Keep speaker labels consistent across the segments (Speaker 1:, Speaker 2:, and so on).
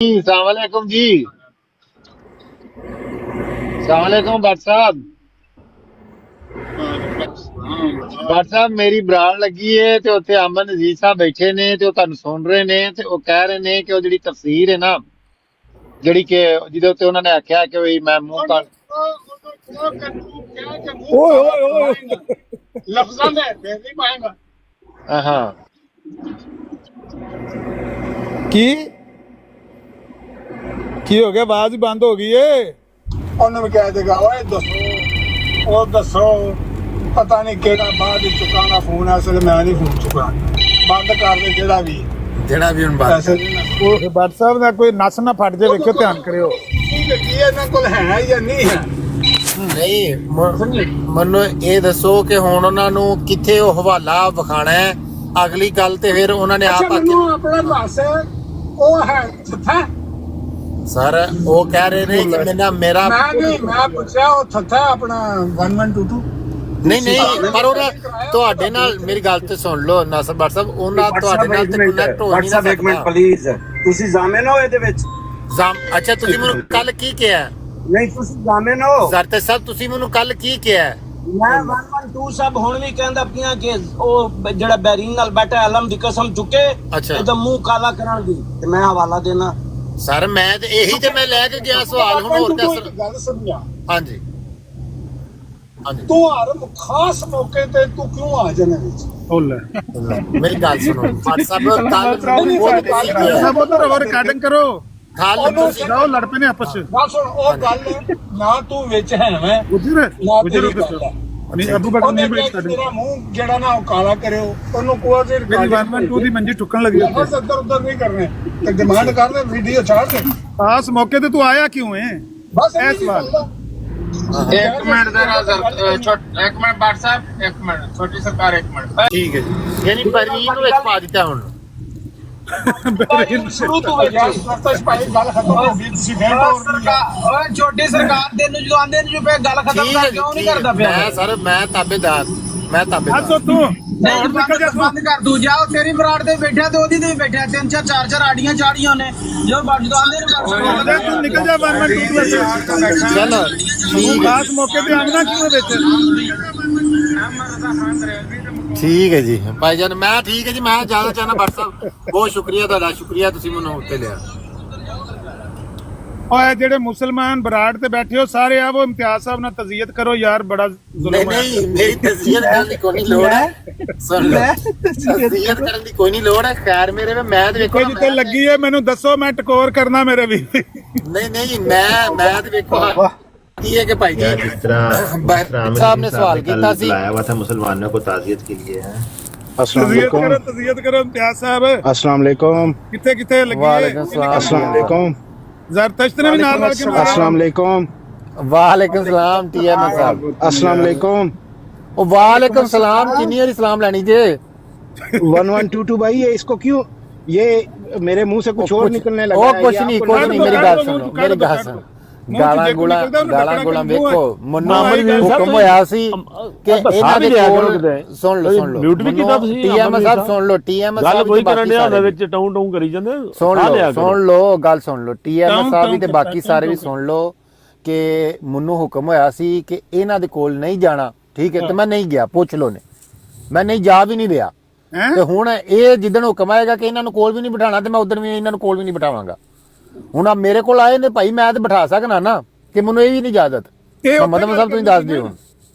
Speaker 1: सलामकुम जी। सलामकुम भट्ट साहब। भट्ट साहब मेरी ਬਰਾੜ ਲੱਗੀ ਏ ਤੇ ਉੱਥੇ ਅਮਨ ਅਜ਼ੀਜ਼ ਸਾਹਿਬ ਬੈਠੇ ਨੇ ਤੇ ਉਹ ਤੁਹਾਨੂੰ ਸੁਣ ਰਹੇ ਨੇ ਤੇ ਉਹ ਕਹਿ ਰਹੇ ਨੇ ਕਿ ਉਹ ਜਿਹੜੀ ਤਫਸੀਰ ਹੈ ਨਾ ਜਿਹੜੀ ਕਿ ਜਿਹਦੇ ਉੱਤੇ ਉਹਨਾਂ ਨੇ ਆਖਿਆ ਕਿ ਵੀ ਮੈਂ ਮੂੰਹ ਕਰ
Speaker 2: ਓਏ ਓਏ ਓਏ
Speaker 3: ਲਫ਼ਜ਼ਾਂ ਦੇ ਭੇਜ ਨਹੀਂ ਪਾਏਗਾ।
Speaker 1: ਹਾਂ
Speaker 2: ਕੀ ਹੋ ਗਿਆ? ਆਵਾਜ਼ ਹੀ ਬੰਦ ਹੋ ਗਈ ਏ।
Speaker 3: ਉਹਨੂੰ ਵੀ ਕਹਿ ਦੇਗਾ ਓਏ ਦੱਸੋ ਉਹ ਦੱਸੋ ਪਤਾ ਨਹੀਂ ਕਿਹੜਾ ਬਾਅਦ ਵਿੱਚ ਚੁਕਾਣਾ ਫੋਨ ਹੈ, ਅਸਲ ਮੈਂ ਨਹੀਂ ਫੋਨ ਚੁਕਾਣਾ ਬੰਦ ਕਰ ਦੇ ਜਿਹੜਾ ਵੀ
Speaker 1: ਹੁਣ ਬਾਤ
Speaker 3: ਪੈਸੇ ਨਹੀਂ
Speaker 2: ਉਹ ਭੱਟ ਸਾਹਿਬ ਦਾ ਕੋਈ ਨਸ ਨਾ ਫਟ ਜਾਏ, ਵੇਖਿਓ ਧਿਆਨ ਕਰਿਓ।
Speaker 3: ਕੀ ਇਹਨਾਂ ਕੋਲ ਹੈ ਜਾਂ ਨਹੀਂ ਹੈ।
Speaker 4: ਨਹੀਂ ਮੈਨੂੰ ਇਹ ਦੱਸੋ ਕਿ ਹੁਣ ਉਹਨਾਂ ਨੂੰ ਕਿੱਥੇ ਉਹ ਹਵਾਲਾ ਵਿਖਾਣਾ ਹੈ? ਅਗਲੀ ਗੱਲ ਤੇ ਫਿਰ ਉਹਨਾਂ ਨੇ ਆਪ
Speaker 3: ਮੈਨੂੰ ਆਪਣਾ ਦੱਸ ਉਹ ਹੈ ਥੱਥਾ।
Speaker 4: ਸਰ ਉਹ ਕਹਿ ਰਹੇ ਨੇ ਕਿ ਮੇਰਾ
Speaker 3: ਮੈਂ ਪੁੱਛਿਆ ਉਹ ਥੱਥਾ ਆਪਣਾ 1122
Speaker 4: ਨਹੀਂ ਪਰ ਉਹਨਾਂ ਤੁਹਾਡੇ ਨਾਲ ਮੇਰੀ ਗੱਲ ਤੇ ਸੁਣ ਲਓ ਨਾਸਰ ਭੱਟ ਸਾਹਿਬ, ਉਹਨਾਂ ਤੁਹਾਡੇ ਨਾਲ ਤੇ ਕਨੈਕਟ ਹੋ ਨਹੀਂ ਸਕਦਾ।
Speaker 5: ਇੱਕ ਮਿੰਟ ਪਲੀਜ਼, ਤੁਸੀਂ ਜ਼ਾਮਿਨ ਹੋ ਇਹਦੇ ਵਿੱਚ?
Speaker 4: ਅੱਛਾ ਤੁਸੀਂ ਮੈਨੂੰ ਕੱਲ ਕੀ ਕਿਹਾ?
Speaker 5: ਨਹੀਂ ਤੁਸੀਂ ਜ਼ਾਮਿਨ ਹੋ
Speaker 4: ਸਰ ਤੇ ਸਾਹਿਬ ਤੁਸੀਂ ਮੈਨੂੰ ਕੱਲ ਕੀ ਕਿਹਾ?
Speaker 5: ਮੈਂ 112 ਸਭ ਹੁਣ ਵੀ ਕਹਿੰਦਾ ਪਈਆਂ ਕਿ ਉਹ ਜਿਹੜਾ ਬੈਰੀਨ ਨਾਲ ਬੈਠਾ ਅਲਮ ਦੀ ਕਸਮ ਚੁੱਕੇ ਇਹਦਾ ਮੂੰਹ ਕਾਲਾ ਕਰਨ ਦੀ, ਤੇ ਮੈਂ ਹਵਾਲਾ ਦੇਣਾ।
Speaker 4: ਸਰ ਮੈਂ ਤੇ ਇਹੀ ਤੇ ਮੈਂ ਲੈ ਕੇ ਗਿਆ ਸਵਾਲ, ਹੁਣ ਹੋਰ ਕਿਆ?
Speaker 3: ਗੱਲ ਸਮਝਾ।
Speaker 4: ਹਾਂਜੀ
Speaker 3: ਤੂੰ ਹਰ ਖਾਸ ਮੌਕੇ ਤੇ ਤੂੰ ਕਿਉਂ ਆ ਜਾਣਾ ਵਿੱਚ?
Speaker 4: ਮੇਰੀ ਗੱਲ ਸੁਣੋ ਭੱਟ ਸਾਹਿਬ, ਕੱਲ
Speaker 2: ਸਭ ਉਧਰ ਰਿਕਾਰਡਿੰਗ ਕਰੋ।
Speaker 4: ਤੁਸੀਂ
Speaker 2: ਜਾਓ ਲੜ ਪਏ ਨੇ ਆਪਸ ਚ।
Speaker 3: ਗੱਲ ਸੁਣ ਉਹ ਗੱਲ ਨਾ ਤੂੰ ਵਿੱਚ ਹੈ ਮੈਂ
Speaker 2: ਉਧਰ ਨਹੀਂ ਅਬੂ ਬਕਰ ਨਹੀਂ ਵਿੱਚ ਕੱਢ।
Speaker 3: ਤੇਰਾ ਮੂੰਹ ਜਿਹੜਾ ਨਾ ਉਹ ਕਾਲਾ ਕਰਿਓ, ਉਹਨੂੰ ਕੋਆ ਦੇ
Speaker 2: ਮੇਰੀ 112 ਦੀ ਮੰਜੀ ਠੁੱਕਣ ਲੱਗੀ ਉੱਥੇ।
Speaker 3: ਬਸ ਇੱਧਰ ਉੱਧਰ ਨਹੀਂ ਕਰਨੇ ਤੇ ਡਿਮਾਂਡ ਕਰ ਲੈ ਵੀਡੀਓ ਛਾੜ ਦੇ।
Speaker 2: ਆਸ ਮੌਕੇ ਤੇ ਤੂੰ ਆਇਆ ਕਿਉਂ ਹੈ?
Speaker 3: ਬਸ
Speaker 2: ਇਹ
Speaker 3: ਇਹ
Speaker 2: ਸਵਾਲ।
Speaker 3: ਸਵਾਲ
Speaker 6: एक मिनट जरा एक मिनट भट्ट साहब, एक मिनट छोटी सरकार, एक मिनट।
Speaker 4: ਠੀਕ ਹੈ ਜੀ, ਯਾਨੀ ਪਰਵੀਨ ਨੂੰ ਵਿੱਚ ਪਾ ਦਿੱਤਾ ਹੁਣ।
Speaker 3: ਸ਼ੁਰੂ ਤੋਂ ਯਾਰ ਸੱਚ ਭਾਈ ਗੱਲ ਖਤਮ ਹੋ ਗਈ, ਤੁਸੀਂ ਬੈਠੋ।
Speaker 5: ਓਏ ਛੋਟੀ ਸਰਕਾਰ ਦੇ ਨੂੰ ਜੋ ਆਂਦੇ ਨੇ ਜੋ ਗੱਲ ਖਤਮ ਕਰ ਕਿਉਂ ਨਹੀਂ ਕਰਦਾ ਪਿਆ?
Speaker 4: ਮੈਂ ਸਰ ਮੈਂ ਤਾਬੇਦਾਰ
Speaker 2: ਹੱਥ ਤੂੰ
Speaker 5: ਬੰਦ ਕਰ ਦੂ ਜਾਓ। ਤੇਰੀ ਬਰਾੜ ਤੇ ਬੈਠਾ ਤੇ ਉਹਦੀ ਤੇ ਬੈਠਾ, 3 4 4 ਆੜੀਆਂ ਚਾੜੀਆਂ ਨੇ ਜੋ ਬੱਜ ਦੋ ਆਂਦੇ ਨੇ।
Speaker 2: ਤੂੰ ਨਿਕਲ ਜਾ 112 ਵਿੱਚ।
Speaker 4: ਚਲੋ
Speaker 2: ਤੂੰ ਖਾਸ ਮੌਕੇ ਤੇ ਆਉਣਾ ਕਿਉਂ ਵਿੱਚ?
Speaker 4: ਠੀਕ ਹੈ ਜੀ ਭਾਈਜਾਨ, ਮੈਂ ਠੀਕ ਹੈ ਜੀ, ਮੈਂ ਜ਼ਿਆਦਾ ਚਾਹਨਾ ਭੱਟ ਸਾਹਿਬ ਬਹੁਤ ਸ਼ੁਕਰੀਆ ਤੁਹਾਡਾ, ਸ਼ੁਕਰੀਆ ਤੁਸੀਂ ਮੈਨੂੰ ਉੱਤੇ ਲਿਆ।
Speaker 2: ਓਏ ਜਿਹੜੇ ਮੁਸਲਮਾਨ ਬਰਾੜ ਤੇ ਬੈਠੇ ਹੋ ਸਾਰੇ ਆ ਉਹ ਇਮਤਿਆਜ਼ ਸਾਹਿਬ ਨਾਲ ਤਜ਼ੀਅਤ ਕਰੋ ਯਾਰ, ਬੜਾ ਜ਼ੁਲਮ ਹੈ।
Speaker 4: ਨਹੀਂ ਮੇਰੀ ਤਜ਼ੀਅਤ ਕਰਨ ਦੀ ਕੋਈ ਨਹੀਂ ਲੋੜ ਹੈ। ਸੁਣ ਲਓ ਤਜ਼ੀਅਤ ਕਰਨ ਦੀ ਕੋਈ ਨਹੀਂ ਲੋੜ ਹੈ। ਖੈਰ ਮੇਰੇ ਮੈਂ ਤੇ ਵੇਖੋ
Speaker 2: ਜਿੱਥੇ ਲੱਗੀ ਹੈ ਮੈਨੂੰ ਦੱਸੋ, ਮੈਂ ਟਕੋਰ ਕਰਨਾ ਮੇਰੇ ਵੀ।
Speaker 4: ਨਹੀਂ ਮੈਂ ਤੇ ਵੇਖੋ ਕੀ है कि भाई जी
Speaker 7: जिस तरह
Speaker 4: साहब ने सवाल किया था
Speaker 7: लाया हुआ था मुसलमानों को ताज़ियत के लिए है।
Speaker 2: तज़ियत करो इम्तियाज साहब।
Speaker 8: अस्सलाम वालेकुम।
Speaker 2: किथे लगी है?
Speaker 8: अस्सलाम वालेकुम।
Speaker 2: ज़रतश्त ने भी नाल लग के
Speaker 8: अस्सलाम वालेकुम।
Speaker 4: वालेकुम सलाम टीएम साहब।
Speaker 8: अस्सलाम वालेकुम।
Speaker 4: ओ वालेकुम सलाम, किन्नी और इस्लाम लेनी जे
Speaker 8: 1122 भाई, ये इसको क्यों ये मेरे मुंह से कुछ और निकलने लगा है?
Speaker 4: कुछ नहीं मेरी बात सुनो, मेरी बात सुनो। ਗਾਲਾਂ ਗੁਲਾਂ ਵੇਖੋ ਮੈਨੂੰ ਹੁਕਮ ਹੋਇਆ ਸੀ ਕਿ ਇਹਨਾਂ ਦੇ ਕੋਲ ਸੁਣ ਲਓ ਮਿਊਟ ਵੀ ਕੀਤਾ ਤੁਸੀਂ ਟੀਐਮ ਸਾਹਿਬ, ਸੁਣ ਲਓ ਟੀਐਮ ਸਾਹਿਬ
Speaker 9: ਕੋਈ ਕਰਨ ਡਿਆ ਉਹਦੇ ਵਿੱਚ ਟਾਉਂ ਟਾਉਂ ਕਰੀ ਜਾਂਦੇ।
Speaker 4: ਸੁਣ ਲਓ ਗੱਲ ਸੁਣ ਲਓ ਟੀਐਮ ਸਾਹਿਬ ਵੀ ਤੇ ਬਾਕੀ ਸਾਰੇ ਵੀ ਸੁਣ ਲਓ ਕਿ ਮੈਨੂੰ ਹੁਕਮ ਹੋਇਆ ਸੀ ਕਿ ਇਹਨਾਂ ਦੇ ਕੋਲ ਨਹੀਂ ਜਾਣਾ, ਠੀਕ ਹੈ? ਤੇ ਮੈਂ ਨਹੀਂ ਗਿਆ, ਪੁੱਛ ਲਓ ਨੇ, ਮੈਂ ਨਹੀਂ ਜਾ ਵੀ ਨਹੀਂ ਰਿਹਾ। ਤੇ ਹੁਣ ਇਹ ਜਿੱਦਣ ਹੁਕਮ ਆਏਗਾ ਕਿ ਇਹਨਾਂ ਨੂੰ ਕੋਲ ਵੀ ਨਹੀਂ ਬਿਠਾਣਾ ਤੇ ਮੈਂ ਉਦੋਂ ਵੀ ਇਹਨਾਂ ਨੂੰ ਕੋਲ ਵੀ ਨਹੀਂ ਬਿਠਾਵਾਂਗਾ। ਹੁਣ ਆ ਮੇਰੇ ਕੋਲ ਆਏ ਨੇ ਭਾਈ, ਮੈਂ ਤੇ ਬਿਠਾ ਸਕਣਾ ਨਾ, ਕਿ ਮੈਨੂੰ ਇਹ ਵੀ ਨਹੀਂ ਇਜਾਜ਼ਤ। ਮਤਲਬ ਸਾਹਿਬ ਤੁਸੀਂ ਦੱਸ ਦਿਓ।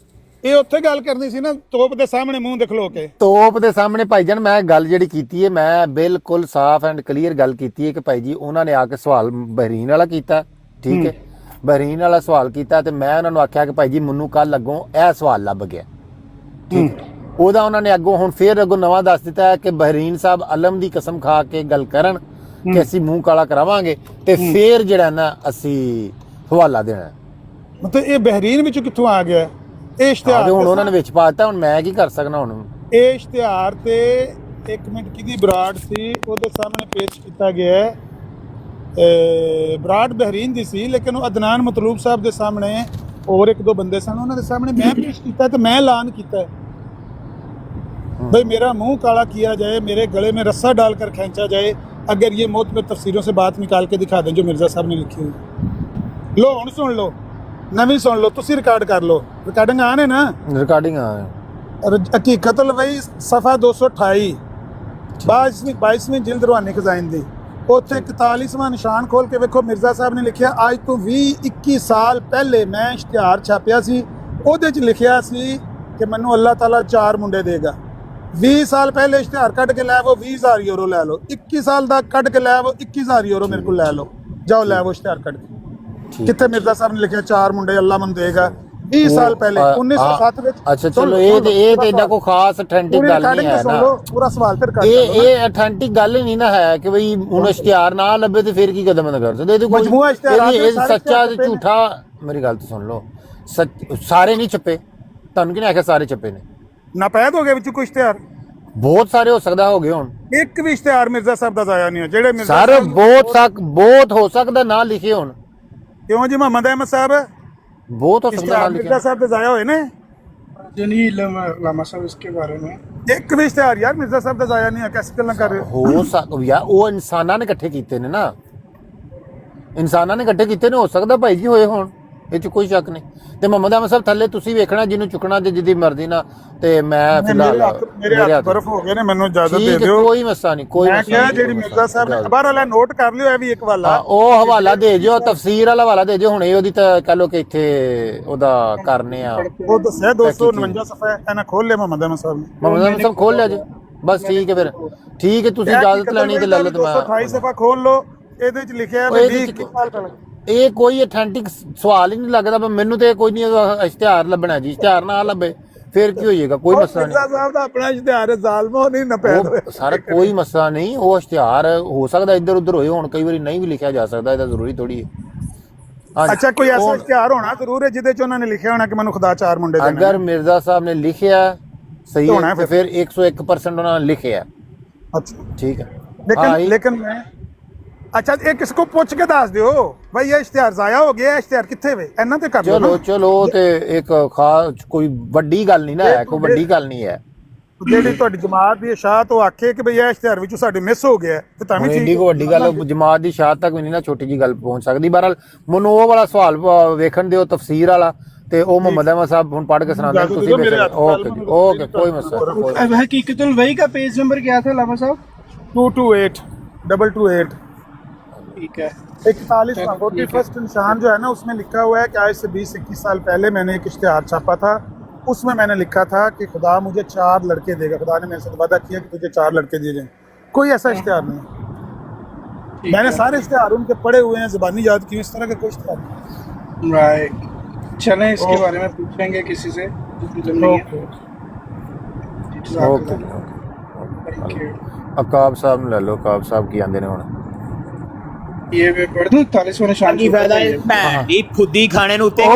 Speaker 2: ਇਹ ਉੱਥੇ ਗੱਲ ਕਰਨੀ ਸੀ ਨਾ ਤੋਪ ਦੇ ਸਾਹਮਣੇ ਮੂੰਹ ਦਿਖ ਲੋ ਕੇ।
Speaker 4: ਤੋਪ ਦੇ ਸਾਹਮਣੇ ਭਾਈਜਾਨ ਮੈਂ ਗੱਲ ਜਿਹੜੀ ਕੀਤੀ ਹੈ, ਮੈਂ ਬਿਲਕੁਲ ਸਾਫ਼ ਐਂਡ ਕਲੀਅਰ ਗੱਲ ਕੀਤੀ ਹੈ ਕਿ ਭਾਈ ਜੀ ਉਹਨਾਂ ਨੇ ਆ ਕੇ ਸਵਾਲ ਬਹਿਰੀਨ ਵਾਲਾ ਕੀਤਾ, ਠੀਕ ਹੈ? ਬਹਿਰੀਨ ਵਾਲਾ ਸਵਾਲ ਕੀਤਾ ਤੇ ਮੈਂ ਉਹਨਾਂ ਨੂੰ ਆਖਿਆ ਕਿ ਭਾਈ ਜੀ ਮੈਨੂੰ ਕੱਲ ਅੱਗੋਂ ਇਹ ਸਵਾਲ ਲੱਭ ਗਿਆ, ਠੀਕ ਹੈ? ਉਹਦਾ ਉਹਨਾਂ ਨੇ ਅੱਗੋਂ ਹੁਣ ਫੇਰ ਅੱਗੋਂ ਨਵਾਂ ਦੱਸ ਦਿੱਤਾ ਹੈ ਕਿ ਬਹਿਰੀਨ ਸਾਹਿਬ ਅਲਮ ਦੀ ਕਸਮ ਖਾ ਕੇ ਗੱਲ ਕਰਨ ਕਿ ਅਸੀਂ ਮੂੰਹ ਕਾਲਾ ਕਰਾਵਾਂਗੇ ਤੇ ਫੇਰ ਜਿਹੜਾ ਨਾ ਅਸੀਂ ਹਵਾਲਾ ਦੇਣਾ।
Speaker 2: ਮਤਲਬ ਇਹ ਬਹਿਰੀਨ ਵਿੱਚੋਂ ਕਿੱਥੋਂ ਆ ਗਿਆ ਇਹ ਇਸ਼ਤਿਹਾਰ?
Speaker 4: ਹੁਣ ਉਹਨਾਂ ਨੇ ਵਿੱਚ ਪਾ ਦਿੱਤਾ, ਹੁਣ ਮੈਂ ਕੀ ਕਰ ਸਕਣਾ? ਹੁਣ
Speaker 2: ਇਹ ਇਸ਼ਤਿਹਾਰ ਤੇ 1 ਮਿੰਟ ਕਿਹਦੀ ਬਰਾੜ ਸੀ ਉਹਦੇ ਸਾਹਮਣੇ ਪੇਸ਼ ਕੀਤਾ ਗਿਆ ਹੈ। ਬਰਾੜ ਬਹਿਰੀਨ ਦੀ ਸੀ, ਲੇਕਿਨ ਉਹ ਅਦਨਾਨ ਮਤਲੂਬ ਸਾਹਿਬ ਦੇ ਸਾਹਮਣੇ ਹੋਰ 1 2 ਬੰਦੇ ਸਨ, ਉਹਨਾਂ ਦੇ ਸਾਹਮਣੇ ਮੈਂ ਪੇਸ਼ ਕੀਤਾ ਤੇ ਮੈਂ ਐਲਾਨ ਕੀਤਾ भाई मेरा मुंह काला किया जाए, मेरे गले में रस्सा डालकर खींचा जाए, अगर ये मोतबर तफसीरों से बात निकाल के दिखा दें जो मिर्ज़ा साहब ने लिखी हुई। लो हुण सुन लो, नवीं सुन लो, तुसी रिकॉर्ड कर लो, रिकॉर्डिंग आने ना
Speaker 4: रिकॉर्डिंग आ
Speaker 2: हकीकतुल वही सफ़ा 228 22वीं जिल्द रूहानी खजाइन दी उत्थे 41वां निशान खोल के वेखो मिर्ज़ा साहब ने लिखिया आज तो 20-21 साल पहले मैं इश्तिहार छापिया सी ਉਹਦੇ 'ਚ ਲਿਖਿਆ ਸੀ ਕਿ ਮੈਨੂੰ ਅੱਲਾਹ ਤਾਲਾ 4 ਮੁੰਡੇ ਦੇਗਾ। 20 ਸਾਲ ਪਹਿਲੇ ਇਸ਼ਤਿਹਾਰ ਕੱਢ ਕੇ ਲੈ ਆਵੋ 20000 ਯੂਰੋ ਲੈ ਲਓ, 21 ਸਾਲ ਦਾ ਕੱਢ ਕੇ ਲੈ ਆਵੋ 21000 ਯੂਰੋ ਮੇਰੇ ਕੋਲ ਲੈ ਲਓ, ਜਾਓ ਲੈ ਆਵੋ ਇਸ਼ਤਿਹਾਰ ਕੱਢ ਕੇ। ਕਿੱਥੇ ਮਿਰਜ਼ਾ ਸਾਹਿਬ ਨੇ ਲਿਖਿਆ 4 ਮੁੰਡੇ ਅੱਲਾਹ ਮੈਨੂੰ ਦੇਗਾ 20 ਸਾਲ ਪਹਿਲੇ 1907 ਵਿੱਚ।
Speaker 4: ਅੱਛਾ ਚਲੋ ਇਹ ਤੇ ਇਹਦਾ ਕੋਈ ਖਾਸ ਅਥੈਂਟਿਕ ਗੱਲ ਨਹੀਂ ਹੈ ਨਾ,
Speaker 2: ਪੂਰਾ ਸਵਾਲ ਫਿਰ ਕਰ
Speaker 4: ਇਹ ਅਥੈਂਟਿਕ ਗੱਲ ਨਹੀਂ ਨਾ ਹੈ ਕਿ ਬਈ ਹੁਣ ਇਸ਼ਤਿਹਾਰ ਨਾ ਲੱਭੇ ਤੇ ਫਿਰ ਕੀ ਕਦਮ ਕਰ ਸਕਦੇ। ਇਹਦੇ ਕੋਈ
Speaker 2: ਮਜਮੂਆ ਇਸ਼ਤਿਹਾਰ
Speaker 4: ਇਹ ਸੱਚਾ ਤੇ ਝੂਠਾ, ਮੇਰੀ ਗੱਲ ਤਾਂ ਸੁਣ ਲਓ, ਸਾਰੇ ਨਹੀਂ ਛਪੇ, ਤੁਹਾਨੂੰ ਕਿਹਨੇ ਆਖਿਆ ਸਾਰੇ ਛਪੇ ਨੇ?
Speaker 2: ਨਾਪੈਦ ਹੋ ਗਏ ਵਿੱਚ ਕੋਈ ਇਸ਼ਤਿਹਾਰ,
Speaker 4: ਬਹੁਤ ਸਾਰੇ ਹੋ ਸਕਦਾ ਹੋ ਗਏ ਹੁਣ,
Speaker 2: ਇੱਕ ਵੀ ਇਸ਼ਤਿਹਾਰ ਮਿਰਜ਼ਾ ਸਾਹਿਬ ਦਾ ਜ਼ਾਇਆ ਨਹੀਂ ਹੈ ਜਿਹੜੇ ਮਿਰਜ਼ਾ
Speaker 4: ਸਾਰੇ ਬਹੁਤ ਹੋ ਸਕਦਾ ਨਾ ਲਿਖੇ ਹੋਣ।
Speaker 2: ਕਿਉਂ ਜੀ ਮੁਹੰਮਦ ਅਹਿਮਦ ਸਾਹਿਬ
Speaker 4: ਬਹੁਤ ਹੋ ਸਕਦਾ ਨਾ ਲਿਖੇ
Speaker 2: ਮਿਰਜ਼ਾ ਸਾਹਿਬ ਦੇ ਜ਼ਾਇਆ ਹੋਏ ਨੇ
Speaker 3: ਜਨੀ ਲਾਮਾ ਸਾਹਿਬ ਇਸਕੇ ਬਾਰੇ ਮੇਂ
Speaker 2: ਇੱਕ ਵੀ ਇਸ਼ਤਿਹਾਰ ਯਾਰ ਮਿਰਜ਼ਾ ਸਾਹਿਬ ਦਾ ਜ਼ਾਇਆ ਨਹੀਂ ਹੈ, ਕਿਸ ਗੱਲਾਂ ਕਰ ਰਹੇ
Speaker 4: ਹੋ ਸਕਦਾ ਯਾਰ, ਉਹ ਇਨਸਾਨਾਂ ਨੇ ਇਕੱਠੇ ਕੀਤੇ ਨੇ ਨਾ, ਇਨਸਾਨਾਂ ਨੇ ਇਕੱਠੇ ਕੀਤੇ ਨੇ, ਹੋ ਸਕਦਾ ਭਾਈ ਜੀ ਹੋਏ ਹੋਣ, ਇਹ 'ਚ ਕੋਈ ਸ਼ੱਕ ਨਹੀਂ। ਤੇ ਮੁਹੰਮਦ ਅਹਿਮਦ ਸਾਹਿਬ ਥੱਲੇ ਤੁਸੀਂ ਵੇਖਣਾ ਜਿਹਨੂੰ ਚੁੱਕਣਾ ਤੇ ਜਿਹਦੀ ਮਰਜ਼ੀ ਨਾਲ, ਤੇ ਮੈਂ ਫਿਲਹਾਲ
Speaker 2: ਮੇਰੇ ਹੱਥ ਬਰਫ ਹੋ ਗਏ ਨੇ, ਮੈਨੂੰ ਇਜਾਜ਼ਤ ਦੇ ਦਿਓ।
Speaker 4: ਕੋਈ ਮਸਲਾ ਨਹੀਂ, ਕੋਈ
Speaker 2: ਮੈਂ ਕਿਹਾ ਜਿਹੜੀ ਮਿਰਜ਼ਾ ਸਾਹਿਬ ਨੇ ਅਖਬਾਰ ਵਾਲਾ ਨੋਟ ਕਰ ਲਿਓ, ਇਹ ਵੀ ਇੱਕ ਹਵਾਲਾ,
Speaker 4: ਉਹ ਹਵਾਲਾ ਦੇ ਜਿਓ, ਤਫਸੀਰ ਵਾਲਾ ਹਵਾਲਾ ਦੇ ਜਿਓ, ਹੁਣੇ ਉਹਦੀ ਤਾਂ ਕਹ ਲੋ ਕਿ ਇੱਥੇ ਉਹਦਾ ਕਰਨੇ ਆ,
Speaker 2: ਉਹ ਦੱਸਿਆ 249 ਸਫਾ ਇਹਨਾਂ ਖੋਲ ਲਿਆ ਮੁਹੰਮਦ ਅਹਿਮਦ ਸਾਹਿਬ ਨੇ।
Speaker 4: ਮੁਹੰਮਦ ਅਹਿਮਦ ਸਾਹਿਬ ਖੋਲ ਲਿਆ ਜੀ, ਬਸ ਠੀਕ ਹੈ ਫਿਰ, ਠੀਕ ਹੈ ਤੁਸੀਂ ਇਜਾਜ਼ਤ ਲੈਣੀ ਤੇ ਲੈ ਲਓ।
Speaker 2: 228 ਸਫਾ ਖੋਲ ਲਓ, ਇਹਦੇ ਵਿੱਚ ਲਿਖਿਆ ਹੈ 20 ਸਾਲ ਪਹਿਲਾਂ।
Speaker 4: ਇਹ ਕੋਈ ਅਥੈਂਟਿਕ ਸਵਾਲ ਹੀ ਨਹੀਂ ਲੱਗਦਾ, ਮੈਨੂੰ ਤੇ ਕੋਈ ਨਹੀਂ ਇਸ਼ਤਿਹਾਰ ਲੱਭਣਾ ਜੀ, ਇਸ਼ਤਿਹਾਰ ਨਾ ਲੱਭੇ ਫਿਰ ਕੀ ਹੋਈਏਗਾ, ਕੋਈ ਮਸਲਾ ਨਹੀਂ।
Speaker 2: ਮਿਰਜ਼ਾ ਸਾਹਿਬ ਦਾ ਆਪਣਾ ਇਸ਼ਤਿਹਾਰ ਹੈ, ਜ਼ਾਲਮੋ ਨਹੀਂ ਨਪੈਦ ਹੋਇਆ
Speaker 4: ਸਾਰਾ ਕੋਈ ਮਸਲਾ ਨਹੀਂ, ਉਹ ਇਸ਼ਤਿਹਾਰ ਹੋ ਸਕਦਾ ਇੱਧਰ ਉੱਧਰ ਹੋਏ ਹੁਣ, ਕਈ ਵਾਰੀ ਨਹੀਂ ਵੀ ਲਿਖਿਆ ਜਾ ਸਕਦਾ, ਇਹਦਾ ਜ਼ਰੂਰੀ ਥੋੜੀ ਹੈ।
Speaker 2: ਅੱਛਾ ਕੋਈ ਐਸਾ ਇਸ਼ਤਿਹਾਰ ਹੋਣਾ ਜ਼ਰੂਰ ਹੈ ਜਿਹਦੇ 'ਚ ਉਹਨਾਂ ਨੇ ਲਿਖਿਆ ਹੋਣਾ ਕਿ ਮੈਨੂੰ ਖੁਦਾ 4 ਮੁੰਡੇ ਦੇਣੇ।
Speaker 4: ਅਗਰ ਮਿਰਜ਼ਾ ਸਾਹਿਬ ਨੇ ਲਿਖਿਆ ਸਹੀ ਹੈ ਤੇ ਫਿਰ 101% ਉਹਨਾਂ ਨੇ ਲਿਖਿਆ।
Speaker 2: ਅੱਛਾ
Speaker 4: ਠੀਕ ਹੈ,
Speaker 2: ਲੇਕਿਨ ਮੈਂ ਅੱਛਾ ਇਹ ਕਿਸ ਕੋ ਪੁੱਛ ਕੇ ਦੱਸ ਦਿਓ ਭਾਈ ਇਹ ਇਸ਼ਤਿਹਾਰ ਜ਼ਾਇਆ ਹੋ ਗਿਆ, ਇਸ਼ਤਿਹਾਰ ਕਿੱਥੇ ਵੇ, ਇਹਨਾਂ ਤੇ ਕਰ ਲਓ।
Speaker 4: ਚਲੋ ਤੇ ਇੱਕ ਖਾਸ ਕੋਈ ਵੱਡੀ ਗੱਲ ਨਹੀਂ ਨਾ ਹੈ, ਕੋਈ ਵੱਡੀ ਗੱਲ ਨਹੀਂ ਹੈ।
Speaker 2: ਜਿਹੜੀ ਤੁਹਾਡੀ ਜਮਾਤ ਦੀ ਸ਼ਾਹਤ ਉਹ ਆਖੇ ਕਿ ਭਈ ਇਹ ਇਸ਼ਤਿਹਾਰ ਵਿੱਚੋਂ ਸਾਡੇ ਮਿਸ ਹੋ ਗਿਆ ਤੇ ਤਾਂ ਵੀ
Speaker 4: ਠੀਕ, ਕੋਈ ਵੱਡੀ ਗੱਲ ਜਮਾਤ ਦੀ ਸ਼ਾਹਤ ਤੱਕ ਵੀ ਨਹੀਂ ਨਾ ਛੋਟੀ ਜੀ ਗੱਲ ਪਹੁੰਚ ਸਕਦੀ। ਬਹਰਹਾਲ ਮੈਨੂੰ ਉਹ ਵਾਲਾ ਸਵਾਲ ਵੇਖਣ ਦਿਓ ਤਫਸੀਰ ਵਾਲਾ, ਤੇ ਉਹ ਮੁਹੰਮਦ ਅਹਿਮਦ ਸਾਹਿਬ ਹੁਣ ਪੜ੍ਹ ਕੇ ਸੁਣਾਉਂਦੇ ਤੁਸੀਂ। ਓਕੇ ਕੋਈ ਮਸਲਾ।
Speaker 8: हकीकतुल वही का पेज नंबर क्या था लामा साहब?
Speaker 2: 228
Speaker 8: ठीक है।
Speaker 2: 41वां 41st निशान जो है ना उसमें लिखा हुआ है कि आज से 20-21 साल पहले मैंने एक इश्तिहार छापा था, उसमें मैंने लिखा था कि खुदा मुझे 4 लड़के देगा, खुदा ने मेरे से वादा किया कि तुझे 4 लड़के दिए जाएं। कोई ऐसा इश्तिहार नहीं, मैंने सारे इश्तिहार उनके पढ़े हुए हैं, ज़बानी याद की, इस तरह का कोई इश्तिहार नहीं।
Speaker 8: राइट, चलें इसके बारे में पूछेंगे किसी से।
Speaker 4: अकाब साहब ਨੂੰ ਲੈ ਲਓ, ਅਕਾਬ ਸਾਹਿਬ ਕੀ ਆਂਦੇ ਨੇ ਹੁਣ?
Speaker 8: ये मैं पढ़ दूं 41वां निशान
Speaker 10: ਕੀ ਫਾਇਦਾ ਹੈ ਭੈਣ ਦੀ ਫੁੱਦੀ ਖਾਣੇ ਨੂੰ ਉੱਤੇ।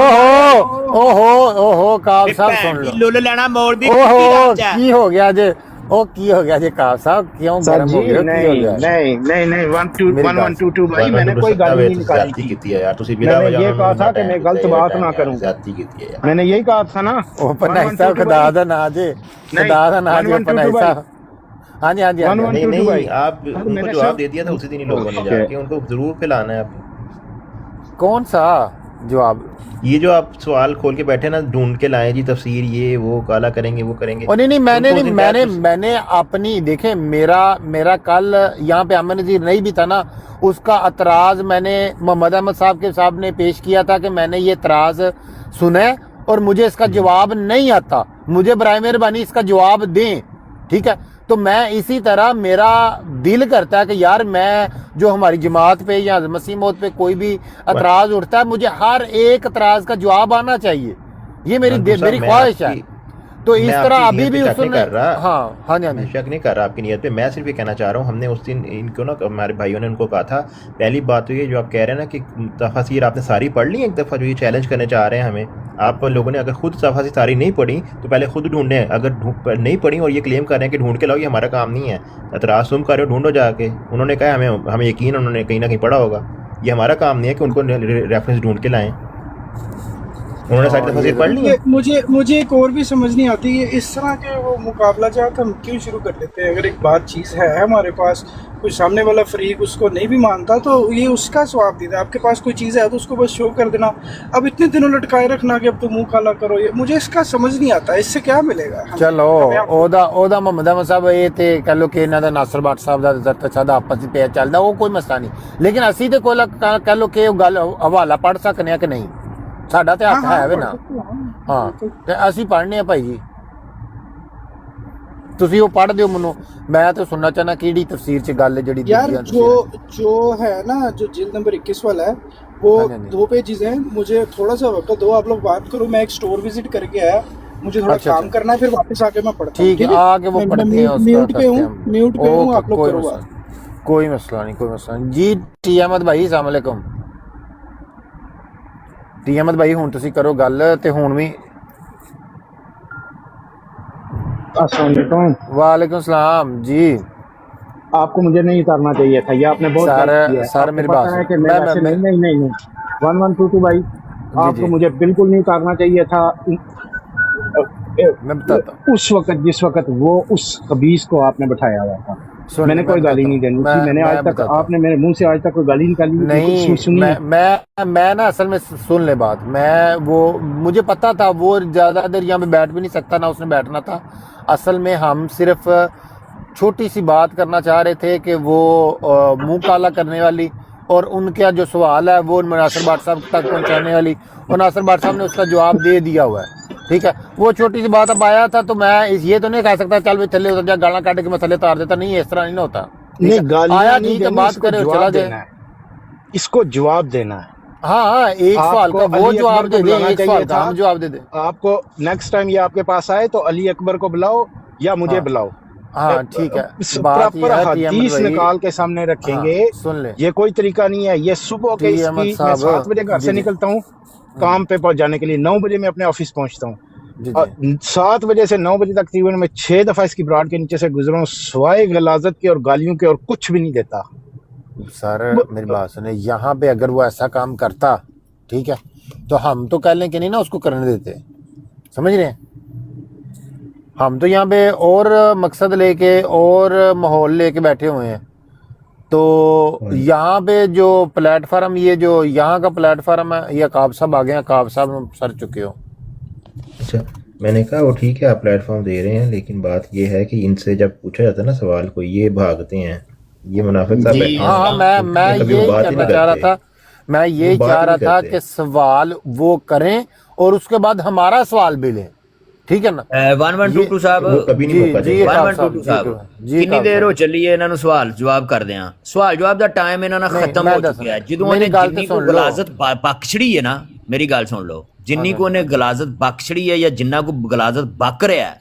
Speaker 4: ਓਹੋ ਅਕਾਬ ਸਾਹਿਬ ਸੁਣ ਲਓ,
Speaker 10: ਲੁੱਲ ਲੈਣਾ ਮੋੜ ਦੀ
Speaker 4: ਓਹੋ ਕੀ ਹੋ ਗਿਆ ਜੇ, ਉਹ ਕੀ ਹੋ ਗਿਆ ਜੇ ਅਕਾਬ ਸਾਹਿਬ, ਕਿਉਂ ਗਰਮ ਹੋ ਗਏ, ਕੀ ਹੋ ਗਿਆ?
Speaker 8: नहीं 1122 भाई मैंने कोई गाली नहीं निकाली
Speaker 7: जाती की है यार, तुसी बिना
Speaker 8: मैंने
Speaker 7: वजह
Speaker 8: ये कहा था कि मैं गलत बात ना करूं,
Speaker 7: जाती की है यार,
Speaker 8: मैंने यही कहा था ना।
Speaker 4: ਉਹ ਪਨਾਈ ਸਾਹਿਬ ਖੁਦਾ ਦਾ ਨਾਂ ਜੇ, ਖੁਦਾ ਦਾ ਨਾਂ ਜੇ ਪਨਾਈ ਸਾਹਿਬ। हाँ जी
Speaker 7: नहीं आप उनको जवाब दे दिया था उसी दिन ही लोगों ने जाके, उनको जरूर पिलाना है आप।
Speaker 4: कौन सा जवाब?
Speaker 7: ये जो आप सवाल खोल के बैठे ना, ढूंढ के लाए जी तफसीर, ये वो काला करेंगे वो करेंगे।
Speaker 4: नहीं मैंने अपनी देखे, मेरा कल यहाँ पे अमन नज़ीर नहीं भी था ना, उसका एतराज मैंने मोहम्मद अहमद साहब ने पेश किया था कि मैंने ये एतराज सुना और मुझे इसका जवाब नहीं आता, मुझे बराए मेहरबानी इसका जवाब दें। ठीक है, तो मैं इसी तरह मेरा दिल करता है कि यार मैं जो हमारी जमात पे या मसीह मौत पे कोई भी एतराज उठता है, मुझे हर एक एतराज का जवाब आना चाहिए, ये मेरी ख्वाहिश है। तो इस तरह अभी भी उसने हाँ
Speaker 7: मैं शक नहीं कर रहा आपकी नीयत पे, मैं सिर्फ ये कहना चाह रहा हूँ, हमने उस दिन इनको ना हमारे भाइयों ने उनको कहा था, पहली बात तो ये जो आप कह रहे हैं ना कि तफसीर आपने सारी पढ़ ली एक दफ़ा, जो ये चैलेंज करने चाह रहे हैं हमें, आप लोगों ने अगर खुद तफसीर सारी नहीं पढ़ी तो पहले खुद ढूंढें, अगर नहीं पढ़ी और ये क्लेम कर रहे हैं कि ढूंढ के लाओ, ये हमारा काम नहीं है, एतराज़ तुम कर रहे हो, ढूंढो जाके। उन्होंने कहा हमें यकीन, उन्होंने कहीं ना कहीं पढ़ा होगा, ये हमारा काम नहीं है कि उनको रेफरेंस ढूंढ के लाएँ। उन्होंने सारी तफसीर पढ़ ली है।
Speaker 8: मुझे एक और भी समझ नहीं आती है, इस तरह के वो मुकाबला जात हम क्यों शुरू कर देते हैं? अगर एक बात चीज़ है हमारे पास, कोई सामने वाला फरीक उसको नहीं भी मानता तो ये उसका स्वाब देता है। आपके पास कोई चीज़ है तो उसको बस शो कर देना। अब इतने दिनों लटकाए रखना कि अब तो मुंह काला करो, ये मुझे इसका समझ नहीं आता, इससे क्या मिलेगा?
Speaker 4: ਚਲੋ ਉਹਦਾ ਮੁਹੰਮਦ ਅਹਿਮਦ ਸਾਹਿਬ ਇਹ ਤੇ ਕਹ ਲੋ ਕਿ ਇਹਨਾਂ ਦਾ ਨਾਸਰ ਭੱਟ ਸਾਹਿਬ ਦਾ ਜ਼ਰਤਸ਼ਾ ਦਾ ਆਪਸ ਵਿੱਚ ਪਿਆ ਚੱਲਦਾ, ਉਹ ਕੋਈ ਮਸਲਾ ਨਹੀਂ। ਲੇਕਿਨ ਅਸੀਂ ਤੇ ਕੋਲ ਕਹ ਲੋ ਕਿ ਉਹ ਗੱਲ ਹਵਾਲਾ ਪੜ੍ਹ ਸਕਨੇ ਆ ਕਿ ਨਹੀਂ, ਸਾਡਾ ਤੇ ਹੱਥ ਹੈ ਵੇ ਨਾ। ਹਾਂ ਤੇ ਅਸੀਂ ਪੜ੍ਹਨੇ ਆ ਭਾਈ ਜੀ, ਤੁਸੀਂ ਉਹ ਪੜ੍ਹ ਦਿਓ ਮੈਨੂੰ, ਮੈਂ ਤਾਂ ਸੁਣਨਾ ਚਾਹਨਾ ਕਿਹੜੀ ਤਫਸੀਰ ਚ ਗੱਲ ਜਿਹੜੀ
Speaker 8: यार जो है ना, जो जिल्द नंबर 21 वाला है वो 2 पेजेस हैं। मुझे थोड़ा सा वक्त दो, आप लोग बात करो। मैं एक स्टोर विजिट करके आया, मुझे थोड़ा काम करना है, फिर वापस आके मैं पढ़ता हूँ।
Speaker 4: ठीक है, आके वो पढ़ते हैं।
Speaker 8: म्यूट पे हूँ, आप लोग करो बात।
Speaker 4: कोई मसला नहीं, कोई मसला नहीं जी। टी अहमद भाई अस्सलाम वालेकुम। टी अहमद भाई हुण तुसीं करो गल ते हुण भी।
Speaker 8: अस्सलाम वालेकुम।
Speaker 4: वालेकुम सलाम जी।
Speaker 8: आपको मुझे नहीं उतारना चाहिए था, ये आपने बहुत गलत किया है।
Speaker 4: सर मेरी बात
Speaker 8: है कि नहीं 1122 भाई, आपको मुझे बिल्कुल नहीं उतारना चाहिए था।
Speaker 4: मैं बताता हूं।
Speaker 8: उस वक्त जिस वक्त वो उस खबीस को आपने बैठाया हुआ था, मैंने कोई गाली नहीं देनी थी। मैंने आज तक, आपने मेरे मुंह से आज तक कोई गाली निकाली
Speaker 4: नहीं सुनी। मैं ना असल में सुन ले बात, मैं वो मुझे पता था वो ज्यादा देर यहाँ पे बैठ भी नहीं सकता, ना उसने बैठना था। असल में हम सिर्फ छोटी सी बात करना चाह रहे थे कि वो मुंह काला करने वाली और उनका जो सवाल है वो नासिर भट्ट साहब तक पहुंचाने वाली, और नासिर भट्ट साहब ने उसका जवाब दे दिया हुआ है। ठीक है, वो छोटी सी बात अब आया था तो मैं ये तो नहीं कह सकता चल भाई थले उतर जा, गाना काट के मैं थले उतार देता, नहीं इस तरह नहीं होता। आया ठीक है, बात करे और चला जाए।
Speaker 8: इसको जवाब देना है।
Speaker 4: हाँ एक सवाल का वो जवाब दे दे, एक सवाल का हम जवाब दे दे।
Speaker 8: आपको नेक्स्ट टाइम ये आपके पास आए तो अली अकबर को बुलाओ या मुझे बुलाओ।
Speaker 4: हाँ ठीक है,
Speaker 8: प्रॉपर हदीस निकाल के सामने रखेंगे।
Speaker 4: सुन ले,
Speaker 8: ये कोई तरीका नहीं है। ये सुबह के मैं 7 बजे घर से निकलता हूँ काम पे पहुंच जाने के लिए, 9 बजे मैं अपने ऑफिस पहुंचता हूँ। 7 बजे से 9 बजे तक तकरीबन मैं 6 दफा इसकी ब्राड के नीचे से गुजरा हूँ, सिवाय गलाजत के और गालियों के और कुछ भी नहीं देता।
Speaker 4: सर मेरी बात सुने, यहाँ पे अगर वो ऐसा काम करता ठीक है तो हम तो कह लें कि नहीं ना उसको करने देते, समझ रहे हैं? हम तो यहाँ पे और मकसद लेके और माहौल लेके बैठे हुए हैं। तो यहाँ पे जो प्लेटफार्म, ये जो यहाँ का प्लेटफार्म है, ये अकाब साहब आ गए हैं। अकाब साहब सर चुके हो।
Speaker 7: अच्छा, मैंने कहा वो ठीक है आप प्लेटफॉर्म दे रहे हैं, लेकिन बात ये है कि इनसे जब पूछा जाता है ना सवाल को, ये भागते हैं, ये मुनाफिक साहब बैठे हैं।
Speaker 4: हाँ मैं यही कहना चाह रहा था, मैं यही चाह रहा था कि सवाल वो करें और उसके बाद हमारा सवाल भी लें, ठीक है ना?
Speaker 10: 1122 ਸਾਹਿਬ
Speaker 7: कभी नहीं मौका देंगे।
Speaker 10: 1122 ਸਾਹਿਬ ਕਿੰਨੀ ਦੇਰ ਹੋ ਚੱਲੀ ਹੈ ਇਹਨਾਂ ਨੂੰ ਸਵਾਲ ਜਵਾਬ ਕਰਦੇ ਆ। ਸਵਾਲ ਜਵਾਬ ਦਾ ਟਾਈਮ ਇਹਨਾਂ ਨਾਲ ਖਤਮ ਹੋ ਚੁੱਕਿਆ ਹੈ। ਜਦੋਂ ਇਹਨੇ ਜਿੰਨੀ ਕੋ ਗਲਾਜ਼ਤ ਬਖਸ਼ੜੀ ਹੈ ਨਾ, ਮੇਰੀ ਗੱਲ ਸੁਣ ਲਓ, ਜਿੰਨੀ ਕੋ ਉਹਨੇ ਗਲਾਜ਼ਤ ਬਖਸ਼ੜੀ ਹੈ ਜਾਂ ਜਿੰਨਾ ਕੋ ਗਲਾਜ਼ਤ ਬਕ ਰਿਹਾ,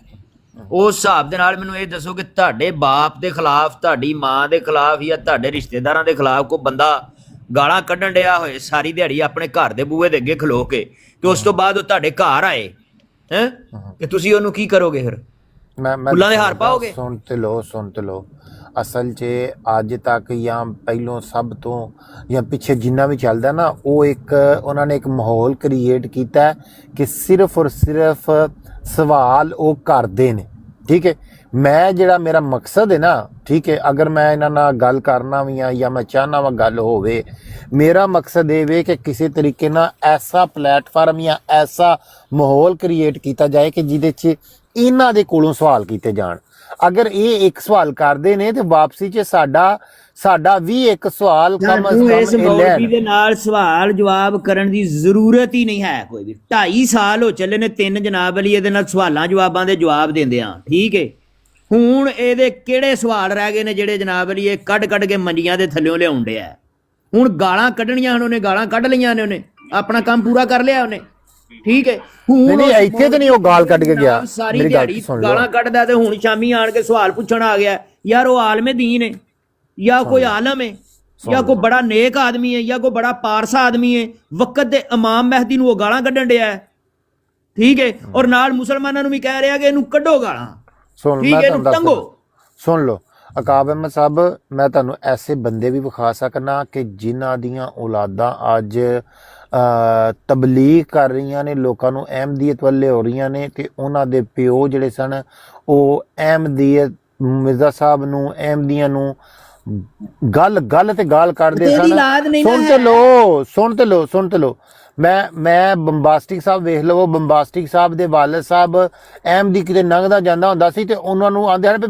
Speaker 10: ਉਸ ਹਿਸਾਬ ਦੇ ਨਾਲ ਮੈਨੂੰ ਇਹ ਦੱਸੋ ਕਿ ਤੁਹਾਡੇ ਬਾਪ ਦੇ ਖਿਲਾਫ, ਤੁਹਾਡੀ ਮਾਂ ਦੇ ਖਿਲਾਫ ਜਾਂ ਤੁਹਾਡੇ ਰਿਸ਼ਤੇਦਾਰਾਂ ਦੇ ਖਿਲਾਫ ਕੋਈ ਬੰਦਾ ਗਾਲਾਂ ਕੱਢਣ ਡਿਆ ਹੋਏ ਸਾਰੀ ਦਿਹਾੜੀ ਆਪਣੇ ਘਰ ਦੇ ਬੂਹੇ ਦੇ ਅੱਗੇ ਖਲੋ ਕੇ, ਤੇ ਉਸ ਤੋਂ ਬਾਅਦ ਉਹ ਤੁਹਾਡੇ ਘਰ ਆਏ ਹੈ ਕਿ ਤੁਸੀਂ ਉਹਨੂੰ ਕੀ ਕਰੋਗੇ? ਫਿਰ ਫੁੱਲਾਂ ਦੇ ਹਾਰ ਪਾਓਗੇ?
Speaker 4: ਸੁਣ ਤੇ ਲੋ ਅਸਲ 'ਚ ਅੱਜ ਤੱਕ ਜਾਂ ਪਹਿਲੋਂ ਸਭ ਤੋਂ ਜਾਂ ਪਿੱਛੇ ਜਿੰਨਾ ਵੀ ਚੱਲਦਾ ਨਾ, ਉਹ ਇੱਕ ਉਹਨਾਂ ਨੇ ਇੱਕ ਮਾਹੌਲ ਕ੍ਰੀਏਟ ਕੀਤਾ ਕਿ ਸਿਰਫ ਔਰ ਸਿਰਫ ਸਵਾਲ ਉਹ ਕਰਦੇ ਨੇ। ਠੀਕ ਹੈ, ਮੈਂ ਜਿਹੜਾ ਮੇਰਾ ਮਕਸਦ ਹੈ ਨਾ, ਠੀਕ ਹੈ, ਅਗਰ ਮੈਂ ਇਹਨਾਂ ਨਾਲ ਗੱਲ ਕਰਨਾ ਵੀ ਆ ਜਾਂ ਮੈਂ ਚਾਹਨਾ ਵਾ ਗੱਲ ਹੋਵੇ, ਮੇਰਾ ਮਕਸਦ ਇਹ ਵੇ ਕਿ ਕਿਸੇ ਤਰੀਕੇ ਨਾਲ ਐਸਾ ਪਲੇਟਫਾਰਮ ਜਾਂ ਐਸਾ ਮਾਹੌਲ ਕ੍ਰੀਏਟ ਕੀਤਾ ਜਾਏ ਕਿ ਜਿਹਦੇ 'ਚ ਇਹਨਾਂ ਦੇ ਕੋਲੋਂ ਸਵਾਲ ਕੀਤੇ ਜਾਣ। ਅਗਰ ਇਹ ਇੱਕ ਸਵਾਲ ਕਰਦੇ ਨੇ ਤੇ ਵਾਪਸੀ 'ਚ ਸਾਡਾ ਵੀ ਇੱਕ ਸਵਾਲ ਕਮ ਅਜ਼ ਕਮ
Speaker 10: ਇਸ ਮੌਲਵੀ ਦੇ ਨਾਲ ਸਵਾਲ ਜਵਾਬ ਕਰਨ ਦੀ ਜ਼ਰੂਰਤ ਹੀ ਨਹੀਂ ਹੈ ਕੋਈ ਵੀ। 2.5 ਸਾਲ ਹੋ ਚੱਲੇ ਨੇ, 3 ਜਨਾਬ ਅਲੀ ਇਹਦੇ ਨਾਲ ਸਵਾਲਾਂ ਜਵਾਬਾਂ ਦੇ ਜਵਾਬ ਦਿੰਦੇ ਆ। ਠੀਕ ਹੈ, ਹੁਣ ਇਹਦੇ ਕਿਹੜੇ ਸਵਾਲ ਰਹਿ ਗਏ ਨੇ ਜਿਹੜੇ ਜਨਾਬ ਅਲੀ ਇਹ ਕੱਢ ਕੇ ਮੰਜੀਆਂ ਦੇ ਥੱਲਿਓਂ ਲਿਆਉਣ ਡਿਆ? ਹੁਣ ਗਾਲਾਂ ਕੱਢਣੀਆਂ, ਹੁਣ ਉਹਨੇ ਗਾਲਾਂ ਕੱਢ ਲਈਆਂ ਨੇ, ਉਹਨੇ ਆਪਣਾ ਕੰਮ ਪੂਰਾ ਕਰ ਲਿਆ ਉਹਨੇ। ਠੀਕ ਹੈ, ਹੁਣ
Speaker 4: ਇੱਥੇ ਤੇ ਨਹੀਂ ਉਹ ਗਾਲ ਕੱਢ ਕੇ ਗਿਆ,
Speaker 10: ਸਾਰੀ ਦਿਹਾੜੀ ਗਾਲਾਂ ਕੱਢਦਾ ਤੇ ਹੁਣ ਸ਼ਾਮੀ ਆਣ ਕੇ ਸਵਾਲ ਪੁੱਛਣ ਆ ਗਿਆ। ਯਾਰ ਉਹ ਆਲਮੇ ਦੀਨ ਹੈ ਜਾਂ ਕੋਈ ਆਲਮ ਹੈ ਜਾਂ ਕੋਈ ਬੜਾ ਨੇਕ ਆਦਮੀ ਹੈ ਜਾਂ ਕੋਈ ਬੜਾ ਪਾਰਸਾ ਆਦਮੀ ਹੈ? ਵਕਤ ਦੇ ਇਮਾਮ ਮਹਿਦੀ ਨੂੰ ਉਹ ਗਾਲਾਂ ਕੱਢਣ ਡਿਆ। ਠੀਕ ਹੈ, ਔਰ ਨਾਲ ਮੁਸਲਮਾਨਾਂ ਨੂੰ ਵੀ ਕਹਿ ਰਿਹਾ ਕਿ ਇਹਨੂੰ ਕੱਢੋ ਗਾਲਾਂ। ਠੀਕ ਹੈ, ਇਹਨੂੰ ਟੰਗੋ।
Speaker 4: ਸੁਣ ਲਓ, ਅਕਾਬ ਅਹਿਮਦ ਸਾਹਿਬ, ਮੈਂ ਤੁਹਾਨੂੰ ਐਸੇ ਬੰਦੇ ਵੀ ਵਿਖਾ ਸਕਣਾ ਕਿ ਜਿਨ੍ਹਾਂ ਦੀਆਂ ਔਲਾਦਾਂ ਅੱਜ ਤਬਲੀਗ ਕਰ ਰਹੀਆਂ ਨੇ, ਲੋਕਾਂ ਨੂੰ ਅਹਿਮਦੀਅਤ ਵੱਲੇ ਹੋ ਰਹੀਆਂ ਨੇ, ਤੇ ਉਹਨਾਂ ਦੇ ਪਿਓ ਜਿਹੜੇ ਸਨ ਉਹ ਅਹਿਮਦੀਅਤ ਮਿਰਜ਼ਾ ਸਾਹਿਬ ਨੂੰ, ਅਹਿਮਦੀਆਂ ਨੂੰ ਗੱਲ ਤੇ ਗਾਲ ਕੱਢਦੇ ਸਨ। ਸੁਣ ਤੇ ਲੋ ਮੈਂ ਬੰਬਾਸਟਿਕ ਸਾਹਿਬ ਵੇਖ ਲਵੋ, ਬੰਬਾਸਟਿਕ ਸਾਹਿਬ ਦੇ ਵਾਲਿਦ ਸਾਹਿਬ ਅਹਿਮਦੀ ਕਿਤੇ ਲੰਘਦਾ ਜਾਂਦਾ ਹੁੰਦਾ ਸੀ ਤੇ ਉਹਨਾਂ ਨੂੰ ਆਂਦੇ ਹਨ ਵੀ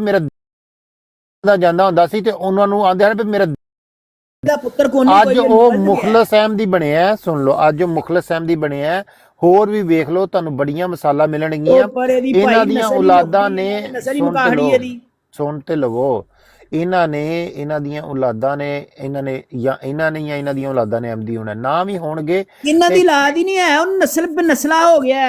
Speaker 4: ਮੇਰਾ
Speaker 10: ਪੁੱਤਰ ਕੋਨੀ
Speaker 4: ਅੱਜ ਉਹ ਮੁਖਲਸ ਅਹਿਮਦੀ ਬਣਿਆ। ਸੁਣ ਲਓ, ਅੱਜ ਉਹ ਮੁਖਲਸ ਅਹਿਮਦੀ ਬਣਿਆ। ਹੋਰ ਵੀ ਵੇਖ ਲਓ, ਤੁਹਾਨੂੰ ਬੜੀਆਂ ਮਿਸਾਲਾਂ ਮਿਲਣਗੀਆਂ। ਇਹਨਾਂ ਦੀਆਂ ਔਲਾਦਾਂ ਨੇ, ਸੁਣ ਤੇ ਲਵੋ, ਇਹਨਾਂ ਦੀਆਂ ਔਲਾਦਾਂ ਨੇ, ਇਹਨਾਂ ਦੀਆਂ ਔਲਾਦਾਂ ਨੇ ਅਹਿਮਦੀ ਹੋਣਾ, ਨਾ ਵੀ ਹੋਣਗੇ।
Speaker 10: ਇਹਨਾਂ ਦੀ ਔਲਾਦ ਹੀ ਨਹੀਂ ਹੈ, ਉਹ ਨਸਲਾ ਹੋ ਗਿਆ।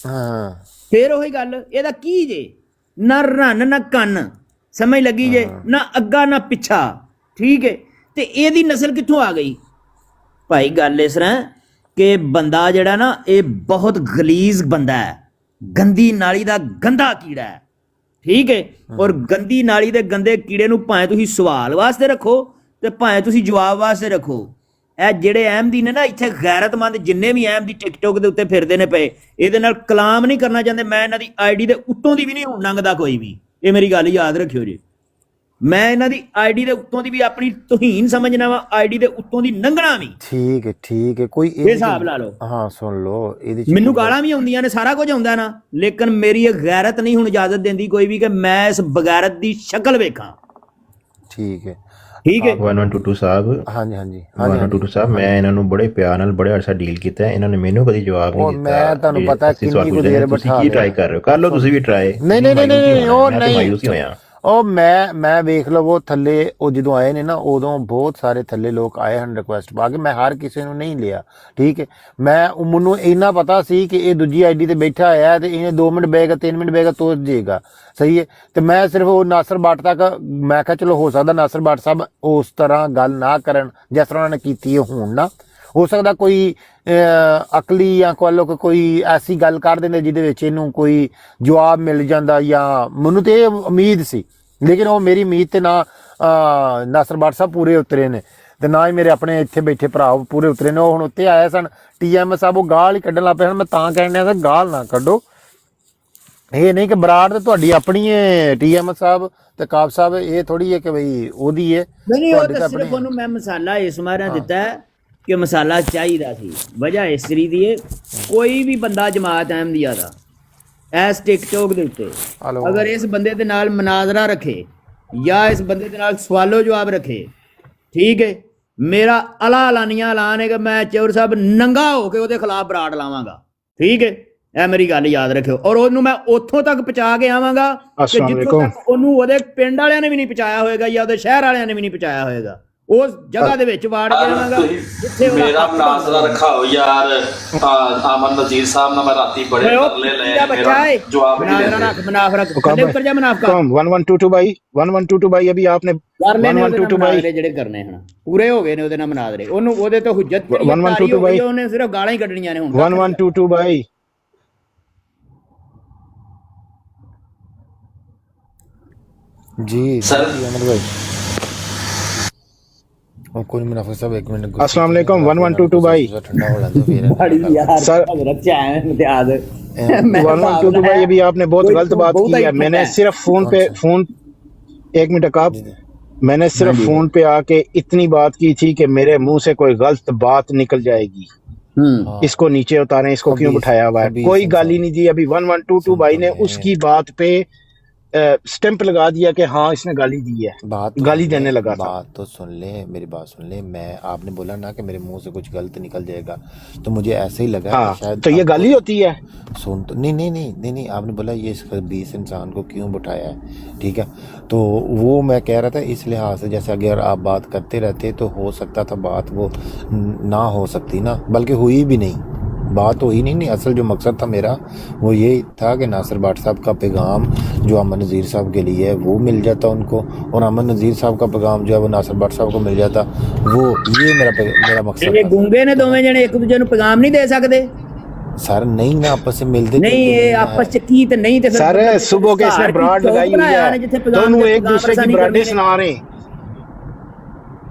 Speaker 4: ਹਾਂ,
Speaker 10: ਫੇਰ ਉਹੀ ਗੱਲ, ਇਹਦਾ ਕੀ ਜੇ, ਨਾ ਰੰਨ ਨਾ ਕੰਨ, ਸਮਝ ਲੱਗੀ ਜੇ, ਨਾ ਅੱਗਾ ਨਾ ਪਿੱਛਾ, ਠੀਕ ਹੈ। ਤੇ ਇਹਦੀ ਨਸਲ ਕਿੱਥੋਂ ਆ ਗਈ ਭਾਈ? ਗੱਲ ਇਸ ਤਰ੍ਹਾਂ ਕਿ ਬੰਦਾ ਜਿਹੜਾ ਨਾ, ਇਹ ਬਹੁਤ ਗਲੀਜ਼ ਬੰਦਾ ਹੈ, ਗੰਦੀ ਨਾਲੀ ਦਾ ਗੰਦਾ ਕੀੜਾ ਹੈ, ਠੀਕ ਹੈ। ਔਰ ਗੰਦੀ ਨਾਲੀ ਦੇ ਗੰਦੇ ਕੀੜੇ ਨੂੰ ਭਾਵੇਂ ਤੁਸੀਂ ਸਵਾਲ ਵਾਸਤੇ ਰੱਖੋ ਤੇ ਭਾਵੇਂ ਤੁਸੀਂ ਜਵਾਬ ਵਾਸਤੇ ਰੱਖੋ। ਇਹ ਜਿਹੜੇ ਅਹਿਮਦੀ ਨੇ ਨਾ, ਇੱਥੇ ਗੈਰਤਮੰਦ ਜਿੰਨੇ ਵੀ ਅਹਿਮਦੀ ਟਿਕਟੋਕ ਦੇ ਉੱਤੇ ਫਿਰਦੇ ਨੇ ਪਏ, ਇਹਦੇ ਨਾਲ ਕਲਾਮ ਨਹੀਂ ਕਰਨਾ ਚਾਹੁੰਦੇ। ਮੈਂ ਇਹਨਾਂ ਦੀ ਆਈਡੀ ਦੇ ਉੱਤੋਂ ਦੀ ਵੀ ਨਹੀਂ ਹੁਣ ਲੰਘਦਾ ਕੋਈ ਵੀ, ਇਹ ਮੇਰੀ ਗੱਲ ਯਾਦ ਰੱਖਿਓ ਜੀ। ਮੈਂ ਇਹਨਾਂ ਦੀ ਆਈਡੀ ਦੇ ਉੱਤੋਂ ਦੀ ਵੀ ਆਪਣੀ ਤੋਹੀਨ ਸਮਝਣਾ ਵਾ, ਆਈਡੀ ਦੇ ਉੱਤੋਂ ਦੀ ਲੰਘਣਾ ਵੀ।
Speaker 4: ਠੀਕ ਹੈ। ਕੋਈ
Speaker 10: ਇਹ ਹਿਸਾਬ ਲਾ ਲਓ।
Speaker 4: ਹਾਂ, ਸੁਣ ਲਓ, ਇਹਦੇ
Speaker 10: ਮੈਨੂੰ ਗਾਲਾਂ ਵੀ ਆਉਂਦੀਆਂ ਨੇ, ਸਾਰਾ ਕੁਝ ਆਉਂਦਾ ਨਾ, ਲੇਕਿਨ ਮੇਰੀ ਇਹ ਗੈਰਤ ਨਹੀਂ ਹੁਣ ਇਜਾਜ਼ਤ ਦਿੰਦੀ ਕੋਈ ਵੀ ਕਿ ਮੈਂ ਇਸ ਬਗੈਰਤ ਦੀ ਸ਼ਕਲ ਵੇਖਾਂ।
Speaker 4: ਠੀਕ ਹੈ
Speaker 7: 1122 ਸਾਹਿਬ।
Speaker 4: ਹਾਂਜੀ
Speaker 7: 1122 ਸਾਹਿਬ, ਮੈਂ ਇਹਨਾਂ ਨੂੰ ਬੜੇ ਪਿਆਰ ਨਾਲ ਬੜੇ ਅਰਸਾ ਡੀਲ ਕੀਤਾ, ਇਹਨਾਂ ਨੇ ਮੈਨੂੰ ਕਦੀ ਜਵਾਬ ਨਹੀਂ ਦਿੱਤਾ।
Speaker 4: ਮੈਂ ਤੁਹਾਨੂੰ ਪਤਾ ਕਿੰਨੀ ਕੁ ਦੇਰ ਬਿਠਾ
Speaker 7: ਕੀ ਟਰਾਈ ਕਰ ਰਹੇ ਹੋ, ਕਰ ਲਓ ਤੁਸੀਂ ਵੀ ਟਰਾਈ।
Speaker 4: ਨਹੀਂ, ਉਹ ਨਹੀਂ,
Speaker 7: ਮਾਯੂਸ ਹੋਇਆ।
Speaker 4: ਉਹ ਮੈਂ ਵੇਖ ਲਵੋ ਥੱਲੇ, ਉਹ ਜਦੋਂ ਆਏ ਨੇ ਨਾ, ਉਦੋਂ ਬਹੁਤ ਸਾਰੇ ਥੱਲੇ ਲੋਕ ਆਏ ਹਨ ਰਿਕੁਐਸਟ ਪਾ ਕੇ। ਮੈਂ ਹਰ ਕਿਸੇ ਨੂੰ ਨਹੀਂ ਲਿਆ, ਠੀਕ ਹੈ। ਮੈਨੂੰ ਇੰਨਾ ਪਤਾ ਸੀ ਕਿ ਇਹ ਦੂਜੀ ਆਈਡੀ ਤੇ ਬੈਠਾ ਹੋਇਆ ਤੇ ਇਹਨੇ 2 ਮਿੰਟ ਬੈਗਾ, 3 ਮਿੰਟ ਬੈਗਾ ਤੋੜ ਜਾਏਗਾ, ਸਹੀ ਹੈ। ਤੇ ਮੈਂ ਸਿਰਫ ਉਹ ਨਾਸਰ ਬੱਟ ਤੱਕ, ਮੈਂ ਕਿਹਾ ਚਲੋ ਹੋ ਸਕਦਾ ਨਾਸਰ ਬੱਟ ਸਾਹਿਬ ਉਸ ਤਰ੍ਹਾਂ ਗੱਲ ਨਾ ਕਰਨ ਜਿਸ ਤਰ੍ਹਾਂ ਉਹਨਾਂ ਨੇ ਕੀਤੀ ਹੈ ਹੁਣ ਨਾ, ਹੋ ਸਕਦਾ ਕੋਈ ਅਕਲੀ ਜਾਂ ਕੋਈ ਐਸੀ ਗੱਲ ਕਰ ਦਿੰਦੇ ਜਿਹਦੇ ਵਿੱਚ ਇਹਨੂੰ ਕੋਈ ਜਵਾਬ ਮਿਲ ਜਾਂਦਾ, ਜਾਂ ਮੈਨੂੰ ਤੇ ਇਹ ਉਮੀਦ ਸੀ, ਲੇਕਿਨ ਉਹ ਮੇਰੀ ਉਮੀਦ ਤੇ ਨਾ ਨਾਸਰ ਬੱਟ ਸਾਹਿਬ ਪੂਰੇ ਉਤਰੇ ਨੇ ਤੇ ਨਾ ਹੀ ਮੇਰੇ ਆਪਣੇ ਇੱਥੇ ਬੈਠੇ ਭਰਾ ਪੂਰੇ ਉਤਰੇ ਨੇ। ਉਹ ਹੁਣ ਉੱਤੇ ਆਏ ਸਨ TM ਸਾਹਿਬ, ਉਹ ਗਾਲ ਹੀ ਕੱਢਣ ਲੱਗ ਪਏ ਹਨ। ਮੈਂ ਤਾਂ ਕਹਿਣ ਡਿਆ ਸੀ ਗਾਲ ਨਾ ਕੱਢੋ, ਇਹ ਨਹੀਂ ਕਿ ਬਰਾੜ ਤੇ ਤੁਹਾਡੀ ਆਪਣੀ ਹੈ TM ਸਾਹਿਬ ਤੇ ਕਾਬ ਸਾਹਿਬ, ਇਹ ਥੋੜੀ ਹੈ ਕਿ ਬਈ ਉਹਦੀ ਹੈ।
Speaker 10: ਨਹੀਂ, ਉਹ ਤਾਂ ਸਿਰਫ ਉਹਨੂੰ ਮੈਂ ਮਸਾਲਾ ਇਸ ਮਾਰਿਆ ਦਿੱਤਾ ਕਿ ਮਸਾਲਾ ਚਾਹੀਦਾ ਸੀ। ਵਜ੍ਹਾ ਇਸ ਤਰੀ ਦੀ ਹੈ, ਕੋਈ ਵੀ ਬੰਦਾ ਜਮਾਤ ਅਹਿਮਦੀਆ ਦਾ ਐਸ ਟਿਕਟੋਕ ਦੇ ਉੱਤੇ ਅਗਰ ਇਸ ਬੰਦੇ ਦੇ ਨਾਲ ਮਨਾਜ਼ਰਾ ਰੱਖੇ ਜਾਂ ਇਸ ਬੰਦੇ ਦੇ ਨਾਲ ਸਵਾਲੋ ਜਵਾਬ ਰੱਖੇ, ਠੀਕ ਹੈ, ਮੇਰਾ ਅਲਾਨੀਆ ਐਲਾਨ ਹੈ ਕਿ ਮੈਂ ਚੌਰ ਸਾਹਿਬ ਨੰਗਾ ਹੋ ਕੇ ਉਹਦੇ ਖਿਲਾਫ ਬਰਾੜ ਲਾਵਾਂਗਾ, ਠੀਕ ਹੈ। ਇਹ ਮੇਰੀ ਗੱਲ ਯਾਦ ਰੱਖਿਓ। ਔਰ ਉਹਨੂੰ ਮੈਂ ਉੱਥੋਂ ਤੱਕ ਪਹੁੰਚਾ ਕੇ ਆਵਾਂਗਾ ਕਿ ਜਿੱਥੋਂ ਤੱਕ ਉਹਨੂੰ ਉਹਦੇ ਪਿੰਡ ਵਾਲਿਆਂ ਨੇ ਵੀ ਨਹੀਂ ਪਹੁੰਚਾਇਆ ਹੋਏਗਾ ਜਾਂ ਉਹਦੇ ਸ਼ਹਿਰ ਵਾਲਿਆਂ ਨੇ ਵੀ ਨਹੀਂ ਪਹੁੰਚਾਇਆ ਹੋਏਗਾ। ਉਸ ਜਗ੍ਹਾ ਦੇ ਵਿੱਚ ਵਾੜ ਕੇ ਆਵਾਂਗਾ ਜਿੱਥੇ
Speaker 11: ਮੇਰਾ ਮਨਾਜ਼ਰਾ ਰੱਖਾਓ ਯਾਰ। ਆਮਨ ਨਜ਼ੀਰ ਸਾਹਿਬ ਨਾਲ ਮੈਂ ਰਾਤੀ ਬੜੇ ਤਰਲੇ ਲਏ, ਮੇਰਾ ਜਵਾਬ ਨਹੀਂ ਦਿੰਦੇ।
Speaker 10: ਮੁਨਾਫਰਕ ਥੱਲੇ ਉੱਤਰ ਜਾ, ਮੁਨਾਫਕਾ
Speaker 12: 1122 भाई 1122 भाई अभी आपने
Speaker 10: 1122 भाई ਜਿਹੜੇ ਕਰਨੇ ਹਨ ਪੂਰੇ ਹੋ ਗਏ ਨੇ ਉਹਦੇ ਨਾਲ ਮਨਾਜ਼ਰੇ। ਉਹਨੂੰ ਉਹਦੇ ਤੋਂ ਹੁਜਤ
Speaker 12: 1122 भाई,
Speaker 10: ਉਹਨੇ ਸਿਰਫ ਗਾਲਾਂ ਹੀ ਕੱਢਣੀਆਂ ਨੇ ਹੁਣ।
Speaker 12: 1122 भाई
Speaker 4: जी
Speaker 11: सर
Speaker 4: अमर भाई, कोई मुनाफिक साहब एक मिनट।
Speaker 12: अस्सलाम वालेकुम 1122 भाई।
Speaker 4: ठंडा हो जाता फिर
Speaker 10: बड़ी यार
Speaker 12: सर,
Speaker 10: रचा है इम्तियाज
Speaker 12: 1122 भाई, अभी आपने बहुत गलत बात की है। मैंने सिर्फ फोन एक मिनट आप, मैंने सिर्फ फोन पे आके इतनी बात की थी कि मेरे मुंह से कोई गलत बात निकल जाएगी, इसको नीचे उतारें, इसको क्यों बिठाया हुआ है। कोई गाली नहीं दी। अभी 1122 भाई ने उसकी बात पे स्टैंप लगा दिया कि हाँ इसने गाली दी है, गाली देने लगा था।
Speaker 4: बात तो सुन ले, मेरी बात सुन ले। मैं आपने बोला ना कि मेरे मुंह से कुछ गलत निकल जाएगा, तो मुझे ऐसे ही लगा
Speaker 12: हाँ,
Speaker 4: शायद
Speaker 12: तो ये गाली होती है।
Speaker 4: सुन तो नहीं, आपने बोला ये इस 20 इंसान को क्यों बिठाया है, ठीक है। तो वो मैं कह रहा था इस लिहाज से, जैसे अगर आप बात करते रहते तो हो सकता था बात वो ना हो सकती ना, बल्कि हुई भी नहीं, बात हुई नहीं। असल जो मकसद था मेरा वो ये था कि नासिर भट्ट साहब का पैगाम जो अमन नज़ीर साहब के लिए है वो मिल जाता उनको, और अमन नज़ीर साहब का पैगाम जो है वो नासिर भट्ट साहब को मिल जाता। वो ये मेरा मकसद
Speaker 10: था। गूंगे ने दोवें जने एक दूजे ਨੂੰ पैगाम नहीं दे सकते।
Speaker 4: सर नहीं ना आपस में मिलते
Speaker 10: नहीं ये आपस च की ते नहीं ते फिर
Speaker 12: सर सुबह के इसने ब्राड लगाई हुई है, दोनों एक दूसरे की ब्राडें सुना रहे हैं,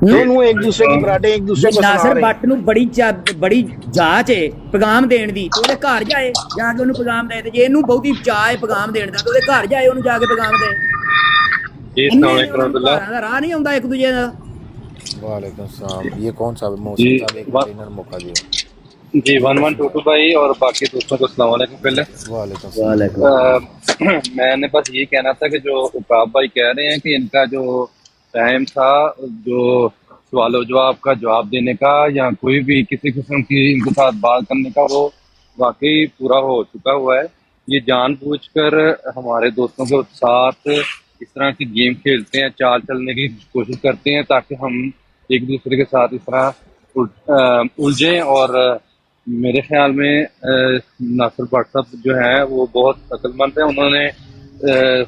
Speaker 12: दोनों एक दूसरे की ब्राडें एक दूसरे को सुना
Speaker 10: नासिर
Speaker 12: रहे हैं।
Speaker 10: ਬੱਟ ਨੂੰ ਬੜੀ ਜਾਂਚ ਹੈ ਪੈਗਾਮ ਦੇਣ ਦੀ, ਤੇ ਉਹਦੇ ਘਰ ਜਾਏ ਜਾ ਕੇ ਉਹਨੂੰ ਪੈਗਾਮ ਦੇ, ਤੇ ਜੇ ਇਹਨੂੰ ਬਹੁਤੀ ਚਾਹ ਹੈ ਪੈਗਾਮ ਦੇਣ ਦਾ, ਤੇ ਉਹਦੇ ਘਰ ਜਾਏ ਉਹਨੂੰ ਜਾ ਕੇ ਪੈਗਾਮ ਦੇ। ਰਾਹ ਨਹੀਂ ਆਉਂਦਾ ਇੱਕ ਦੂਜੇ ਦਾ।
Speaker 4: वालेकुम सलाम, ये कौन सा मोहसिन साहब एक ट्रेनर मौका दिया
Speaker 13: जी 1122 भाई और बाकी दोस्तों को अस्सलाम वालेकुम। पहले
Speaker 4: वालेकुम
Speaker 13: मैंने बस ये कहना था कि जो उकाब भाई कह रहे हैं कि इनका जो टाइम था जो सवाल जवाब का जवाब देने का या कोई भी किसी किस्म की इनके साथ बात करने का, वो वाकई पूरा हो चुका हुआ है। ये जानबूझकर हमारे दोस्तों के साथ इस तरह की गेम खेलते हैं, चाल चलने की कोशिश करते हैं ताकि हम एक दूसरे के साथ इस तरह उलझें। और मेरे ख्याल में नासिर भट्ट साहब जो हैं वो बहुत अक्लमंद हैं, उन्होंने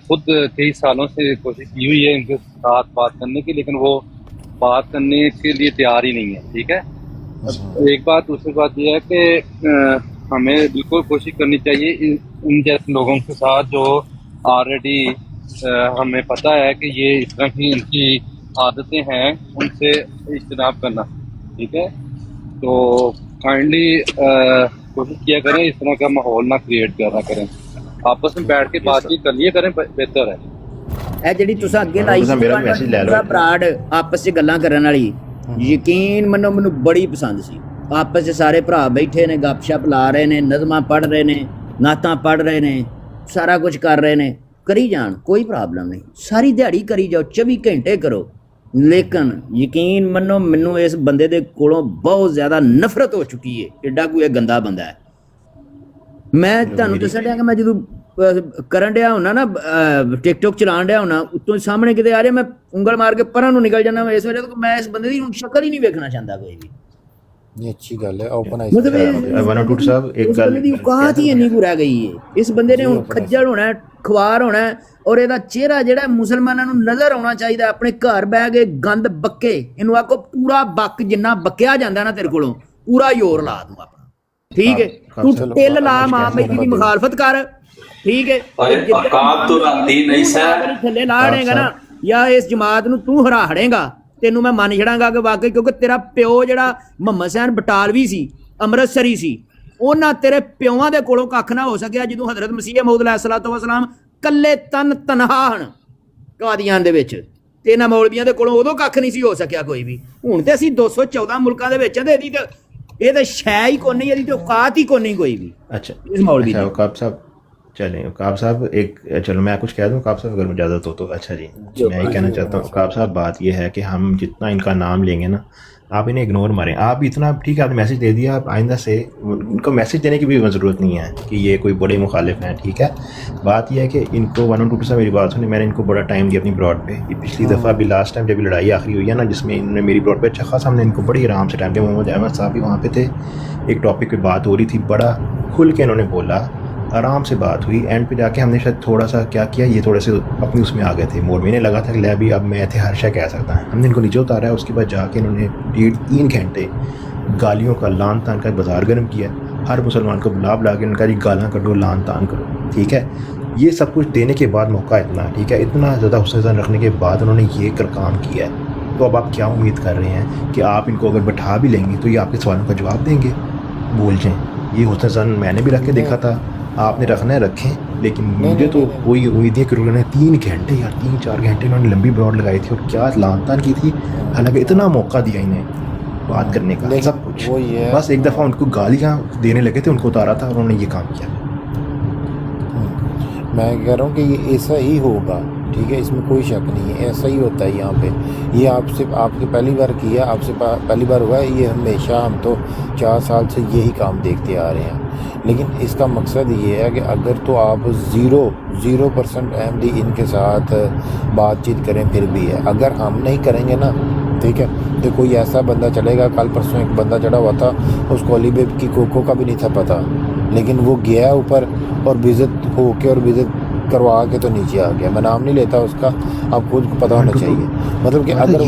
Speaker 13: खुद कई सालों से कोशिश की हुई है इनके साथ बात करने की, लेकिन वो बात करने के लिए तैयार ही नहीं है। ठीक है, एक बात। दूसरी बात यह है कि हमें बिल्कुल कोशिश करनी चाहिए इन जैसे लोगों के साथ जो ऑलरेडी हमें पता है कि ये इस तरह की इनकी आदतें हैं, उनसे इज्तनाब करना। ठीक है, तो काइंडली कोशिश किया करें इस तरह का माहौल ना क्रिएट करना करें, आपस में बैठ के बातचीत कर लिया करें, बेहतर है।
Speaker 10: ਇਹ ਜਿਹੜੀ ਤੁਸੀਂ ਅੱਗੇ ਲਾਈ ਸੀ ਬਰਾੜ ਆਪਸ 'ਚ ਗੱਲਾਂ ਕਰਨ ਵਾਲੀ, ਯਕੀਨ ਮੰਨੋ ਮੈਨੂੰ ਬੜੀ ਪਸੰਦ ਸੀ। ਆਪਸ 'ਚ ਸਾਰੇ ਭਰਾ ਬੈਠੇ ਨੇ, ਗੱਪਸ਼ਪ ਲਾ ਰਹੇ ਨੇ, ਨਜ਼ਮਾਂ ਪੜ੍ਹ ਰਹੇ ਨੇ, ਨਾਤਾਂ ਪੜ੍ਹ ਰਹੇ ਨੇ, ਸਾਰਾ ਕੁਝ ਕਰ ਰਹੇ ਨੇ, ਕਰੀ ਜਾਣ, ਕੋਈ ਪ੍ਰੋਬਲਮ ਨਹੀਂ, ਸਾਰੀ ਦਿਹਾੜੀ ਕਰੀ ਜਾਓ, 24 ਘੰਟੇ ਕਰੋ। ਲੇਕਿਨ ਯਕੀਨ ਮੰਨੋ ਮੈਨੂੰ ਇਸ ਬੰਦੇ ਦੇ ਕੋਲੋਂ ਬਹੁਤ ਜ਼ਿਆਦਾ ਨਫ਼ਰਤ ਹੋ ਚੁੱਕੀ ਹੈ, ਐਡਾ ਕੋਈ ਇਹ ਗੰਦਾ ਬੰਦਾ ਹੈ। ਮੈਂ ਤੁਹਾਨੂੰ ਦੱਸਣ ਡਿਆ ਕਿ ਮੈਂ ਜਦੋਂ ਕਰਨ ਡਿਆ ਹੁੰਨਾ ਨਾ, ਟਿਕਟੋਕ ਚਲਾਉਣ ਡਿਆ ਹੁੰਨਾ, ਉੱਤੋਂ ਸਾਹਮਣੇ ਕਿਤੇ ਆ ਰਿਹਾ, ਮੈਂ ਉਂਗਲ ਮਾਰ ਕੇ ਪਰਾਂ ਨੂੰ ਨਿਕਲ ਜਾਂਦਾ। ਇਸ ਵੇਲੇ ਮੈਂ ਇਸ ਬੰਦੇ ਦੀ ਹੁਣ ਸ਼ਕਲ ਹੀ ਨਹੀਂ ਵੇਖਣਾ ਚਾਹੁੰਦਾ ਕੋਈ ਵੀ।
Speaker 4: ये अच्छी गल है, ओपन है।
Speaker 7: मतलब साहब एक गल
Speaker 10: ਦੀ ਔਕਾਤ ਹੀ ਇੰਨੀ ਕੁ ਰਹਿ ਗਈ ਹੈ। ਇਸ ਬੰਦੇ ਨੇ ਹੁਣ ਖੱਜਲ ਹੋਣਾ, ਖੁਆਰ ਹੋਣਾ, ਔਰ ਇਹਦਾ ਚਿਹਰਾ ਜਿਹੜਾ ਮੁਸਲਮਾਨਾਂ ਨੂੰ ਨਜ਼ਰ ਆਉਣਾ ਚਾਹੀਦਾ। ਆਪਣੇ ਘਰ ਬਹਿ ਕੇ ਗੰਦ ਬੱਕੇ, ਇਹਨੂੰ ਆਖੋ ਪੂਰਾ ਬੱਕ ਜਿੰਨਾ ਬੱਕਿਆ ਜਾਂਦਾ ਨਾ ਤੇਰੇ ਕੋਲੋਂ, ਪੂਰਾ ਜ਼ੋਰ ਲਾ ਦੂੰ ਆਪਣਾ। ਠੀਕ ਹੈ, ਤੂੰ ਟਿੱਲ ਲਾ ਮਾਂ ਬੇਟੀ ਦੀ ਮੁਖਾਲਫਤ ਕਰ। ਠੀਕ ਹੈ, ਥੱਲੇ ਲਾੜੇਗਾ ਨਾ ਜਾਂ ਇਸ ਜਮਾਤ ਨੂੰ ਤੂੰ ਹਰਾੜੇਗਾ, ਤੈਨੂੰ ਮੈਂ ਮੰਨ ਛੜਾਂਗਾ ਕਿ ਵਾਕਈ, ਕਿਉਂਕਿ ਤੇਰਾ ਪਿਓ ਜਿਹੜਾ ਮੁਹੰਮਦ ਹੁਸੈਨ ਬਟਾਲਵੀ ਸੀ, ਅੰਮ੍ਰਿਤਸਰੀ ਸੀ, ਉਹਨਾਂ ਤੇਰੇ ਪਿਓਾਂ ਦੇ ਕੋਲੋਂ ਕੱਖ ਨਾ ਹੋ ਸਕਿਆ ਜਦੋਂ ਹਜ਼ਰਤ ਮਸੀਹ ਮਊਦ ਅਲੈਹਿਸਸਲਾਤੁ ਵਸਲਾਮ ਕੱਲੇ ਤਨਹਾ ਹਨ ਕਾਦੀਆਨ ਦੇ ਵਿੱਚ, ਤੇ ਇਹਨਾਂ ਮੌਲਵੀਆਂ ਦੇ ਕੋਲੋਂ ਉਦੋਂ ਕੱਖ ਨਹੀਂ ਸੀ ਹੋ ਸਕਿਆ ਕੋਈ ਵੀ। ਹੁਣ ਤੇ ਅਸੀਂ 214 ਮੁਲਕਾਂ ਦੇ ਵਿੱਚ, ਤੇ ਇਹਦੀ ਤੇ ਇਹ ਤਾਂ ਸ਼ੈ ਹੀ ਕੋਈ ਨਹੀਂ, ਇਹਦੀ ਤੇ ਔਕਾਤ ਹੀ ਕੋਈ ਨਹੀਂ ਕੋਈ ਵੀ।
Speaker 7: अच्छा
Speaker 10: ਇਸ ਮੌਲਵੀ ਦੀ।
Speaker 7: उकाब साहब चलें, उकाब साहब एक चलो मैं कुछ कह दूं उकाब साहब अगर इजाज़त हो तो। अच्छा जी, मैं ये कहना चाहता हूँ उकाब साहब, बात ये है कि हम जितना इनका नाम लेंगे ना, आप इन्हें इग्नोर मारें। आप इतना ठीक है, आपने मैसेज दे दिया, आप आइंदा से इनको मैसेज देने की भी ज़रूरत नहीं है कि ये कोई बड़े मुखालिफ हैं। ठीक है, बात यह है कि इनको 112 से मेरी बात सुनी, मैंने इनको बड़ा टाइम दिया अपनी ब्रॉड पे। पिछली दफ़ा भी लास्ट टाइम जब लड़ाई आखिरी हुई है ना, जिसमें इन्होंने मेरी ब्रॉड पे अच्छा खासा, हमने इनको बड़ी आराम से टाइम दिया। मोहम्मद अहमद साहब भी वहाँ पे थे, एक टॉपिक पे बात हो रही थी, बड़ा खुल के इन्होंने बोला, आराम से बात हुई। एंड पे जाके हमने शायद थोड़ा सा क्या किया, ये थोड़े से अपनी उसमें आ गए थे, मोड़ में लगा था कि ले अभी अब मैं थे हर्षा कह सकता है। हमने इनको नीचे उतारा है, उसके बाद जाके इन्होंने 1.5-3 घंटे गालियों का लान तान का बाजार गर्म किया, हर मुसलमान को बुला बुला के उनका जी गालां करो, लान तान करो। ठीक है, ये सब कुछ देने के बाद मौका इतना, ठीक है, इतना ज़्यादा हुस्न रखने के बाद उन्होंने ये काम किया है। तो अब आप क्या उम्मीद कर रहे हैं कि आप इनको अगर बैठा भी लेंगे तो ये आपके सवालों का जवाब देंगे? बोल जाएँ, ये हुस्न मैंने भी रख के देखा था, आपने रखना है रखें, लेकिन मुझे तो कोई उम्मीद है कि उन्होंने 3 घंटे या 3-4 घंटे उन्होंने लंबी ब्रॉड लगाई थी और क्या लानतान की थी। हालांकि इतना मौका दिया इन्हें बात करने का, सब कुछ, बस एक दफ़ा उनको गालियाँ देने लगे थे, उनको उतारा था, उन्होंने ये काम किया।
Speaker 4: मैं कह रहा हूँ कि ये ऐसा ही होगा, ठीक है, इसमें कोई शक नहीं है, ऐसा ही होता है यहाँ पे। ये आपके पहली बार किया, आपसे पहली बार हुआ है, ये हमेशा हम तो 4 साल से यही काम देखते आ रहे हैं। लेकिन इसका मकसद ये है कि अगर तो आप 0% अहमदी इनके साथ बातचीत करें फिर भी है, अगर हम नहीं करेंगे ना, ठीक है, तो कोई ऐसा बंदा चलेगा। कल परसों एक बंदा चढ़ा हुआ था, उसको अली बेब की कोको का भी नहीं था पता, लेकिन वो गया ऊपर और बेइज्जत हो के और बेइज्जत करवा के तो नीचे आ गया। मैं नाम नहीं लेता उसका, आप खुद को पता होना चाहिए। मतलब कि अगर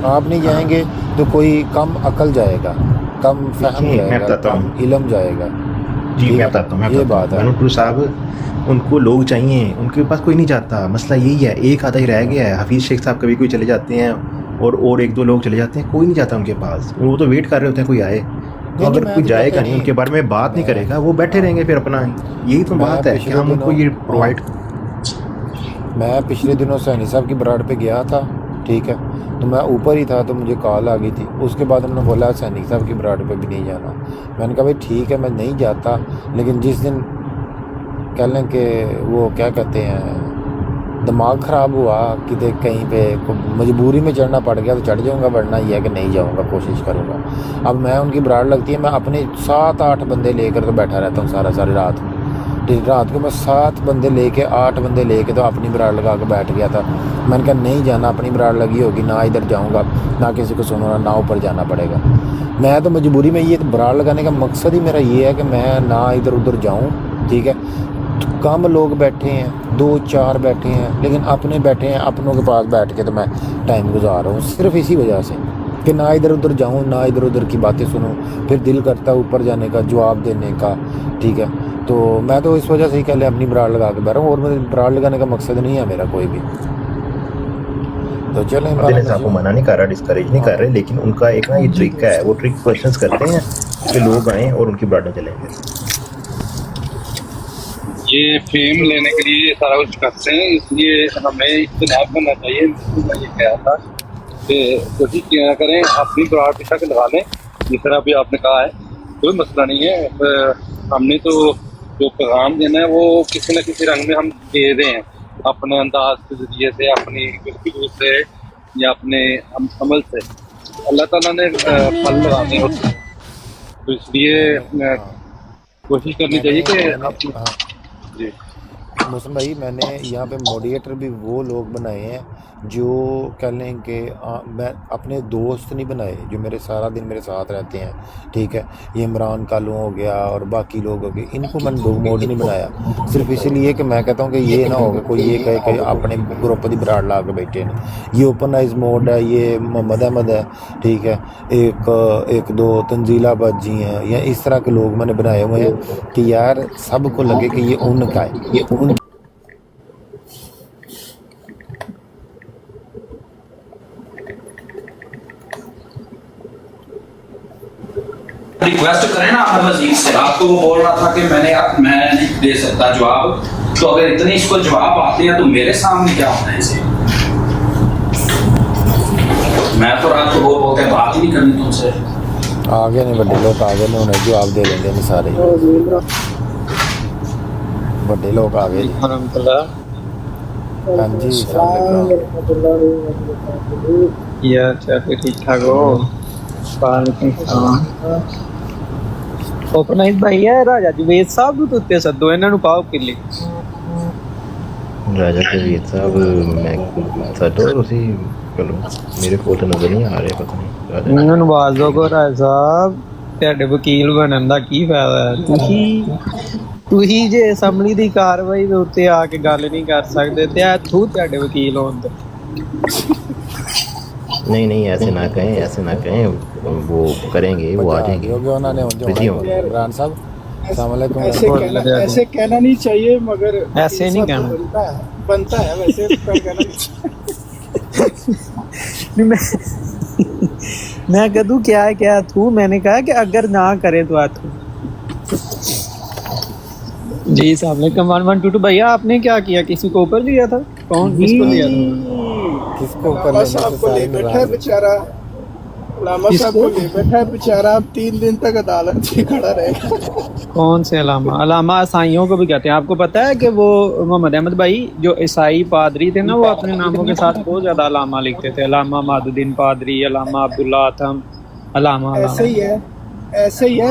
Speaker 4: आप नहीं जाएंगे तो कोई कम अकल जाएगा, कम फहम
Speaker 7: मैं
Speaker 4: जाएगा,
Speaker 7: बताता
Speaker 4: कम
Speaker 7: हूँ
Speaker 4: इलम जाएगा।
Speaker 7: जी, मैं बताता हूँ
Speaker 4: ये बात है।
Speaker 7: मनोटू साहब, उनको लोग चाहिए, उनके पास कोई नहीं जाता। मसला यही है, एक आधा ही रह गया है। हफीज़ शेख साहब कभी कोई चले जाते हैं और एक दो लोग चले जाते हैं, कोई नहीं जाता उनके पास। वो तो वेट कर रहे होते हैं कोई आए। तो अगर कोई जाएगा नहीं, उनके बारे में बात नहीं करेगा, वो बैठे रहेंगे फिर अपना। यही तो बात है कि हम उनको ये प्रोवाइड।
Speaker 4: मैं पिछले दिनों सैनी साहब की बराड़ पे गया था, ठीक है, तो मैं ऊपर ही था तो मुझे कॉल आ गई थी। उसके बाद उन्होंने बोला सैनिक साहब की बराड़ पे भी नहीं जाना। मैंने कहा भाई ठीक है, मैं नहीं जाता, लेकिन जिस दिन कह लें कि वो क्या कहते हैं दिमाग ख़राब हुआ कि देख कहीं पे मजबूरी में चढ़ना पड़ गया तो चढ़ जाऊंगा, वरना ये है कि नहीं जाऊंगा, कोशिश करूंगा। अब मैं उनकी बराड़ लगती है, मैं अपने 7-8 बंदे लेकर तो बैठा रहता हूँ सारी रात। रात को मैं 7 बंदे लेके 8 बंदे लेके तो अपनी बराड़ लगा के बैठ गया था। मैंने कहा नहीं जाना, अपनी बराड़ लगी होगी, ना इधर जाऊंगा, ना किसी को सुनूंगा, ना ऊपर जाना पड़ेगा। मैं तो मजबूरी में, ये बराड़ लगाने का मकसद ही मेरा ये है कि मैं ना इधर उधर जाऊं, ठीक है। तो कम लोग बैठे हैं, 2-4 बैठे हैं, लेकिन अपने बैठे हैं, अपनों के पास बैठ के तो मैं टाइम गुजार रहा हूँ, सिर्फ इसी वजह से कि ना इधर उधर जाऊँ, ना इधर उधर की बातें सुनूँ। फिर दिल करता है ऊपर जाने का, जवाब देने का, ठीक है। तो मैं तो इस वजह से ही पहले अपनी बराड़ लगा के बैठ रहा हूँ, और मेरे बराड़ लगाने का मकसद नहीं है मेरा कोई भी। तो चलें,
Speaker 7: आपको मना नहीं कर रहा, डिस्करेज नहीं कर रहे, लेकिन उनका एक ना ये ट्रिक है, वो ट्रिक क्वेश्चंस करते हैं कि लोग आएँ और उनकी बराड़ चलेंगे।
Speaker 13: ये फेम लेने के लिए ये सारा कुछ करते हैं, इसलिए हमें इज्तनाब करना चाहिए। मैं ये कहा था कि कोशिश किया करें, अपनी बराड़ पिछा के लगा लें, जिस तरह अभी आपने कहा है, कोई मसला नहीं है। हमने तो जो पैगाम देना है वो किसी न किसी रंग में हम दे दें, अपने अंदाज के जरिए से, अपनी गुफ्तगू से या अपने अमल से। अल्लाह ताला ने फल लगाने होते हैं, तो इसलिए कोशिश करनी चाहिए कि जी
Speaker 4: मुस्लिम भाई, मैंने यहाँ पे मॉडरेटर भी वो लोग बनाए हैं जो कह लें कि मैं अपने दोस्त नहीं बनाए, जो मेरे सारा दिन मेरे साथ रहते हैं, ठीक है। ये इमरान कालू हो गया और बाकी लोग हो गए, इनको मैंने दो मोड नहीं बनाया, सिर्फ इसीलिए कि मैं कहता हूँ कि ये ना होगा कोई ये कहे कि अपने ग्रुप की बराड़ ला के बैठे हैं। ये ओपनाइज मोड है, ये मोहम्मद अहमद है, ठीक है, एक दो तंजीला बाजी हैं, या इस तरह के लोग मैंने बनाए हुए हैं कि यार सबको लगे कि ये उनका है, ये उन
Speaker 11: रिक्वेस्ट करें ना अहमद नजीर से। आपको वो बोल रहा था कि मैं नहीं दे सकता जवाब, तो अगर इतने इसको जवाब आते हैं तो मेरे सामने क्या होता है इसे? मैं तो रात को वो बोलते बात ही नहीं करनी तुमसे।
Speaker 4: आगे नहीं बड़े लोग आगे नहीं, उन्हें जवाब दे लेंगे नहीं सारे बड़े लोग आगे। हाँ जी,
Speaker 14: यार ठीक ठाक हो? ओपनाइज भाई है राजा जवेद साहब ਨੂੰ ਉੱਤੇ ਸੱਦੋ, ਇਹਨਾਂ ਨੂੰ ਪਾਓ ਕਿੱਲੀ।
Speaker 7: राजा जवेद साहब मैं सदो उसी चलो मेरे को तो नजर नहीं आ रहे, पता नहीं
Speaker 14: ਇਹਨਾਂ ਨੂੰ ਆਵਾਜ਼ ਦਿਓ ਕੋ ਰਾਜ ਸਾਹਿਬ, ਤੁਹਾਡੇ ਵਕੀਲ ਬਣਨ ਦਾ ਕੀ ਫਾਇਦਾ ਹੈ? ਤੁਸੀਂ ਜੇ ਅਸੈਂਬਲੀ ਦੀ ਕਾਰਵਾਈ ਦੇ ਉੱਤੇ ਆ ਕੇ ਗੱਲ ਨਹੀਂ ਕਰ ਸਕਦੇ ਤੇ ਆ ਤੁਹਾਡੇ ਵਕੀਲ ਹੋਣ ਤੇ।
Speaker 7: नहीं ऐसे ना कहें, ऐसे ना कहें, वो करेंगे, वो आ जाएंगे।
Speaker 4: इमरान साहब
Speaker 8: ऐसे कहना नहीं चाहिए, मगर
Speaker 14: ऐसे नहीं कहना
Speaker 8: बनता है वैसे कहना
Speaker 14: मैं कदू क्या है क्या तू, मैंने कहा कि अगर ना करे तो तू। जी साहब 1122 भैया आपने क्या किया, किसी को ऊपर लिया था? कौन किसको लिया था?
Speaker 4: किसको
Speaker 8: लामा साहब को ले बैठा है बेचारा, लामा साहब को ले बैठा है बेचारा, अब 3 दिन तक अदालत में खड़ा रहेगा।
Speaker 14: कौन से अलामा? अलामा ईसाइयों को भी कहते हैं। आपको पता है कि वो मोहम्मद अहमद भाई जो ईसाई पादरी थे ना, वो अपने नामों के साथ बहुत ज्यादा अलामा लिखते थे, अलामा मादुद्दीन पादरी, अलामा अब्दुल्ला आतम, अलामा।
Speaker 8: ऐसे ही है, ऐसे ही है।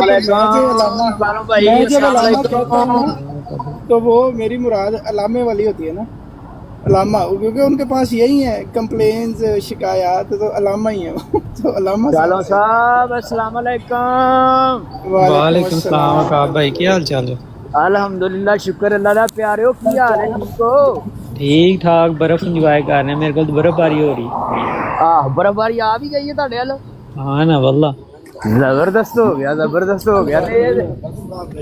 Speaker 8: तो वो मेरी मुराद अलामे वाली होती है ना, अलामा, क्योंकि उनके पास यही है कंप्लेन्स, शिकायत, तो अलामा ही है तो अलामा
Speaker 14: साहब अस्सलाम वालेकुम। वालेकुम सलाम का भाई, क्या हाल चाल है? अल्हम्दुलिल्लाह, शुक्र अल्लाह दा। प्यारे हो, की हाल है? ठीक हो? ठीक ठाक, बर्फ इंजॉय कर रहे हैं। मेरे को तो बर्फबारी हो रही। बर्फबारी आ भी गई है ਤੁਹਾਡੇ ਵੱਲ? हाँ ना वल्ला ਜ਼ਬਰਦਸਤ ਹੋ ਗਿਆ ਤੇ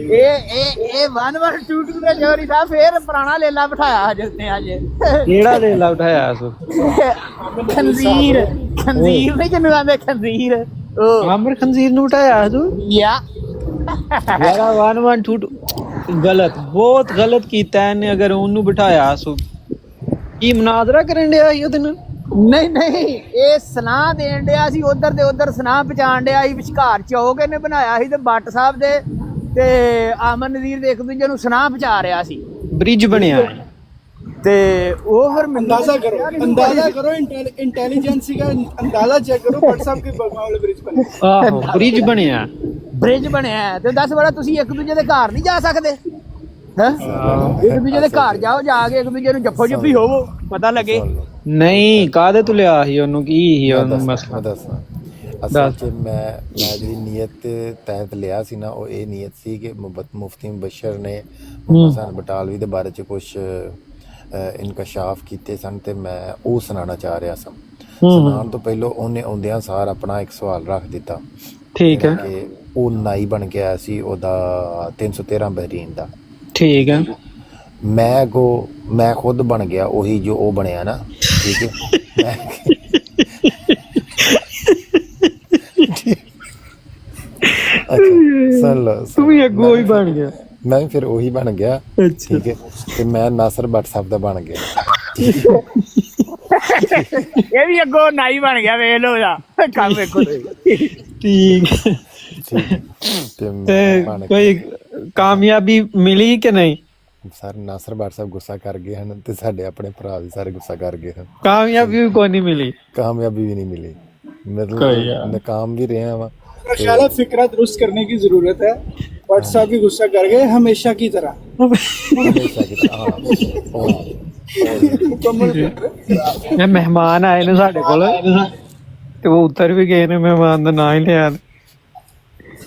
Speaker 14: ਇਹ 1122 ਦਾ ਜੋਰੀ ਸਾਹਿਬ ਫੇਰ ਪੁਰਾਣਾ ਲੇਲਾ ਬਿਠਾਇਆ ਅੱਜ ਉੱਤੇ ਅੱਜ ਕਿਹੜਾ ਲੇਲਾ ਬਿਠਾਇਆ ਸੋ ਖੰਜ਼ੀਰ ਨਹੀਂ ਜਿਹਨੂੰ ਆਂਦੇ ਖੰਜ਼ੀਰ ਉਹ ਆਮਰ ਖੰਜ਼ੀਰ ਨੂੰ ਬਿਠਾਇਆ ਤੂੰ ਯਾ ਯਾਰ 1122 ਗਲਤ ਬਹੁਤ ਗਲਤ ਕੀਤਾ ਇਹਨੇ ਅਗਰ ਉਹਨੂੰ ਬਿਠਾਇਆ ਸੋ ਕੀ ਮੁਨਾਜ਼ਰਾ ਕਰਨ ਡਿਆ ਸੀ ਉਹਦੇ ਨਾਲ ਨਹੀਂ ਇਹ ਸਲਾਹ ਦੇਣ ਡਿਆ ਸੀ ਉਧਰ ਤੇ ਉਧਰ ਸਲਾਹ ਪਹੁੰਚਾਣ ਡਿਆ ਸੀ ਵਿਚਕਾਰ ਚੌਕ ਇਹਨੇ ਬਣਾਇਆ ਸੀ ਤੇ ਬੱਟ ਸਾਹਿਬ ਦੇ ਤੇ ਆਮਨ ਨਜ਼ੀਰ ਦੇ ਇੱਕ ਦੂਜੇ ਨੂੰ ਸਲਾਹ ਪਹੁੰਚਾ ਰਿਹਾ ਸੀ ਬ੍ਰਿਜ ਬਣਿਆ ਤੇ ਉਹ ਫਿਰ
Speaker 8: अंदाजा करो इंटेलिजेंसी का अंदाजा चेक करो ਬੱਟ ਸਾਹਿਬ ਕੇ ਬਗਾਵਲ ਬ੍ਰਿਜ ਬਣਿਆ
Speaker 14: ਆਹੋ ਬ੍ਰਿਜ ਬਣਿਆ ਤੇ ਦੱਸ ਬੜਾ ਤੁਸੀਂ ਇੱਕ ਦੂਜੇ ਦੇ ਘਰ ਨਹੀਂ ਜਾ ਸਕਦੇ ਇੱਕ ਦੂਜੇ ਦੇ ਘਰ ਜਾਓ ਜਾ ਕੇ ਇੱਕ ਦੂਜੇ ਨੂੰ ਜੱਫੋ ਜੱਫੀ ਹੋਵੋ ਪਤਾ ਲੱਗੇ ਨਹੀਂ ਕਾਹਦੇ ਤੋਂ ਲਿਆ ਸੀ ਉਹਨੂੰ ਕੀ ਸੀ ਉਹਨੂੰ ਮਸਲਾ
Speaker 4: ਦੱਸਾਂ ਅਸਲ 'ਚ ਮੈਂ ਜਿਹੜੀ ਨੀਅਤ ਤਹਿਤ ਲਿਆ ਸੀ ਨਾ ਉਹ ਇਹ ਨੀਅਤ ਸੀ ਕਿ ਮੁਫਤੀ ਮੁਬਸ਼ਰ ਨੇ ਹਸਨ ਬਟਾਲਵੀ ਦੇ ਬਾਰੇ 'ਚ ਕੁਛ ਇਨਕਸ਼ਾਫ ਕੀਤੇ ਸਨ ਤੇ ਮੈਂ ਉਹ ਸੁਣਾਉਣਾ ਚਾਹ ਰਿਹਾ ਸਾਂ ਸੁਣਾਉਣ ਤੋਂ ਪਹਿਲਾਂ ਉਹਨੇ ਆਉਂਦਿਆਂ ਸਾਰ ਆਪਣਾ ਇੱਕ ਸਵਾਲ ਰੱਖ ਦਿੱਤਾ
Speaker 14: ਠੀਕ ਹੈ
Speaker 4: ਕਿ ਉਹ ਨਾਈ ਬਣ ਕੇ ਆਇਆ ਸੀ ਉਹਦਾ 313 ਬਹਿਰੀਨ ਦਾ
Speaker 14: ਠੀਕ ਹੈ
Speaker 4: ਮੈਂ ਖੁਦ ਬਣ ਗਿਆ ਉਹੀ ਜੋ ਉਹ ਬਣਿਆ ਨਾ ਠੀਕ ਹੈ
Speaker 14: ਤੂੰ ਵੀ ਅੱਗੋਂ ਹੀ ਬਣ ਗਿਆ
Speaker 4: ਮੈਂ ਵੀ ਫਿਰ ਉਹੀ ਬਣ ਗਿਆ ਠੀਕ ਹੈ ਤੇ ਮੈਂ ਨਾਸਰ ਬੱਟ ਸਾਹਿਬ ਦਾ ਬਣ ਗਿਆ
Speaker 14: ਇਹ ਵੀ ਅੱਗੋਂ ਨਾਈ ਬਣ ਗਿਆ ਵੇਖ ਲੋ ਜਾ ਕੰਮ ਵੇਖੋ ਠੀਕ ਤੇ ਕੋਈ ਕਾਮਯਾਬੀ ਮਿਲੀ ਕਿ ਨਹੀਂ
Speaker 4: ਸਰ ਨਾਸਰ ਬੱਟ ਸਾਹਿਬ ਗੁੱਸਾ ਕਰ ਗਏ ਹਨ ਤੇ ਸਾਡੇ ਆਪਣੇ ਭਰਾ ਵੀ ਸਾਰੇ ਗੁੱਸਾ ਕਰ ਗਏ ਹਨ
Speaker 14: ਕਾਮਯਾਬੀ ਵੀ ਕੋਈ ਨਹੀਂ ਮਿਲੀ
Speaker 4: ਕਾਮਯਾਬੀ भी नहीं मिली मतलब नाकाम भी रहे हैं
Speaker 8: मेरा ख्याल है फिक्रा दुरुस्त करने की जरूरत है बट साहब भी गुस्सा कर गए हमेशा की तरह
Speaker 14: ਮਹਿਮਾਨ ਆਏ ਨੇ ਸਾਡੇ ਕੋਲ ਤੇ ਉਹ ਉਤਰ ਵੀ ਗਏ ਨੇ ਮਹਿਮਾਨ ਦਾ ਨਾਂ ਹੀ ਲਿਆ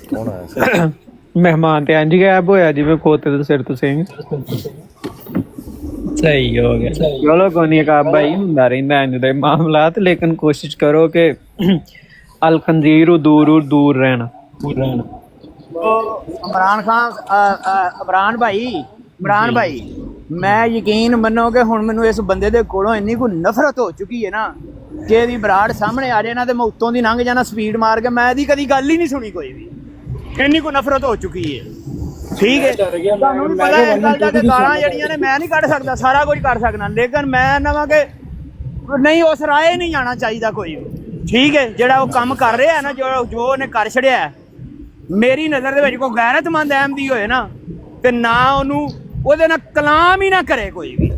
Speaker 4: ਕੌਣ ਆਇਆ
Speaker 14: ਮਹਿਮਾਨ ਤੇ ਇੰਜ ਗਾਇਬ ਹੋਇਆ ਜਿਵੇਂ ਖੋਤੇ ਦੇ ਸਿਰ ਤੋਂ ਸਿੰਘ ਸਹੀ ਹੋ ਗਿਆ ਚਲੋ ਕੋਈ ਨਹੀਂ ਕਾ ਭਾਈ ਹੁੰਦਾ ਰਹਿੰਦਾ ਇੰਜ ਦੇ ਮਾਮਲਾਤ ਲੇਕਿਨ ਕੋਸ਼ਿਸ਼ ਕਰੋ ਕਿ ਅਲ ਖੰਜ਼ੀਰ ਦੂਰ ਰਹਿਣਾ ਇਮਰਾਨ ਭਾਈ ਮੈਂ ਯਕੀਨ ਮੰਨੋਗੇ ਹੁਣ ਮੈਨੂੰ ਇਸ ਬੰਦੇ ਦੇ ਕੋਲੋਂ ਇੰਨੀ ਕੋਈ ਨਫ਼ਰਤ ਹੋ ਚੁੱਕੀ ਹੈ ਨਾ ਕਿ ਇਹਦੀ ਬਰਾੜ ਸਾਹਮਣੇ ਆ ਜਾਏ ਨਾ ਤੇ ਮੈਂ ਉੱਤੋਂ ਦੀ ਲੰਘ ਜਾਣਾ ਸਪੀਡ ਮਾਰ ਕੇ ਮੈਂ ਇਹਦੀ ਕਦੀ ਗੱਲ ਹੀ ਨਹੀਂ ਸੁਣੀ ਕੋਈ ਵੀ ਇੰਨੀ ਕੋਈ ਨਫ਼ਰਤ ਹੋ ਚੁੱਕੀ ਹੈ ਠੀਕ ਹੈ ਤੁਹਾਨੂੰ ਵੀ ਪਤਾ ਹੈ ਗੱਲ ਦਾ ਕਿ ਗਾਲਾਂ ਜਿਹੜੀਆਂ ਨੇ ਮੈਂ ਨਹੀਂ ਕੱਢ ਸਕਦਾ ਸਾਰਾ ਕੁਝ ਕਰ ਸਕਦਾ ਲੇਕਿਨ ਮੈਂ ਨਵਾਂ ਕਿ ਨਹੀਂ ਉਸ ਰਾਏ ਨਹੀਂ ਜਾਣਾ ਚਾਹੀਦਾ ਕੋਈ ਵੀ ਠੀਕ ਹੈ ਜਿਹੜਾ ਉਹ ਕੰਮ ਕਰ ਰਿਹਾ ਨਾ ਜੋ ਉਹਨੇ ਕਰ ਛੜਿਆ ਮੇਰੀ ਨਜ਼ਰ ਦੇ ਵਿੱਚ ਕੋਈ ਗੈਰਤਮੰਦ ਅਹਿਮਦੀ ਹੋਏ ਨਾ ਤੇ ਨਾ ਉਹਨੂੰ ਉਹਦੇ ਨਾਲ ਕਲਾਮ ਹੀ ਨਾ ਕਰੇ ਕੋਈ ਵੀ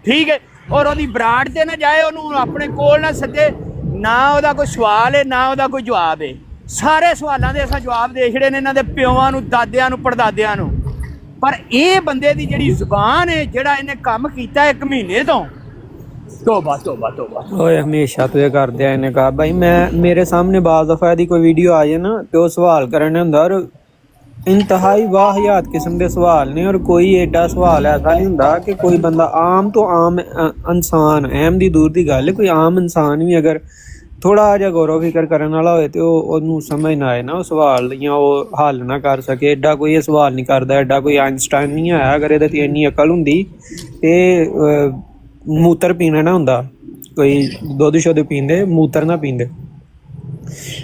Speaker 14: ਠੀਕ ਹੈ ਔਰ ਉਹਦੀ ਬਰਾੜ ਤੇ ਨਾ ਜਾਏ ਉਹਨੂੰ ਆਪਣੇ ਕੋਲ ਨਾ ਸੱਦੇ ਨਾ ਉਹਦਾ ਕੋਈ ਸਵਾਲ ਹੈ ਨਾ ਉਹਦਾ ਕੋਈ ਜਵਾਬ ਹੈ ਸਾਰੇ ਸਵਾਲਾਂ ਦੇ ਅਸਾਂ ਜਵਾਬ ਦੇ ਛੜੇ ਨੇ ਇਹਨਾਂ ਦੇ ਪਿਓਾਂ ਨੂੰ ਦਾਦਿਆਂ ਨੂੰ ਪੜਦਾਦਿਆਂ ਨੂੰ ਪਰ ਇਹ ਬੰਦੇ ਦੀ ਜਿਹੜੀ ਜ਼ੁਬਾਨ ਹੈ ਜਿਹੜਾ ਇਹਨੇ ਕੰਮ ਕੀਤਾ 1 ਮਹੀਨੇ ਤੋਂ ਤੋਬਾ ਓਏ ਹਮੇਸ਼ਾ ਤੁਝੇ ਕਰਦੇ ਆ ਇਹਨੇ ਕਹਾ ਭਾਈ ਮੈਂ ਮੇਰੇ ਸਾਹਮਣੇ ਬਾਜ਼ ਦਫਾ ਦੀ ਕੋਈ ਵੀਡੀਓ ਆ ਜਾਏ ਨਾ ਤੇ ਉਹ ਸਵਾਲ ਕਰਨ ਹੁੰਦਾ ਔਰ ਇੰਤਹਾਈ ਵਾਹਿਆਤ ਕਿਸਮ ਦੇ ਸਵਾਲ ਨੇ ਔਰ ਕੋਈ ਐਡਾ ਸਵਾਲ ਐਸਾ ਨਹੀਂ ਹੁੰਦਾ ਕਿ ਕੋਈ ਬੰਦਾ ਆਮ ਤੋਂ ਆਮ ਇਨਸਾਨ ਅਹਿਮ ਦੀ ਦੂਰ ਦੀ ਗੱਲ ਕੋਈ ਆਮ ਇਨਸਾਨ ਵੀ ਅਗਰ ਥੋੜਾ ਜਿਹਾ ਗੌਰਵ ਫਿਕਰ ਕਰਨ ਵਾਲਾ ਹੋਏ ਤੇ ਉਹਨੂੰ ਸਮਝ ਨਾ ਆਏ ਨਾ ਉਹ ਸਵਾਲ ਜਾਂ ਉਹ ਹੱਲ ਨਾ ਕਰ ਸਕੇ ਐਡਾ ਕੋਈ ਇਹ ਸਵਾਲ ਨਹੀਂ ਕਰਦਾ ਐਡਾ ਕੋਈ ਆਇਨਸਟਾਈਨ ਨਹੀਂ ਆਇਆ ਅਗਰ ਇਹਦੇ ਤੇ ਇੰਨੀ ਅਕਲ ਹੁੰਦੀ ਤੇ ਮੂਤਰ ਪੀਣਾ ਨਾ ਹੁੰਦਾ ਕੋਈ ਦੁੱਧ ਸ਼ੁੱਧ ਪੀਂਦੇ ਮੂਤਰ ਨਾ ਪੀਂਦੇ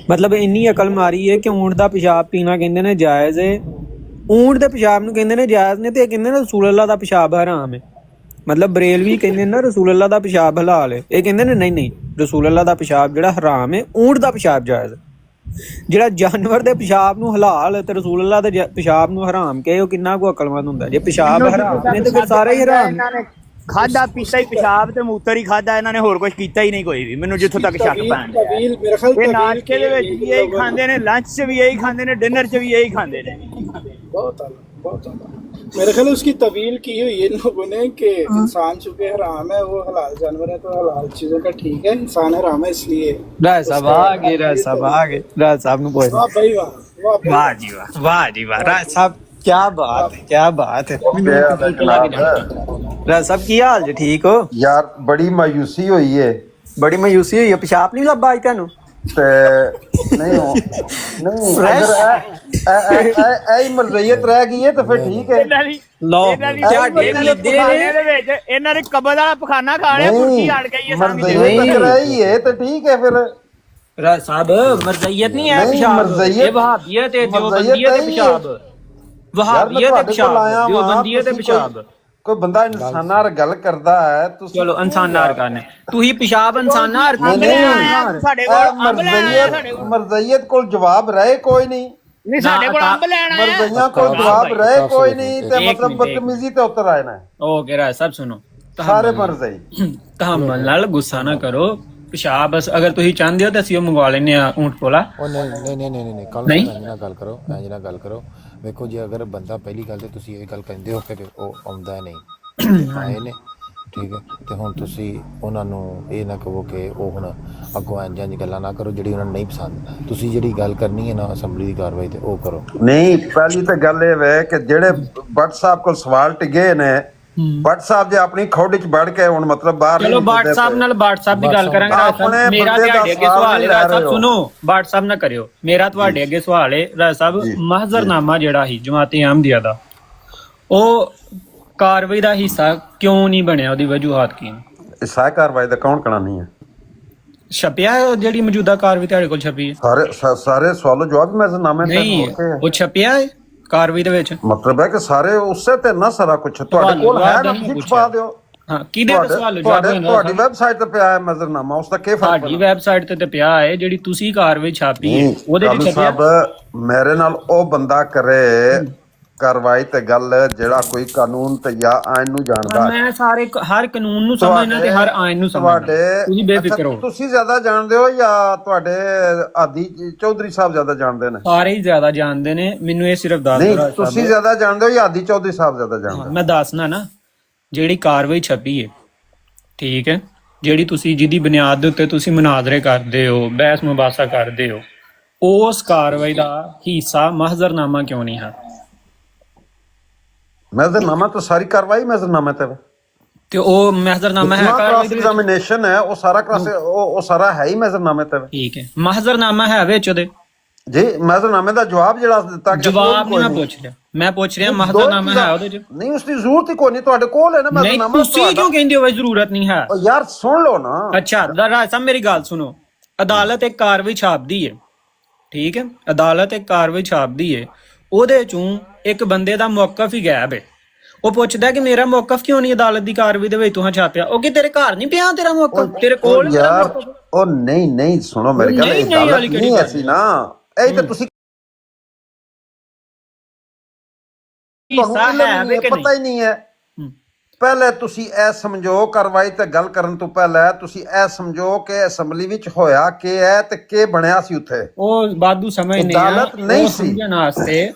Speaker 14: ਮਤਲਬ ਇੰਨੀ ਅਕਲ ਮਾਰੀ ਹੈ ਕਿ ਊਂਠ ਦਾ ਪਿਸ਼ਾਬ ਪੀਣਾ ਕਹਿੰਦੇ ਨੇ ਜਾਇਜ਼ ਹੈ ਊਂਠ ਦੇ ਪਿਸ਼ਾਬ ਨੂੰ ਕਹਿੰਦੇ ਨੇ ਜਾਇਜ਼ ਨੇ ਤੇ ਇਹ ਕਹਿੰਦੇ ਨੇ ਰਸੂਲ ਅੱਲਾਹ ਦਾ ਪਿਸ਼ਾਬ ਹਰਾਮ ਹੈ ਮਤਲਬ ਬਰੇਲਵੀ ਕਹਿੰਦੇ ਨੇ ਨਾ ਰਸੂਲ ਅੱਲਾਹ ਦਾ ਪਿਸ਼ਾਬ ਹਲਾਲ ਹੈ ਇਹ ਕਹਿੰਦੇ ਨੇ ਨਹੀਂ ਰਸੂਲ ਅੱਲਾਹ ਦਾ ਪਿਸ਼ਾਬ ਜਿਹੜਾ ਹਰਾਮ ਹੈ ਊਂਠ ਦਾ ਪਿਸ਼ਾਬ ਜਾਇਜ਼ ਜਿਹੜਾ ਜਾਨਵਰ ਦੇ ਪਿਸ਼ਾਬ ਨੂੰ ਹਲਾਲ ਤੇ ਰਸੂਲ ਅੱਲਾਹ ਦੇ ਪਿਸ਼ਾਬ ਨੂੰ ਹਰਾਮ ਕਹੇ ਉਹ ਕਿੰਨਾ ਕੁ ਅਕਲਮੰਦ ਹੁੰਦਾ ਜੇ ਪਿਸ਼ਾਬ ਹਰਾਮ ਨੇ ਤੇ ਫਿਰ ਸਾਰੇ ਹੀ ਹਰਾਮ ਖਾਦਾ ਪੀਤਾ ਹੀ ਪਿਸ਼ਾਬ ਤੇ ਮੂਤਰ ਹੀ ਖਾਦਾ ਇਹਨਾਂ ਨੇ ਹੋਰ ਕੁਝ ਕੀਤਾ ਹੀ ਨਹੀਂ ਕੋਈ ਵੀ ਮੈਨੂੰ ਜਿੱਥੋਂ ਤੱਕ ਸ਼ੱਕ ਪੈਂਦਾ ਇਹ ਨਾਸ਼ਤੇ ਦੇ ਵਿੱਚ ਵੀ ਇਹੀ ਖਾਂਦੇ ਨੇ ਲੰਚ 'ਚ ਵੀ ਇਹੀ ਖਾਂਦੇ ਨੇ डिनर 'ਚ ਵੀ ਇਹੀ ਖਾਂਦੇ ਨੇ
Speaker 8: बहुत मेरे ख्याल उसकी तवील की हुई है इन लोगों ने कि इंसान चूंकि हराम है वो हलाल जानवर है तो हलाल चीजों का ठीक है इंसान हराम है इसलिए
Speaker 14: राज साहब आ गए राज साहब ने पूछ वाह जी वाह राज साहब क्या बात है राज साहब की हाल जी ठीक हो
Speaker 15: यार बड़ी मायूसी हुई है
Speaker 14: पिशाब नहीं लब्भा अज तैनूं
Speaker 15: ਤੇ ਨਹੀਂ ਅਗਰ ਇਹ ਮਰਜ਼ੀਅਤ ਰਹਿ ਗਈ ਹੈ ਤਾਂ ਫਿਰ ਠੀਕ ਹੈ।
Speaker 14: ਲੋ ਇਹਨਾਂ ਨੇ ਕਬਰ ਵਾਲਾ ਪਖਾਨਾ ਖਾ ਲਿਆ ਕੁਰਸੀ ਅੜ ਗਈ ਹੈ
Speaker 15: ਮਰਜ਼ੀਅਤ ਰਹੀ ਹੈ ਤਾਂ ਠੀਕ ਹੈ ਫਿਰ
Speaker 14: साहब मरज़ियत नहीं है पेशाब ये वहाबियत है देवबंदियत है पेशाब वहाबियत है पेशाब देवबंदियत है पेशाब
Speaker 15: कोई बंदा इंसान नाल गल करदा है तो
Speaker 14: चलो इंसान नाल करने तू ही पेशाब इंसान नाल करने साडे कोल अंब लेना
Speaker 15: मरज़ियत कोल जवाब रहे कोई नहीं
Speaker 14: साडे कोल अंब लेना है
Speaker 15: मरज़ियां कोल जवाब रहे कोई नहीं ते मतलब बदतमीजी ते उतर आए ना
Speaker 14: ओके रा सब सुनो
Speaker 15: सारे मरज़ई
Speaker 14: तहम्मुल नाल गुस्सा ना करो पेशाब बस अगर तुसी चाहते हो तो ਅਸੀਂ ਉਹ ਮੰਗਵਾ ਲੈਨੇ ਆ ਊਂਟ ਕੋਲਾ
Speaker 4: ਉਹ ਨਹੀਂ ਕੱਲ ਨਾਲ ਗੱਲ ਕਰੋ ਇੰਜ ਨਾਲ ਗੱਲ ਕਰੋ ਵੇਖੋ ਜੀ ਅਗਰ ਬੰਦਾ ਪਹਿਲੀ ਗੱਲ ਤੇ ਤੁਸੀਂ ਇਹ ਗੱਲ ਕਹਿੰਦੇ ਹੋ ਕਿ ਉਹ ਆਉਂਦਾ ਨਹੀਂ ਆਏ ਨੇ ਠੀਕ ਹੈ ਤੇ ਹੁਣ ਤੁਸੀਂ ਉਹਨਾਂ ਨੂੰ ਇਹ ਨਾ ਕਹੋ ਕਿ ਉਹ ਹੁਣ ਅੱਗੋਂ ਇੰਜ ਗੱਲਾਂ ਨਾ ਕਰੋ ਜਿਹੜੀ ਉਹਨਾਂ ਨੂੰ ਨਹੀਂ ਪਸੰਦ ਤੁਸੀਂ ਜਿਹੜੀ ਗੱਲ ਕਰਨੀ ਹੈ ਨਾ ਅਸੈਂਬਲੀ ਦੀ ਕਾਰਵਾਈ ਤੇ ਉਹ ਕਰੋ
Speaker 15: ਨਹੀਂ ਪਹਿਲੀ ਤਾਂ ਗੱਲ ਇਹ ਹੈ ਕਿ ਜਿਹੜੇ ਬੱਟ ਸਾਹਿਬ ਕੋਲ ਸਵਾਲ ਟਿਕੇ ਨੇ ਬੱਟ ਸਾਹਿਬ ਜੇ ਆਪਣੀ ਖੋਡ ਚ ਵੜ ਕੇ ਹੁਣ ਮਤਲਬ ਬਾਹਰ
Speaker 14: ਚਲੋ ਬੱਟ ਸਾਹਿਬ ਨਾਲ ਬੱਟ ਸਾਹਿਬ ਦੀ ਗੱਲ ਕਰਾਂਗੇ ਰਾਜ ਸਾਹਿਬ ਮੇਰਾ ਤੁਹਾਡੇ ਅੱਗੇ ਸਵਾਲ ਹੈ ਰਾਜ ਸਾਹਿਬ ਸੁਣੋ ਬੱਟ ਸਾਹਿਬ ਨਾ ਕਰਿਓ ਮੇਰਾ ਤੁਹਾਡੇ ਅੱਗੇ ਸਵਾਲ ਹੈ ਰਾਜ ਸਾਹਿਬ ਮਹਜ਼ਰਨਾਮਾ ਜਿਹੜਾ ਸੀ ਜਮਾਤੇ ਅਹਿਮਦੀਆ ਦਾ ਉਹ ਕਾਰਵਾਈ ਦਾ ਹਿੱਸਾ ਕਿਉਂ ਨਹੀਂ ਬਣਿਆ ਉਹਦੀ ਵਜੂਹਾਤ ਕੀ
Speaker 15: ਹਿੱਸਾ ਕਾਰਵਾਈ ਦਾ ਕੌਣ ਕਰਾਣੀ ਹੈ
Speaker 14: ਛਪਿਆ ਜਿਹੜੀ ਮੌਜੂਦਾ ਕਾਰਵਾਈ ਤੁਹਾਡੇ ਕੋਲ ਛਪੀ
Speaker 15: ਹੈ ਸਾਰੇ ਸਵਾਲੋ ਜਵਾਬ ਮਹਜ਼ਰਨਾਮੇ
Speaker 14: ਨਹੀਂ ਉਹ ਛਪਿਆ ਹੈ ਕਾਰਵਾਈ ਦੇ ਵਿੱਚ
Speaker 15: ਮਤਲਬ ਹੈ ਕਿ ਸਾਰੇ ਉਸੇ ਤੇ ਨਾ ਸਾਰਾ ਕੁਝ ਤੁਹਾਡੇ ਕੋਲ ਹੈ ਨਾ ਤੁਸੀਂ ਛਪਾ ਦਿਓ
Speaker 14: ਹਾਂ ਕਿਹਦੇ ਤੇ ਸਵਾਲ ਜਵਾਬ
Speaker 15: ਤੁਹਾਡੀ ਵੈਬਸਾਈਟ ਤੇ ਪਿਆ ਹੈ ਮਹਜ਼ਰਨਾਮਾ ਉਸ ਦਾ ਕੀ ਫਰਕ
Speaker 14: ਤੁਹਾਡੀ ਵੈਬਸਾਈਟ ਤੇ ਪਿਆ ਹੈ ਜਿਹੜੀ ਤੁਸੀਂ ਕਾਰਵਾਈ ਛਾਪੀ ਹੈ ਉਹਦੇ ਵਿੱਚ ਛਪਿਆ
Speaker 15: ਮੇਰੇ ਨਾਲ ਉਹ ਬੰਦਾ ਕਰੇ ਕਾਰਵਾਈ ਤੇ ਗੱਲ ਜਿਹੜਾ ਕੋਈ ਕਾਨੂੰਨ ਤੇ ਜਾਂ ਆਇਨ ਨੂੰ ਜਾਣਦਾ
Speaker 14: ਮੈਂ ਸਾਰੇ ਹਰ ਕਾਨੂੰਨ ਨੂੰ ਸਮਝਣਾ ਤੇ ਹਰ ਆਇਨ ਨੂੰ ਸਮਝਣਾ ਤੁਸੀਂ ਬੇਫਿਕਰ ਹੋ
Speaker 15: ਤੁਸੀਂ ਜ਼ਿਆਦਾ ਜਾਣਦੇ ਹੋ ਜਾਂ ਤੁਹਾਡੇ ਆਦੀ ਚੌਧਰੀ ਸਾਹਿਬ ਜ਼ਿਆਦਾ ਜਾਣਦੇ ਨੇ
Speaker 14: ਸਾਰੇ ਹੀ ਜ਼ਿਆਦਾ ਜਾਣਦੇ ਨੇ ਮੈਨੂੰ ਇਹ ਸਿਰਫ ਦੱਸ
Speaker 15: ਦਿਓ ਨਹੀਂ ਤੁਸੀਂ ਜ਼ਿਆਦਾ ਜਾਣਦੇ ਹੋ ਜਾਂ ਆਦੀ ਚੌਧਰੀ ਸਾਹਿਬ ਜ਼ਿਆਦਾ ਜਾਣਦੇ
Speaker 14: ਮੈਂ ਦੱਸਣਾ ਨਾ ਜਿਹੜੀ ਕਾਰਵਾਈ ਛਪੀ ਹੈ ਠੀਕ ਹੈ ਜਿਹੜੀ ਤੁਸੀਂ ਜਿਹਦੀ ਬੁਨਿਆਦ ਦੇ ਉੱਤੇ ਤੁਸੀਂ ਮੁਨਾਜ਼ਰੇ ਕਰਦੇ ਹੋ ਬਹਿਸ ਮੁਬਾਸਾ ਕਰਦੇ ਹੋ ਉਸ ਕਾਰਵਾਈ ਦਾ ਹਿੱਸਾ ਮਹਜ਼ਰਨਾਮਾ ਕਿਉਂ ਨਹੀਂ ਹੈ
Speaker 15: ਮਹਜ਼ਰਨਾਮਾ ਤਾਂ ਸਾਰੀ ਕਾਰਵਾਈ ਮਹਜ਼ਰਨਾਮੇ ਤੇ
Speaker 14: ਉਹ ਮਹਜ਼ਰਨਾਮਾ ਹੈ
Speaker 15: ਕਾਰਵਾਈ ਦੀ ਐਗਜ਼ਾਮੀਨੇਸ਼ਨ ਹੈ ਉਹ ਸਾਰਾ ਉਹ ਸਾਰਾ ਹੈ ਹੀ ਮਹਜ਼ਰਨਾਮੇ ਤੇ
Speaker 14: ਠੀਕ ਹੈ ਮਹਜ਼ਰਨਾਮਾ ਹੈ ਵਿੱਚ ਉਹਦੇ
Speaker 15: ਜੀ ਮਹਜ਼ਰਨਾਮੇ ਦਾ ਜਵਾਬ ਜਿਹੜਾ ਦਿੱਤਾ ਗਿਆ
Speaker 14: ਜਵਾਬ ਨਹੀਂ ਮੈਂ ਪੁੱਛ ਰਿਹਾ ਮਹਜ਼ਰਨਾਮਾ ਹੈ ਉਹਦੇ ਚ
Speaker 15: ਨਹੀਂ ਉਸ ਦੀ ਜ਼ਰੂਰਤ ਹੀ ਕੋਈ ਨਹੀਂ ਤੁਹਾਡੇ ਕੋਲ ਹੈ ਨਾ ਮਹਜ਼ਰਨਾਮਾ
Speaker 14: ਤੁਸੀਂ ਕਿਉਂ ਕਹਿੰਦੇ ਹੋ ਜ਼ਰੂਰਤ ਨਹੀਂ ਹੈ
Speaker 15: ਯਾਰ ਸੁਣ ਲਓ ਨਾ
Speaker 14: ਅੱਛਾ ਰਾਜ ਸਾਹਿਬ ਮੇਰੀ ਗੱਲ ਸੁਣੋ ਅਦਾਲਤ ਇੱਕ ਕਾਰਵਾਈ ਛਾਪਦੀ ਹੈ ਠੀਕ ਹੈ ਅਦਾਲਤ ਇੱਕ ਕਾਰਵਾਈ ਛਾਪਦੀ ਹੈ ਉਹਦੇ ਚੋਂ ਇੱਕ ਬੰਦੇ ਦਾ ਮੌਕਫ ਹੀ ਗਾਇਬ ਹੈ ਉਹ ਪੁੱਛਦਾ ਕਿ ਮੇਰਾ ਮੌਕਫ ਕਿਉਂ ਨਹੀਂ ਅਦਾਲਤ ਦੀ ਕਾਰਵਾਈ ਦੇ ਵਿੱਚ ਤੂੰ ਛਾਪਿਆ ਉਹ ਕਿ ਤੇਰੇ ਘਰ ਨਹੀਂ ਪਿਆ ਤੇਰਾ ਮੌਕਫ ਤੇਰੇ ਕੋਲ
Speaker 15: ਯਾਰ ਉਹ ਨਹੀਂ ਸੁਣੋ ਮੇਰੀ ਗੱਲ ਇਹ ਗੱਲ ਨਹੀਂ ਐਸੀ ਨਾ ਇਹ ਤਾਂ ਤੁਸੀਂ ਪਤਾ ਹੀ ਨਹੀਂ ਹੈ ਪਹਿਲੇ ਤੁਸੀਂ ਇਹ ਸਮਝੋ ਕਾਰਵਾਈ ਤੇ ਗੱਲ ਕਰਨ ਤੋਂ ਪਹਿਲਾਂ ਤੁਸੀਂ ਇਹ ਸਮਝੋ ਕਿ ਅਸੈਂਬਲੀ ਵਿੱਚ ਹੋਇਆ ਕੀ ਹੈ ਤੇ ਕੀ ਬਣਿਆ ਸੀ ਉੱਥੇ
Speaker 14: ਉਹ ਬਾਦੂ ਸਮਝ ਨਹੀਂ
Speaker 15: ਅਦਾਲਤ ਨਹੀਂ ਸੀ
Speaker 14: ਸਮਝਣ ਵਾਸਤੇ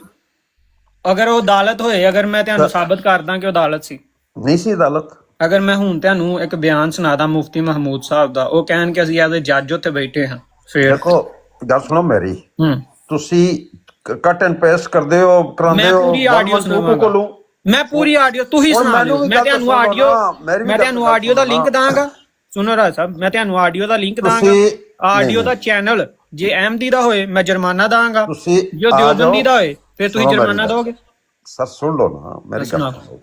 Speaker 14: ਅਗਰ ਉਹ ਅਦਾਲਤ ਹੋਏ ਅਗਰ ਮੈਂ ਤੁਹਾਨੂੰ ਸਾਬਤ ਕਰਦਾ ਕਿ ਉਹ ਅਦਾਲਤ ਸੀ
Speaker 15: ਨਹੀਂ ਸੀ ਅਦਾਲਤ
Speaker 14: ਅਗਰ ਮੈਂ ਹੁਣ ਤੁਹਾਨੂੰ ਇੱਕ ਬਿਆਨ ਸੁਣਾਦਾ ਮੁਫਤੀ ਮਹਿਮੂਦ ਸਾਹਿਬ ਦਾ ਉਹ ਕਹਿਣ ਕਿ ਅਸੀਂ ਐਜ਼ ਅ ਜੱਜ ਉੱਥੇ ਬੈਠੇ ਹਾਂ ਫਿਰ
Speaker 15: ਦੇਖੋ ਗੱਲ ਸੁਣੋ ਮੇਰੀ ਤੁਸੀਂ ਕੱਟ ਐਂਡ ਪੇਸਟ ਕਰਦੇ ਹੋ ਕਰਾਉਂਦੇ ਹੋ
Speaker 14: ਮੈਂ ਪੂਰੀ ਆਡੀਓ ਤੁਸੀਂ ਸੁਣਾ ਦਿਓ ਮੈਂ ਤੁਹਾਨੂੰ ਆਡੀਓ ਦਾ ਲਿੰਕ ਦਾਂਗਾ ਸੁਣੋ ਰਾਜ ਸਾਹਿਬ ਮੈਂ ਤੁਹਾਨੂੰ ਆਡੀਓ ਦਾ ਲਿੰਕ ਦਾਂਗਾ ਆਡੀਓ ਦਾ ਚੈਨਲ ਜੇ ਅਹਿਮਦੀ ਦਾ ਹੋਏ ਮੈਂ ਜੁਰਮਾਨਾ ਦਾਂਗਾ ਜੋ ਦਿਓਬੰਦੀ ਦਾ ਹੋਏ ਫਿਰ ਤੁਸੀਂ ਜੁਰਮਾਨਾ ਦੋਗੇ
Speaker 15: ਸਰ ਸੁਣ ਲਓ ਨਾ ਮੇਰੀ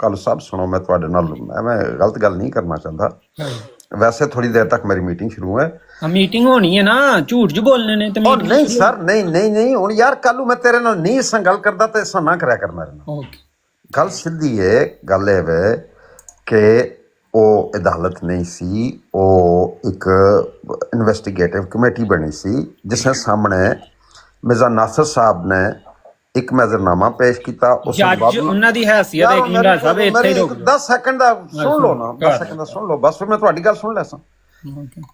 Speaker 15: ਗੱਲ ਸਭ ਸੁਣੋ ਮੈਂ ਤੁਹਾਡੇ ਨਾਲ ਮੈਂ ਗਲਤ ਗੱਲ ਨਹੀਂ ਕਰਨਾ ਚਾਹੁੰਦਾ ਵੈਸੇ ਥੋੜੀ ਦੇਰ ਤੱਕ ਮੇਰੀ ਮੀਟਿੰਗ ਸ਼ੁਰੂ ਹੈ
Speaker 14: ਮੀਟਿੰਗ ਹੋਣੀ ਹੈ ਨਾ ਝੂਠ ਜੋ ਬੋਲਨੇ ਨੇ ਤੇ
Speaker 15: ਨਹੀਂ ਸਰ ਨਹੀਂ ਹੁਣ ਯਾਰ ਕੱਲ ਨੂੰ ਮੈਂ ਤੇਰੇ ਨਾਲ ਨਹੀਂ ਇਸ ਗੱਲ ਕਰਦਾ ਤੇ ਇਸ ਨਾ ਕਰਿਆ ਕਰ ਮੇਰੇ ਨਾਲ ਗੱਲ ਸਿੱਧੀ ਹੈ ਗੱਲ ਇਹ ਵੇ ਕਿ ਉਹ ਅਦਾਲਤ ਨਹੀਂ ਸੀ ਉਹ ਇੱਕ ਇਨਵੈਸਟੀਗੇਟਿਵ ਕਮੇਟੀ ਬਣੀ ਸੀ ਜਿਸ ਦੇ ਸਾਹਮਣੇ ਮਿਰਜ਼ਾ ਨਾਸਰ ਸਾਹਿਬ ਨੇ ਇੱਕ ਮਹਜ਼ਰਨਾਮਾ ਪੇਸ਼ ਕੀਤਾ ਉਸ
Speaker 14: ਜੱਜ ਉਹਨਾਂ ਦੀ ਹੈਸੀਅਤ ਹੈ ਕਿ ਸਾਹਿਬ ਇੱਥੇ ਹੀ ਰੁਕ
Speaker 15: 10 ਸੈਕਿੰਡ ਦਾ ਸੁਣ ਲਓ ਨਾ 10 ਸੈਕਿੰਡ ਦਾ ਸੁਣ ਲਓ ਬਸ ਫਿਰ ਮੈਂ ਤੁਹਾਡੀ ਗੱਲ ਸੁਣ ਲੈਸਾਂ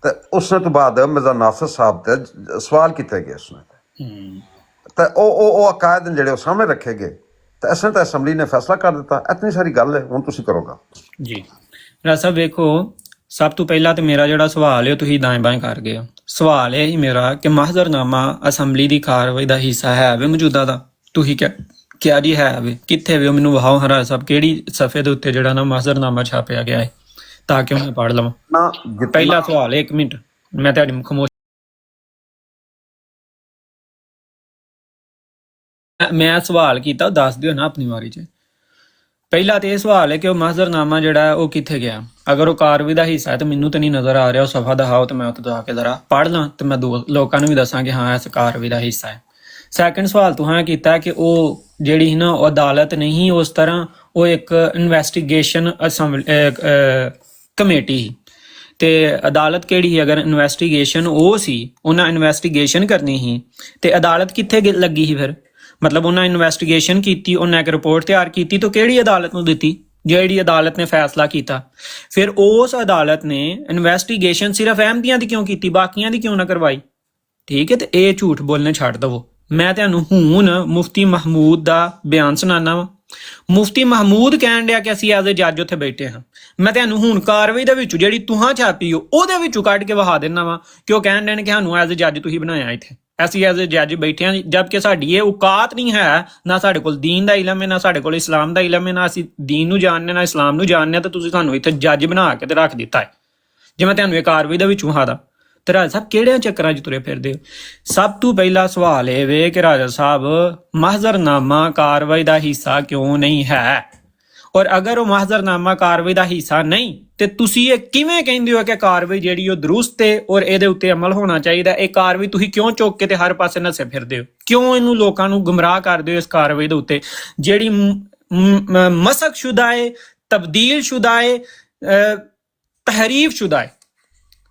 Speaker 15: ਤੇ ਉਸ ਤੋਂ ਬਾਅਦ ਮਿਰਜ਼ਾ ਨਾਸਰ ਸਾਹਿਬ ਤੇ ਸਵਾਲ ਕੀਤੇ ਗਏ ਉਸਨੇ ਤੇ ਉਹ ਅਕਾਇਦ ਜਿਹੜੇ ਉਹ ਸਾਹਮਣੇ ਰੱਖੇ ਗਏ ਤੇ ਅਸਾਂ ਤਾਂ ਅਸੈਂਬਲੀ ਨੇ ਫੈਸਲਾ ਕਰ ਦਿੱਤਾ ਇਤਨੀ ਸਾਰੀ ਗੱਲ ਹੈ ਹੁਣ ਤੁਸੀਂ ਕਰੋਗਾ
Speaker 14: ਜੀ ਰਾਜ ਸਾਹਿਬ ਵੇਖੋ ਸਭ ਤੋਂ ਪਹਿਲਾਂ ਤੇ ਮੇਰਾ ਜਿਹੜਾ ਸਵਾਲ ਹੈ ਤੁਸੀਂ ਦਾएं ਬਾएं ਕਰ ਗਏ ਹੋ ਸਵਾਲ ਇਹ ਹੀ ਮੇਰਾ ਕਿ ਮਹਜ਼ਰਨਾਮਾ ਅਸੈਂਬਲੀ ਦੀ ਕਾਰਵਾਈ ਦਾ ਹਿੱਸਾ ਹੈ ਵੇ ਮੌਜੂਦਾ ਦਾ ਤੁਸੀਂ ਕਿਹਾ ਜੀ ਹੈ ਵੇ ਕਿੱਥੇ ਵੇ ਮੈਨੂੰ ਵਹਾਓ ਰਾਜ ਸਾਹਿਬ ਕਿਹੜੀ ਸਫੇ ਦੇ ਉੱਤੇ ਜਿਹੜਾ ਨਾ ਮਹਜ਼ਰਨਾਮਾ ਛਾਪਿਆ ਗਿਆ ਹੈ ਤਾਂ ਕਿ ਮੈਂ ਪੜ੍ਹ ਲਵਾਂ ਪਹਿਲਾ ਸਵਾਲ 1 ਮਿੰਟ ਮੈਂ ਤੁਹਾਡੀ ਖਾਮੋਸ਼ ਮੈਂ ਸਵਾਲ ਕੀਤਾ, ਉਹ ਦੱਸ ਦਿਓ ਨਾ ਆਪਣੀ ਵਾਰੀ 'ਚ। ਪਹਿਲਾ ਤੇ ਇਹ ਸਵਾਲ ਹੈ ਕਿ ਉਹ ਮਹਜ਼ਰਨਾਮਾ ਜਿਹੜਾ ਉਹ ਕਿੱਥੇ ਗਿਆ? ਅਗਰ ਉਹ ਕਾਰਵਾਈ ਦਾ ਹਿੱਸਾ ਹੈ ਤਾਂ ਮੈਨੂੰ ਤਾਂ ਨਹੀਂ ਨਜ਼ਰ ਆ ਰਿਹਾ, ਉਹ ਸਫਾ ਦਿਖਾਓ ਤੇ ਮੈਂ ਉੱਥੇ ਜਾ ਕੇ ਜ਼ਰਾ ਪੜ੍ਹ ਲਾਂ ਤੇ ਮੈਂ ਲੋਕਾਂ ਨੂੰ ਵੀ ਦੱਸਾਂ ਕਿ ਹਾਂ ਇਸ ਕਾਰਵਾਈ ਦਾ ਹਿੱਸਾ ਹੈ। ਸੈਕੰਡ ਸਵਾਲ ਤੁਹਾਂ ਕੀਤਾ ਕਿ ਉਹ ਜਿਹੜੀ ਨਾ ਉਹ ਅਦਾਲਤ ਨਹੀਂ ਉਸ ਤਰ੍ਹਾਂ, ਉਹ ਇੱਕ ਇਨਵੈਸਟੀਗੇਸ਼ਨ ਕਮੇਟੀ ਸੀ ਤੇ ਅਦਾਲਤ ਕਿਹੜੀ ਸੀ? ਅਗਰ ਇਨਵੈਸਟੀਗੇਸ਼ਨ ਉਹ ਸੀ, ਉਹਨਾਂ ਇਨਵੈਸਟੀਗੇਸ਼ਨ ਕਰਨੀ ਸੀ ਤੇ ਅਦਾਲਤ ਕਿੱਥੇ ਲੱਗੀ ਸੀ ਫਿਰ? ਮਤਲਬ ਉਹਨਾਂ ਇਨਵੈਸਟੀਗੇਸ਼ਨ ਕੀਤੀ, ਉਹਨਾਂ ਇੱਕ ਰਿਪੋਰਟ ਤਿਆਰ ਕੀਤੀ ਤਾਂ ਕਿਹੜੀ ਅਦਾਲਤ ਨੂੰ ਦਿੱਤੀ? ਜਿਹੜੀ ਅਦਾਲਤ ਨੇ ਫੈਸਲਾ ਕੀਤਾ। ਫਿਰ ਉਸ ਅਦਾਲਤ ਨੇ ਇਨਵੈਸਟੀਗੇਸ਼ਨ ਸਿਰਫ ਅਹਿਮਦੀਆਂ ਦੀ ਕਿਉਂ ਕੀਤੀ, ਬਾਕੀਆਂ ਦੀ ਕਿਉਂ ਨਾ ਕਰਵਾਈ? ਠੀਕ ਹੈ, ਤੇ ਇਹ ਝੂਠ ਬੋਲਣੇ ਛੱਡ ਦਵੋ। ਮੈਂ ਤੁਹਾਨੂੰ ਹੁਣ ਮੁਫਤੀ ਮਹਿਮੂਦ ਦਾ ਬਿਆਨ ਸੁਣਾਉਣਾ ਵਾ। ਮੁਫਤੀ ਮਹਿਮੂਦ ਕਹਿਣ ਡਿਆ ਕਿ ਅਸੀਂ ਐਜ਼ ਏ ਜੱਜ ਉੱਥੇ ਬੈਠੇ ਹਾਂ। ਮੈਂ ਤੁਹਾਨੂੰ ਹੁਣ ਕਾਰਵਾਈ ਦੇ ਵਿੱਚ ਜਿਹੜੀ ਤੁਹਾਂ ਛਾਪੀ ਹੋ ਉਹਦੇ ਵਿੱਚੋਂ ਕੱਢ ਕੇ ਵਹਾ ਦੇਣਾ ਵਾ ਕਿ ਉਹ ਕਹਿਣ ਡਏ ਨੇ ਕਿ ਸਾਨੂੰ ਐਜ਼ ਏ ਜੱਜ ਤੁਸੀਂ ਬਣਾਇਆ ਇੱਥੇ, ਅਸੀਂ ਐਜ਼ ਏ ਜੱਜ ਬੈਠੇ ਹਾਂ, ਜਦਕਿ ਸਾਡੀ ਇਹ ਔਕਾਤ ਨਹੀਂ ਹੈ, ਨਾ ਸਾਡੇ ਕੋਲ ਦੀਨ ਦਾ ਇਲਮ ਹੈ, ਨਾ ਸਾਡੇ ਕੋਲ ਇਸਲਾਮ ਦਾ ਇਲਮ ਹੈ, ਨਾ ਅਸੀਂ ਦੀਨ ਨੂੰ ਜਾਣਦੇ ਨਾ ਇਸਲਾਮ ਨੂੰ ਜਾਣਦੇ, ਤਾਂ ਤੁਸੀਂ ਸਾਨੂੰ ਇੱਥੇ ਜੱਜ ਬਣਾ ਕੇ ਤੇ ਰੱਖ ਦਿੱਤਾ ਹੈ। ਜੇ ਮੈਂ ਤੁਹਾਨੂੰ ਇਹ ਕਾਰਵਾਈ ਦੇ ਵਿੱਚੋਂ ਵਹਾ ਤੇ ਰਾਜਾ ਸਾਹਿਬ ਕਿਹੜਿਆਂ ਚੱਕਰਾਂ 'ਚ ਤੁਰੇ ਫਿਰਦੇ ਹੋ? ਸਭ ਤੋਂ ਪਹਿਲਾ ਸਵਾਲ ਇਹ ਵੇ ਕਿ ਰਾਜਾ ਸਾਹਿਬ ਮਹਜ਼ਰਨਾਮਾ ਕਾਰਵਾਈ ਦਾ ਹਿੱਸਾ ਕਿਉਂ ਨਹੀਂ ਹੈ? ਔਰ ਅਗਰ ਉਹ ਮਹਜ਼ਰਨਾਮਾ ਕਾਰਵਾਈ ਦਾ ਹਿੱਸਾ ਨਹੀਂ ਤੇ ਤੁਸੀਂ ਇਹ ਕਿਵੇਂ ਕਹਿੰਦੇ ਹੋ ਕਿ ਕਾਰਵਾਈ ਜਿਹੜੀ ਉਹ ਦਰੁਸਤ ਹੈ ਔਰ ਇਹਦੇ ਉੱਤੇ ਅਮਲ ਹੋਣਾ ਚਾਹੀਦਾ? ਇਹ ਕਾਰਵਾਈ ਤੁਸੀਂ ਕਿਉਂ ਚੁੱਕ ਕੇ ਤੇ ਹਰ ਪਾਸੇ ਨੱਸੇ ਫਿਰਦੇ ਹੋ? ਕਿਉਂ ਇਹਨੂੰ ਲੋਕਾਂ ਨੂੰ ਗੁੰਮਰਾਹ ਕਰਦੇ ਹੋ ਇਸ ਕਾਰਵਾਈ ਦੇ ਉੱਤੇ ਜਿਹੜੀ ਮਸਕ ਸ਼ੁਦਾ ਹੈ, ਤਬਦੀਲ ਸ਼ੁਦਾ ਹੈ, ਤਹਰੀਫ ਸ਼ੁਦਾ ਹੈ?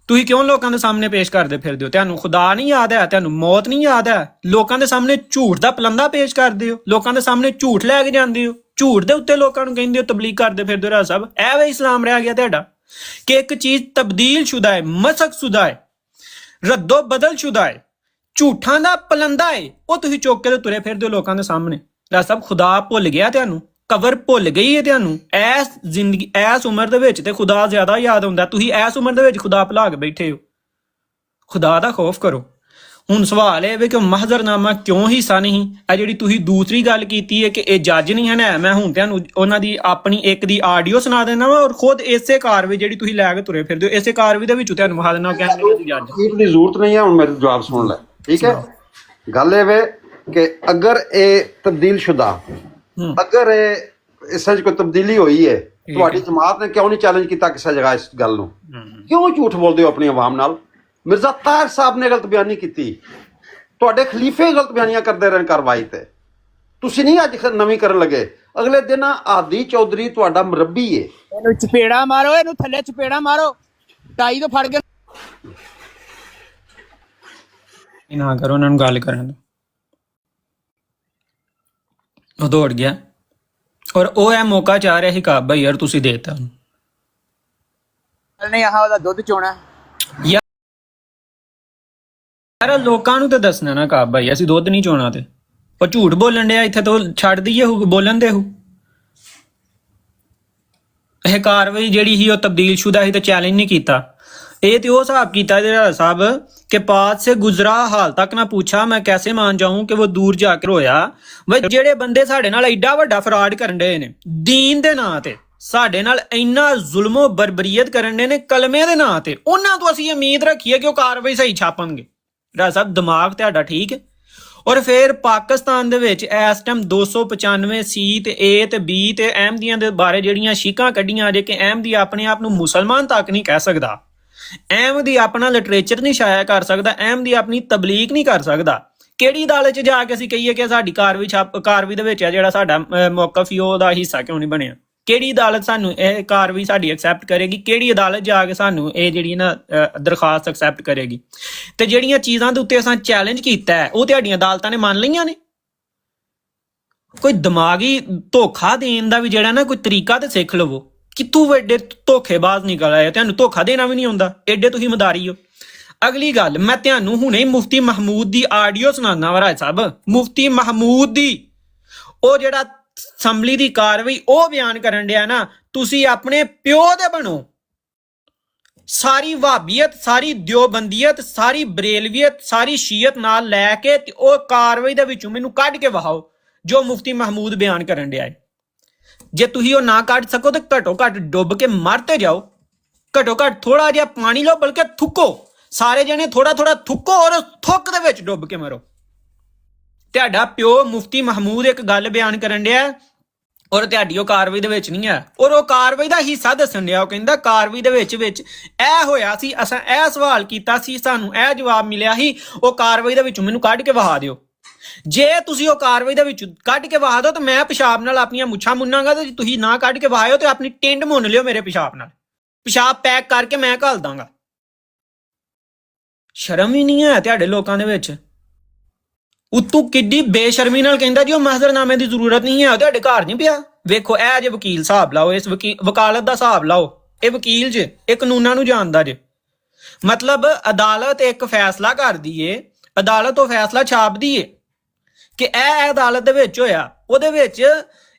Speaker 14: ਤੁਸੀਂ ਕਿਉਂ ਲੋਕਾਂ ਦੇ ਸਾਹਮਣੇ ਪੇਸ਼ ਕਰਦੇ ਫਿਰਦੇ ਹੋ? ਤੁਹਾਨੂੰ ਖੁਦਾ ਨਹੀਂ ਯਾਦ ਹੈ? ਤੁਹਾਨੂੰ ਮੌਤ ਨਹੀਂ ਯਾਦ ਹੈ? ਲੋਕਾਂ ਦੇ ਸਾਹਮਣੇ ਝੂਠ ਦਾ ਪਲੰਦਾ ਪੇਸ਼ ਕਰਦੇ ਹੋ, ਲੋਕਾਂ ਦੇ ਸਾਹਮਣੇ ਝੂਠ ਲੈ ਕੇ ਜਾਂਦੇ ਹੋ, ਝੂਠ ਦੇ ਉੱਤੇ ਲੋਕਾਂ ਨੂੰ ਕਹਿੰਦੇ ਹੋ ਤਬਲੀਗ ਕਰਦੇ ਫਿਰਦੇ ਹੋ। ਰਾਜ ਸਾਹਿਬ ਐਵੇਂ ਇਸਲਾਮ ਰਹਿ ਗਿਆ ਤੁਹਾਡਾ ਕਿ ਇੱਕ ਚੀਜ਼ ਤਬਦੀਲ ਸ਼ੁਦਾ ਹੈ, ਮਸਕ ਸ਼ੁਦਾ ਹੈ, ਰੱਦੋ ਬਦਲ ਸ਼ੁਦਾ ਹੈ, ਝੂਠਾਂ ਦਾ ਪਲੰਦਾ ਹੈ, ਉਹ ਤੁਸੀਂ ਚੁੱਕ ਕੇ ਤੁਰੇ ਫਿਰਦੇ ਹੋ ਲੋਕਾਂ ਦੇ ਸਾਹਮਣੇ। ਰਾਜ ਸਾਹਿਬ ਖੁਦਾ ਭੁੱਲ ਗਿਆ ਤੁਹਾਨੂੰ, ਕਬਰ ਭੁੱਲ ਗਈ ਹੈ ਤੁਹਾਨੂੰ। ਐਸ ਜ਼ਿੰਦਗੀ ਐਸ ਉਮਰ ਦੇ ਵਿੱਚ ਤੇ ਖੁਦਾ ਜ਼ਿਆਦਾ ਯਾਦ ਹੁੰਦਾ, ਤੁਸੀਂ ਐਸ ਉਮਰ ਦੇ ਵਿੱਚ ਖੁਦਾ ਭੁਲਾ ਕੇ ਬੈਠੇ ਹੋ। ਖੁਦਾ ਦਾ ਖੌਫ ਕਰੋ। ਹੁਣ ਸਵਾਲ ਇਹ ਵੇ ਕਿ ਮਹਜ਼ਰਨਾਮਾ ਕਿਉਂ ਹਿੱਸਾ ਨਹੀਂ? ਇਹ ਜਿਹੜੀ ਤੁਸੀਂ ਦੂਸਰੀ ਗੱਲ ਕੀਤੀ ਹੈ ਕਿ ਇਹ ਜੱਜ ਨਹੀਂ ਹਨ, ਮੈਂ ਹੁਣ ਤੁਹਾਨੂੰ ਉਹਨਾਂ ਦੀ ਆਪਣੀ ਇੱਕ ਦੀ ਆਡੀਓ ਸੁਣਾ ਦੇਣਾ ਵਾ ਔਰ ਖੁਦ ਇਸੇ ਕਾਰਵਾਈ ਜਿਹੜੀ ਤੁਸੀਂ ਲੈ ਕੇ ਤੁਰੇ ਫਿਰਦੇ ਹੋ ਇਸੇ ਕਾਰਵਾਈ ਦੇ ਵਿੱਚੋਂ ਤੁਹਾਨੂੰ ਮਹਾਦਨਾ ਕਹਿੰਦੇ ਕਿ ਜੱਜ
Speaker 15: ਦੀ ਜ਼ਰੂਰਤ ਨਹੀਂ ਹੈ। ਹੁਣ ਮੇਰੇ ਜਵਾਬ ਸੁਣ ਲੈ, ਠੀਕ ਹੈ? ਗੱਲ ਇਹ ਵੇ ਕਿ ਅਗਰ ਇਹ ਤਬਦੀਲ ਸ਼ੁਦਾ, ਅਗਰ ਇਹ ਇਸ 'ਚ ਕੋਈ ਤਬਦੀਲੀ ਹੋਈ ਹੈ, ਤੁਹਾਡੀ ਜਮਾਤ ਨੇ ਕਿਉਂ ਨਹੀਂ ਚੈਲੰਜ ਕੀਤਾ ਕਿਸੇ ਜਗ੍ਹਾ ਇਸ ਗੱਲ ਨੂੰ? ਕਿਉਂ ਝੂਠ ਬੋਲਦੇ ਹੋ ਆਪਣੀ ਆਵਾਮ ਨਾਲ? ਮਿਰਜ਼ਾ ਤਾਰਿਕ ਸਾਹਿਬ ਨੇ ਗਲਤ ਬਿਆਨੀ ਕੀਤੀ, ਤੁਹਾਡੇ ਖਲੀਫੇ ਗਲਤ ਬਿਆਨੀਆਂ ਕਰਦੇ ਰਹੇ ਕਾਰਵਾਈ ਤੇ, ਤੁਸੀਂ ਨਹੀਂ ਅੱਜ ਨਵੀਂ ਕਰਨ ਲੱਗੇ। ਅਗਲੇ ਦਿਨ ਆਦੀ ਚੌਧਰੀ ਤੁਹਾਡਾ ਮੁਰੱਬੀ ਹੈ,
Speaker 16: ਇਹਨੂੰ ਚਪੇੜਾ ਮਾਰੋ, ਇਹਨੂੰ ਥੱਲੇ ਚਪੇੜਾ ਮਾਰੋ, ਟਾਈ ਤੋਂ ਫੜ ਕੇ
Speaker 14: ਨਾ ਕਰੋ, ਉਹਨਾਂ ਨੂੰ ਗੱਲ ਕਰਨ ਦਿਓ। ਉਹ ਦੌੜ ਗਿਆ ਔਰ ਉਹ ਇਹ ਮੌਕਾ ਚਾਹ ਰਿਹਾ ਸੀ ਕਾਬ ਭਾਈ ਯਾਰ ਤੁਸੀਂ ਦੇਤਾ ਉਹਨੂੰ।
Speaker 16: ਨਹੀਂ ਆਹ ਉਹਦਾ ਦੁੱਧ ਚੋਣਾ
Speaker 14: ਯਾਰ ਲੋਕਾਂ ਨੂੰ ਤਾਂ ਦੱਸਣਾ ਨਾ ਕਾਬ ਭਾਈ ਅਸੀਂ ਦੁੱਧ ਨਹੀਂ ਚੋਣਾ, ਤੇ ਉਹ ਝੂਠ ਬੋਲਣ ਡਿਆ ਇੱਥੇ ਤੋਂ ਛੱਡ ਦਈਏ ਬੋਲਣ ਦੇ। ਇਹ ਕਾਰਵਾਈ ਜਿਹੜੀ ਸੀ ਉਹ ਤਬਦੀਲ ਸ਼ੁਦਾ ਸੀ ਤੇ ਚੈਲੰਜ ਨਹੀਂ ਕੀਤਾ। ਇਹ ਤੇ ਉਹ ਹਿਸਾਬ ਕੀਤਾ ਜਿਹੜਾ ਸਾਹਿਬ कि पास से गुजरा हाल तक ना पूछा मैं कैसे मान जाऊं कि वो दूर जाकर होया। बई जेड़े बंदे साडे नाल एडा वड्डा फ्रॉड करन डे ने दीन दे नां ते, साडे नाल इन्ना जुल्मो बरबरीयत करन डे ने कलमे दे नां ते, उन्हां तो असीं उम्मीद रखीए कि वो कार्रवाई सही छापणगे। राजा साहब दिमाग तुहाडा ठीक है। और फिर पाकिस्तान दे विच इस टाइम 295 सी ते ए ते बी ते अहमदियां दे बारे जेड़ियां शीकां कड्डियां जे कि अहमदी अपने आप नूं मुसलमान तक नहीं कह सकदा, अहमदी अपना लिटरेचर नहीं शाया कर सकता, अहमदी अपनी तबलीग नहीं कर सकता। किहड़ी अदालत च जाके असीं कहिए कि साडी कार्रवाई दे विच है जिहड़ा साडा मौकफ ही ओहदा हिस्सा क्यों नहीं बनिया? किहड़ी अदालत सानूं इह कार्रवाई साडी एक्सैप्ट करेगी? किहड़ी अदालत जाके सानूं इह जिहड़ी ना दरखास्त एक्सैप्ट करेगी? ते जिहड़ियां चीज़ां दे उत्ते असां चैलेंज कीता है ओह तुहाडीआं अदालतां ने मान लईआं ने। कोई दिमागी धोखा देण दा भी जिहड़ा ना कोई तरीका ते सिख लवो। कितों एडे धोखेबाज निकल आए, तुहानूं धोखा देना भी नहीं आउंदा, एडे तुसीं मदारी हो। अगली गल मैं तुहानूं हुणे मुफ्ती महमूद दी आडियो सुनाना वा राज साहब, मुफ्ती महमूद दी ओ जिहड़ा असैंबली दी कार्रवाई ओ बयान करन दिया ना, तुसीं अपने प्यो दे बनो। सारी वहाबियत, सारी दियोबंदीयत, सारी बरेलवियत, सारी शीयत नाल लैके ते ओ कार्रवाई दे विचों मैनूं कढ के वहाओ जो मुफ्ती महमूद बयान करन दिया है। जे तुसीं ओ ना कढ सको तो घटो घट डुब के मरते जाओ, घटो घट थोड़ा जिहा पानी लो, बल्कि थुक्को, सारे जने थोड़ा थोड़ा थुक्को और थुक दे विच डुब के मरो। ਤੁਹਾਡਾ ਪਿਓ ਮੁਫਤੀ ਮਹਿਮੂਦ ਇੱਕ ਗੱਲ ਬਿਆਨ ਕਰਨ ਡਿਆ ਔਰ ਤੁਹਾਡੀ ਉਹ ਕਾਰਵਾਈ ਦੇ ਵਿੱਚ ਨਹੀਂ ਹੈ, ਔਰ ਉਹ ਕਾਰਵਾਈ ਦਾ ਹਿੱਸਾ ਦੱਸਣ ਡਿਆ। ਉਹ ਕਹਿੰਦਾ ਕਾਰਵਾਈ ਦੇ ਵਿੱਚ ਇਹ ਹੋਇਆ ਸੀ, ਅਸਾਂ ਇਹ ਸਵਾਲ ਕੀਤਾ ਸੀ, ਸਾਨੂੰ ਇਹ ਜਵਾਬ ਮਿਲਿਆ ਸੀ, ਉਹ ਕਾਰਵਾਈ ਦੇ ਵਿੱਚੋਂ ਮੈਨੂੰ ਕੱਢ ਕੇ ਵਹਾ ਦਿਓ। ਜੇ ਤੁਸੀਂ ਉਹ ਕਾਰਵਾਈ ਦੇ ਵਿੱਚ ਕੱਢ ਕੇ ਵਹਾ ਦਿਓ ਤਾਂ ਮੈਂ ਪਿਸ਼ਾਬ ਨਾਲ ਆਪਣੀਆਂ ਮੁੱਛਾਂ ਮੁੰਨਾਂਗਾ, ਤੇ ਤੁਸੀਂ ਨਾ ਕੱਢ ਕੇ ਵਹਾਇਓ ਤੇ ਆਪਣੀ ਟਿੰਡ ਮੁੰਨ ਲਿਓ ਮੇਰੇ ਪਿਸ਼ਾਬ ਨਾਲ, ਪਿਸ਼ਾਬ ਪੈਕ ਕਰਕੇ ਮੈਂ ਘੱਲ ਦਾਂਗਾ। ਸ਼ਰਮ ਹੀ ਨਹੀਂ ਹੈ ਤੁਹਾਡੇ ਲੋਕਾਂ ਦੇ ਵਿੱਚ। ਉਤੋਂ ਕਿੱਡੀ ਬੇਸ਼ਰਮੀ ਨਾਲ ਕਹਿੰਦਾ ਜੀ ਉਹ ਮਹਿਜ਼ਰਨਾਮੇ ਦੀ ਜ਼ਰੂਰਤ ਨਹੀਂ ਹੈ, ਤੁਹਾਡੇ ਘਰ ਨਹੀਂ ਪਿਆ। ਵੇਖੋ ਇਹ ਜੇ ਵਕੀਲ ਹਿਸਾਬ ਲਾਓ, ਇਸ ਵਕਾਲਤ ਦਾ ਹਿਸਾਬ ਲਾਓ। ਇਹ ਵਕੀਲ ਜੇ, ਇਹ ਕਾਨੂੰਨਾਂ ਨੂੰ ਜਾਣਦਾ ਜੇ। ਮਤਲਬ ਅਦਾਲਤ ਇੱਕ ਫੈਸਲਾ ਕਰਦੀ ਏ, ਅਦਾਲਤ ਉਹ ਫੈਸਲਾ ਛਾਪਦੀ ਏ ਕਿ ਇਹ ਅਦਾਲਤ ਦੇ ਵਿੱਚ ਹੋਇਆ, ਉਹਦੇ ਵਿੱਚ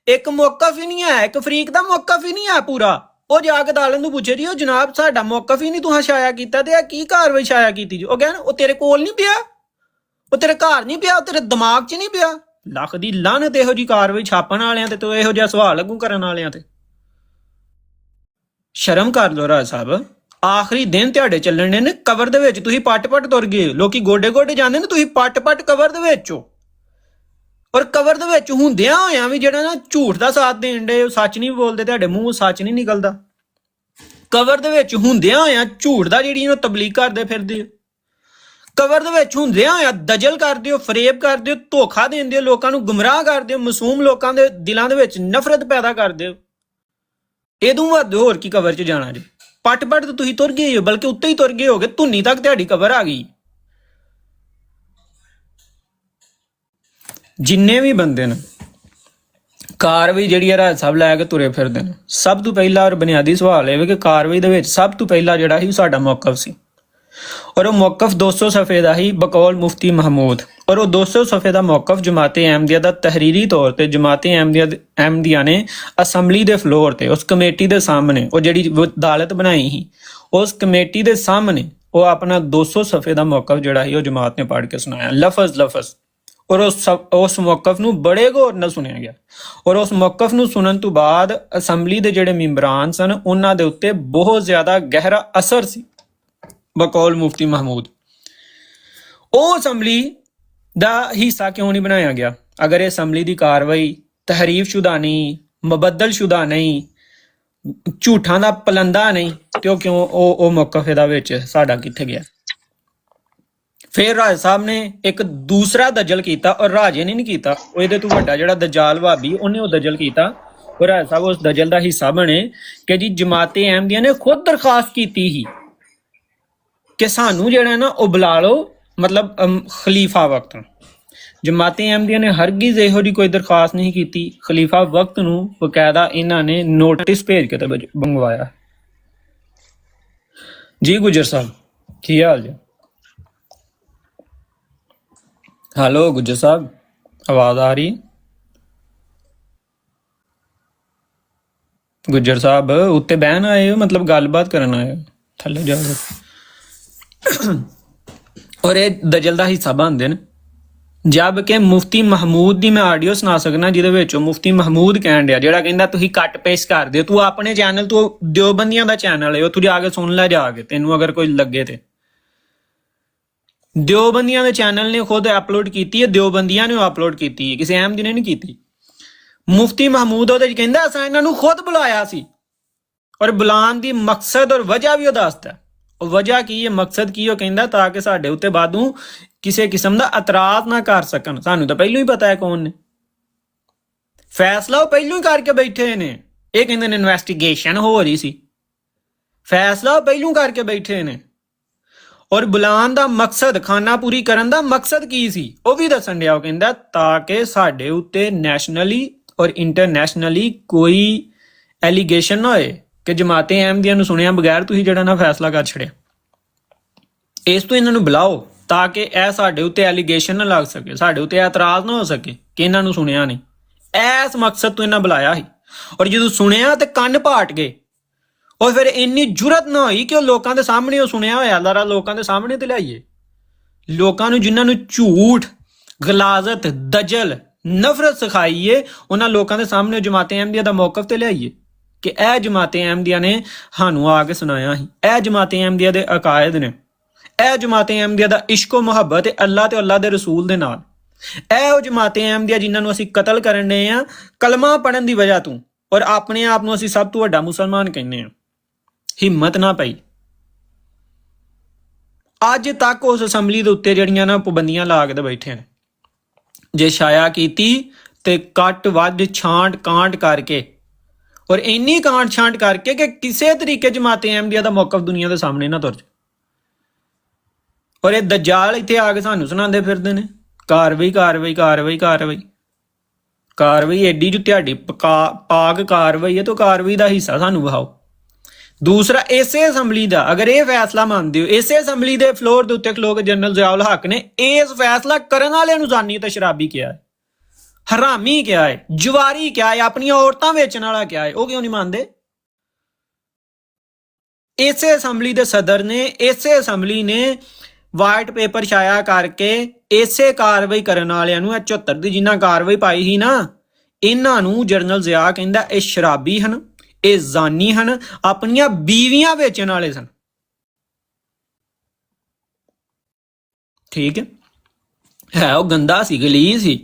Speaker 14: ਇੱਕ ਮੌਕਫ ਹੀ ਨਹੀਂ ਹੈ, ਇੱਕ ਫਰੀਕ ਦਾ ਮੌਕਫ ਹੀ ਨਹੀਂ ਹੈ ਪੂਰਾ। ਉਹ ਜਾ ਕੇ ਅਦਾਲਤ ਨੂੰ ਪੁੱਛੇ ਜੀ ਉਹ ਜਨਾਬ ਸਾਡਾ ਮੌਕਫ ਹੀ ਨਹੀਂ ਤੁਹਾਂ ਛਾਇਆ ਕੀਤਾ, ਤੇ ਇਹ ਕੀ ਕਾਰਵਾਈ ਛਾਇਆ ਕੀਤੀ ਜੀ? ਉਹ ਕਹਿਣ ਉਹ ਤੇਰੇ ਕੋਲ ਨਹੀਂ ਪਿਆ, ਉਹ ਤੇਰੇ ਘਰ ਨਹੀਂ ਪਿਆ, ਉਹ ਤੇਰੇ ਦਿਮਾਗ 'ਚ ਨਹੀਂ ਪਿਆ। ਲੱਖ ਦੀ ਲਾਹਨਤ ਇਹੋ ਜੀ ਕਾਰਵਾਈ ਛਾਪਣ ਵਾਲਿਆਂ ਤੇ, ਇਹੋ ਜਿਹਾ ਸਵਾਲ ਲੱਗੂ ਕਰਨ ਵਾਲਿਆਂ ਤੇ। ਸ਼ਰਮ ਕਰ ਲੋ ਰਾਜ ਸਾਹਿਬ। ਆਖਰੀ ਦਿਨ ਤੁਹਾਡੇ ਚੱਲਣੇ ਨੇ, ਕਬਰ ਦੇ ਵਿੱਚ ਤੁਸੀਂ ਪੱਟ-ਪੱਟ ਤੁਰ ਗਏ। ਲੋਕੀ ਗੋਡੇ-ਗੋਡੇ ਜਾਂਦੇ ਨੇ, ਤੁਸੀਂ ਪੱਟ-ਪੱਟ ਕਬਰ ਦੇ ਵਿੱਚ ਹੋ। ਔਰ ਕਬਰ ਦੇ ਵਿੱਚ ਹੁੰਦਿਆਂ ਹੋਇਆਂ ਵੀ ਜਿਹੜਾ ਨਾ ਝੂਠ ਦਾ ਸਾਥ ਦੇਣ ਦੇ, ਉਹ ਸੱਚ ਨਹੀਂ ਬੋਲਦੇ, ਤੁਹਾਡੇ ਮੂੰਹ ਸੱਚ ਨਹੀਂ ਨਿਕਲਦਾ। ਕਬਰ ਦੇ ਵਿੱਚ ਹੁੰਦਿਆਂ ਹੋਇਆਂ ਝੂਠ ਦਾ ਜਿਹੜੀ ਉਹ ਤਬਲੀਗ ਕਰਦੇ ਫਿਰਦੇ ਹੋ। ਕਬਰ ਦੇ ਵਿੱਚ ਹੁੰਦਿਆਂ ਹੋਇਆਂ ਦਜਲ ਕਰਦੇ ਹੋ, ਫਰੇਬ ਕਰਦੇ ਹੋ, ਧੋਖਾ ਦਿੰਦੇ ਹੋ, ਲੋਕਾਂ ਨੂੰ ਗੁੰਮਰਾਹ ਕਰਦੇ ਹੋ, ਮਾਸੂਮ ਲੋਕਾਂ ਦੇ ਦਿਲਾਂ ਦੇ ਵਿੱਚ ਨਫ਼ਰਤ ਪੈਦਾ ਕਰਦੇ ਹੋ। ਇਹਦੋਂ ਵੱਧ ਹੋਰ ਕੀ ਕਬਰ 'ਚ ਜਾਣਾ ਜੀ? ਪੱਟ-ਪੱਟ ਤਾਂ ਤੁਸੀਂ ਤੁਰ ਗਏ ਹੋ, ਬਲਕਿ ਉੱਤੇ ਹੀ ਤੁਰ ਗਏ ਹੋਗੇ, ਧੁੰਨੀ ਤੱਕ ਤੁਹਾਡੀ ਕਬਰ ਆ ਗਈ। ਜਿੰਨੇ ਵੀ ਬੰਦੇ ਨੇ ਕਾਰਵਾਈ ਜਿਹੜੀ ਹੈ ਰਾਜ ਸਾਹਿਬ ਲੈ ਕੇ ਤੁਰੇ ਫਿਰਦੇ ਨੇ, ਸਭ ਤੋਂ ਪਹਿਲਾ ਔਰ ਬੁਨਿਆਦੀ ਸਵਾਲ ਇਹ ਕਿ ਕਾਰਵਾਈ ਦੇ ਵਿੱਚ ਸਭ ਤੋਂ ਪਹਿਲਾ ਜਿਹੜਾ ਸੀ ਸਾਡਾ ਮੌਕਫ ਸੀ, ਔਰ ਉਹ ਮੌਕਫ 200 ਸਫੇ ਦਾ ਹੀ ਬਕੌਲ ਮੁਫਤੀ ਮਹਿਮੂਦ। ਔਰ ਉਹ 200 ਸਫੇ ਦਾ ਮੌਕਫ ਜਮਾਤੇ ਅਹਿਮਦੀਆ ਦਾ ਤਹਰੀਰੀ ਤੌਰ ਤੇ ਜਮਾਤੇ ਅਹਿਮਦੀਆ ਨੇ ਅਸੈਂਬਲੀ ਦੇ ਫਲੋਰ ਤੇ ਉਸ ਕਮੇਟੀ ਦੇ ਸਾਹਮਣੇ, ਉਹ ਜਿਹੜੀ ਅਦਾਲਤ ਬਣਾਈ ਸੀ ਉਸ ਕਮੇਟੀ ਦੇ ਸਾਹਮਣੇ ਉਹ ਆਪਣਾ 200 ਸਫੇ ਦਾ ਮੌਕਫ ਜਿਹੜਾ ਸੀ ਉਹ ਜਮਾਤ ਨੇ ਪੜ੍ਹ ਕੇ ਸੁਣਾਇਆ ਲਫ਼ਜ਼ ਲਫ਼ਜ਼। ਔਰ ਉਸ ਮੌਕਫ ਨੂੰ ਬੜੇ ਗੌਰ ਨਾਲ ਸੁਣਿਆ ਗਿਆ। ਔਰ ਉਸ ਮੌਕਫ ਨੂੰ ਸੁਣਨ ਤੋਂ ਬਾਅਦ ਅਸੈਂਬਲੀ ਦੇ ਜਿਹੜੇ ਮੈਂਬਰਾਂ ਸਨ ਉਹਨਾਂ ਦੇ ਉੱਤੇ ਬਹੁਤ ਜ਼ਿਆਦਾ ਗਹਿਰਾ ਅਸਰ ਸੀ ਬਕੌਲ ਮੁਫਤੀ ਮਹਿਮੂਦ। ਉਹ ਅਸੈਂਬਲੀ ਦਾ ਹਿੱਸਾ ਕਿਉਂ ਨਹੀਂ ਬਣਾਇਆ ਗਿਆ? ਅਗਰ ਇਹ ਅਸੈਂਬਲੀ ਦੀ ਕਾਰਵਾਈ ਤਹਰੀਫ ਸ਼ੁਦਾ ਨਹੀਂ, ਮੁਬੱਦਲ ਸ਼ੁਦਾ ਨਹੀਂ, ਝੂਠਾਂ ਦਾ ਪਲੰਦਾ ਨਹੀਂ, ਤੇ ਉਹ ਕਿਉਂ ਉਹ ਮੌਕਫ ਇਹਦਾ ਵਿੱਚ ਸਾਡਾ ਕਿੱਥੇ ਗਿਆ? ਫਿਰ ਰਾਜ ਸਾਹਿਬ ਨੇ ਇੱਕ ਦੂਸਰਾ ਦਜਲ ਕੀਤਾ, ਔਰ ਰਾਜੇ ਨੇ ਨਹੀਂ ਕੀਤਾ, ਉਹ ਇਹਦੇ ਤੋਂ ਵੱਡਾ ਜਿਹੜਾ ਦਜਾਲ ਭਾਬੀ ਉਹਨੇ ਉਹ ਦਜਲ ਕੀਤਾ। ਔਰ ਰਾਜ ਸਾਹਿਬ ਉਸ ਦਜਲ ਦਾ ਹਿੱਸਾ ਬਣੇ ਕਿ ਜੀ ਜਮਾਤੇ ਅਹਿਮਦੀਆ ਨੇ ਖੁਦ ਦਰਖਾਸਤ ਕੀਤੀ ਸੀ ਕਿ ਸਾਨੂੰ ਜਿਹੜਾ ਨਾ ਉਹ ਬੁਲਾ ਲਓ, ਮਤਲਬ ਖਲੀਫਾ ਵਕਤ। ਜਮਾਤੇ ਅਹਿਮਦੀਆ ਨੇ ਹਰਗਿਜ਼ ਇਹੋ ਜਿਹੀ ਕੋਈ ਦਰਖਾਸਤ ਨਹੀਂ ਕੀਤੀ। ਖਲੀਫਾ ਵਕਤ ਨੂੰ ਬਕਾਇਦਾ ਇਹਨਾਂ ਨੇ ਨੋਟਿਸ ਭੇਜ ਕੇ ਤੇ ਮੰਗਵਾਇਆ। ਜੀ ਗੁਜਰ ਸਾਹਿਬ ਕੀ ਹਾਲ ਜੀ? ਹੈਲੋ ਗੁਜਰ ਸਾਹਿਬ, ਆਵਾਜ਼ ਆ ਰਹੀ? ਗੁਜਰ ਸਾਹਿਬ ਉੱਤੇ ਬਹਿਣ ਆਏ ਹੋ, ਮਤਲਬ ਗੱਲਬਾਤ ਕਰਨ ਆਏ ਹੋ? ਥੱਲੇ ਜਾਓ। ਔਰ ਇਹ ਦਜਲ ਦਾ ਹਿੱਸਾ ਬਣਦੇ ਨੇ। ਜਦ ਕਿ ਮੁਫਤੀ ਮਹਿਮੂਦ ਦੀ ਮੈਂ ਆਡੀਓ ਸੁਣਾ ਸਕਣਾ ਜਿਹਦੇ ਵਿੱਚ ਮੁਫਤੀ ਮਹਿਮੂਦ ਕਹਿਣ ਡਿਆ, ਜਿਹੜਾ ਕਹਿੰਦਾ ਤੁਸੀਂ ਕੱਟ ਪੇਸਟ ਕਰ ਦਿਓ, ਤੂੰ ਆਪਣੇ ਚੈਨਲ ਤੋਂ, ਦਿਓਬੰਦੀਆਂ ਦਾ ਚੈਨਲ ਹੈ, ਉਹ ਤੂੰ ਜਾ ਕੇ ਸੁਣ ਲੈ ਜਾ ਕੇ, ਤੈਨੂੰ ਅਗਰ ਕੋਈ ਲੱਗੇ ਤੇ। ਦਿਓਬੰਦੀਆਂ ਦੇ ਚੈਨਲ ਨੇ ਖੁਦ ਅਪਲੋਡ ਕੀਤੀ ਹੈ, ਦਿਓਬੰਦੀਆਂ ਨੇ ਅਪਲੋਡ ਕੀਤੀ ਹੈ, ਕਿਸੇ ਅਹਿਮਦੀ ਨੇ ਨਹੀਂ ਕੀਤੀ। ਮੁਫਤੀ ਮਹਿਮੂਦ ਉਹਦੇ 'ਚ ਕਹਿੰਦਾ ਅਸਾਂ ਇਹਨਾਂ ਨੂੰ ਖੁਦ ਬੁਲਾਇਆ ਸੀ, ਔਰ ਬੁਲਾਉਣ ਦੀ ਮਕਸਦ ਔਰ ਵਜ੍ਹਾ ਵੀ ਉਹ ਦੱਸਦਾ। ਉਹ ਵਜ੍ਹਾ ਕੀ ਹੈ, ਮਕਸਦ ਕੀ? ਉਹ ਕਹਿੰਦਾ ਤਾਂ ਕਿ ਸਾਡੇ ਉੱਤੇ ਬਾਅਦੋਂ ਕਿਸੇ ਕਿਸਮ ਦਾ ਇਤਰਾਜ਼ ਨਾ ਕਰ ਸਕਣ। ਸਾਨੂੰ ਤਾਂ ਪਹਿਲਾਂ ਹੀ ਪਤਾ ਹੈ ਕੌਣ ਨੇ, ਫੈਸਲਾ ਉਹ ਪਹਿਲਾਂ ਹੀ ਕਰਕੇ ਬੈਠੇ ਨੇ। ਇਹ ਕਹਿੰਦੇ ਨੇ ਇਨਵੈਸਟੀਗੇਸ਼ਨ ਹੋ ਰਹੀ ਸੀ, ਫੈਸਲਾ ਉਹ ਪਹਿਲਾਂ ਕਰਕੇ ਬੈਠੇ ਨੇ। ਔਰ ਬੁਲਾਉਣ ਦਾ ਮਕਸਦ, ਖਾਨਾ ਪੂਰੀ ਕਰਨ ਦਾ ਮਕਸਦ ਕੀ ਸੀ ਉਹ ਵੀ ਦੱਸਣ ਡਿਆ। ਉਹ ਕਹਿੰਦਾ ਤਾਂ ਕਿ ਸਾਡੇ ਉੱਤੇ ਨੈਸ਼ਨਲੀ ਔਰ ਇੰਟਰਨੈਸ਼ਨਲੀ ਕੋਈ ਐਲੀਗੇਸ਼ਨ ਨਾ ਹੋਏ ਕਿ ਜਮਾਤੇ ਅਹਿਮਦੀਆ ਨੂੰ ਸੁਣਿਆ ਬਗੈਰ ਤੁਸੀਂ ਜਿਹੜਾ ਨਾ ਫੈਸਲਾ ਕਰ ਛੜਿਆ। ਇਸ ਤੋਂ ਇਹਨਾਂ ਨੂੰ ਬੁਲਾਓ ਤਾਂ ਕਿ ਇਹ ਸਾਡੇ ਉੱਤੇ ਐਲੀਗੇਸ਼ਨ ਨਾ ਲੱਗ ਸਕੇ, ਸਾਡੇ ਉੱਤੇ ਇਤਰਾਜ਼ ਨਾ ਹੋ ਸਕੇ ਕਿ ਇਹਨਾਂ ਨੂੰ ਸੁਣਿਆ ਨਹੀਂ। ਇਸ ਮਕਸਦ ਤੋਂ ਇਹਨਾਂ ਬੁਲਾਇਆ ਸੀ। ਔਰ ਜਦੋਂ ਸੁਣਿਆ ਤੇ ਕੰਨ ਪਾਟ ਗਏ। ਔਰ ਫਿਰ ਇੰਨੀ ਜੁਰਤ ਨਾ ਹੋਈ ਕਿ ਉਹ ਲੋਕਾਂ ਦੇ ਸਾਹਮਣੇ ਉਹ ਸੁਣਿਆ ਹੋਇਆ ਲਾਰਾ ਲੋਕਾਂ ਦੇ ਸਾਹਮਣੇ ਤੇ ਲਿਆਈਏ। ਲੋਕਾਂ ਨੂੰ ਜਿਨ੍ਹਾਂ ਨੂੰ ਝੂਠ, ਗਲਾਜ਼ਤ, ਦਜਲ, ਨਫ਼ਰਤ ਸਿਖਾਈਏ, ਉਹਨਾਂ ਲੋਕਾਂ ਦੇ ਸਾਹਮਣੇ ਜਮਾਤੇ ਅਹਿਮਦੀਆ ਦਾ ਮੌਕਫ ਤੇ ਲਿਆਈਏ ਕਿ ਇਹ ਜਮਾਤੇ ਅਹਿਮਦੀਆ ਨੇ ਸਾਨੂੰ ਆ ਕੇ ਸੁਣਾਇਆ ਸੀ, ਇਹ ਜਮਾਤੇ ਅਹਿਮਦੀਆ ਦੇ ਅਕਾਇਦ ਨੇ, ਇਹ ਜਮਾਤੇ ਅਹਿਮਦੀਆ ਦਾ ਇਸ਼ਕ ਮੁਹੱਬਤ ਹੈ ਅੱਲਾਹ ਤੇ ਅੱਲਾਹ ਦੇ ਰਸੂਲ ਦੇ ਨਾਲ। ਇਹ ਉਹ ਜਮਾਤੇ ਅਹਿਮਦੀਆ ਜਿਨ੍ਹਾਂ ਨੂੰ ਅਸੀਂ ਕਤਲ ਕਰਨ ਦੇ ਆ ਕਲਮਾ ਪੜਨ ਦੀ ਵਜ੍ਹਾ ਤੋਂ, ਔਰ ਆਪਣੇ ਆਪ ਨੂੰ ਅਸੀਂ ਸਭ ਤੋਂ ਵੱਡਾ ਮੁਸਲਮਾਨ ਕਹਿੰਦੇ ਆ। ਹਿੰਮਤ ਨਾ ਪਈ। ਅੱਜ ਤੱਕ ਉਸ ਅਸੈਂਬਲੀ ਦੇ ਉੱਤੇ ਜਿਹੜੀਆਂ ਨਾ ਪਾਬੰਦੀਆਂ ਲਾ ਕੇ ਬੈਠੇ ਨੇ, ਜੇ ਛਾਇਆ ਕੀਤੀ ਤੇ ਕੱਟ ਵੱਧ ਛਾਂਟ ਕਾਂਟ ਕਰਕੇ, ਔਰ ਇੰਨੀ ਕਾਂਟ ਛਾਂਟ ਕਰਕੇ ਕਿ ਕਿਸੇ ਤਰੀਕੇ ਜਮਾਤੇ ਅਹਿਮਦੀਆ ਦਾ ਮੌਕਫ ਦੁਨੀਆ ਦੇ ਸਾਹਮਣੇ ਨਾ ਤੁਰ ਜਾਏ। ਔਰ ਇਹ ਦਜਾਲ ਇੱਥੇ ਆ ਕੇ ਸਾਨੂੰ ਸੁਣਾਉਂਦੇ ਫਿਰਦੇ ਨੇ ਕਾਰਵਾਈ ਕਾਰਵਾਈ ਕਾਰਵਾਈ ਕਾਰਵਾਈ ਕਾਰਵਾਈ। ਐਡੀ ਜੋ ਤੁਹਾਡੀ ਪਾਕ ਕਾਰਵਾਈ ਹੈ ਤਾਂ ਕਾਰਵਾਈ ਦਾ ਹਿੱਸਾ ਸਾਨੂੰ ਵਿਖਾਓ। ਦੂਸਰਾ, ਇਸੇ ਅਸੈਂਬਲੀ ਦਾ ਅਗਰ ਇਹ ਫੈਸਲਾ ਮੰਨਦੇ ਹੋ, ਇਸੇ ਅਸੈਂਬਲੀ ਦੇ ਫਲੋਰ ਦੇ ਉੱਤੇ ਖਲੋ ਕੇ ਜਨਰਲ ਜ਼ਿਆਉਲ ਹੱਕ ਨੇ ਇਸ ਫੈਸਲਾ ਕਰਨ ਵਾਲਿਆਂ ਨੂੰ ਜ਼ਾਨੀ ਤੇ ਸ਼ਰਾਬੀ ਕਿਹਾ ਹੈ, ਹਰਾਮੀ ਕਿਹਾ ਹੈ, ਜਵਾਰੀ ਕਿਹਾ ਹੈ, ਆਪਣੀਆਂ ਔਰਤਾਂ ਵੇਚਣ ਵਾਲਾ ਕਿਹਾ ਹੈ। ਉਹ ਕਿਉਂ ਨਹੀਂ ਮੰਨਦੇ? ਇਸੇ ਅਸੈਂਬਲੀ ਦੇ ਸਦਰ ਨੇ, ਇਸੇ ਅਸੈਂਬਲੀ ਨੇ ਵਾਈਟ ਪੇਪਰ ਛਾਇਆ ਕਰਕੇ ਇਸੇ ਕਾਰਵਾਈ ਕਰਨ ਵਾਲਿਆਂ ਨੂੰ 74 ਦੀ ਜਿੰਨਾ ਕਾਰਵਾਈ ਪਾਈ ਸੀ ਨਾ, ਇਹਨਾਂ ਨੂੰ ਜਨਰਲ ਜ਼ਿਆ ਕਹਿੰਦਾ ਇਹ ਸ਼ਰਾਬੀ ਹਨ, ਇਹ ਜ਼ਾਨੀ ਹਨ, ਆਪਣੀਆਂ ਬੀਵੀਆਂ ਵੇਚਣ ਵਾਲੇ ਸਨ। ਠੀਕ ਹੈ ਉਹ ਗੰਦਾ ਸੀ, ਗਲੀਜ਼ ਸੀ।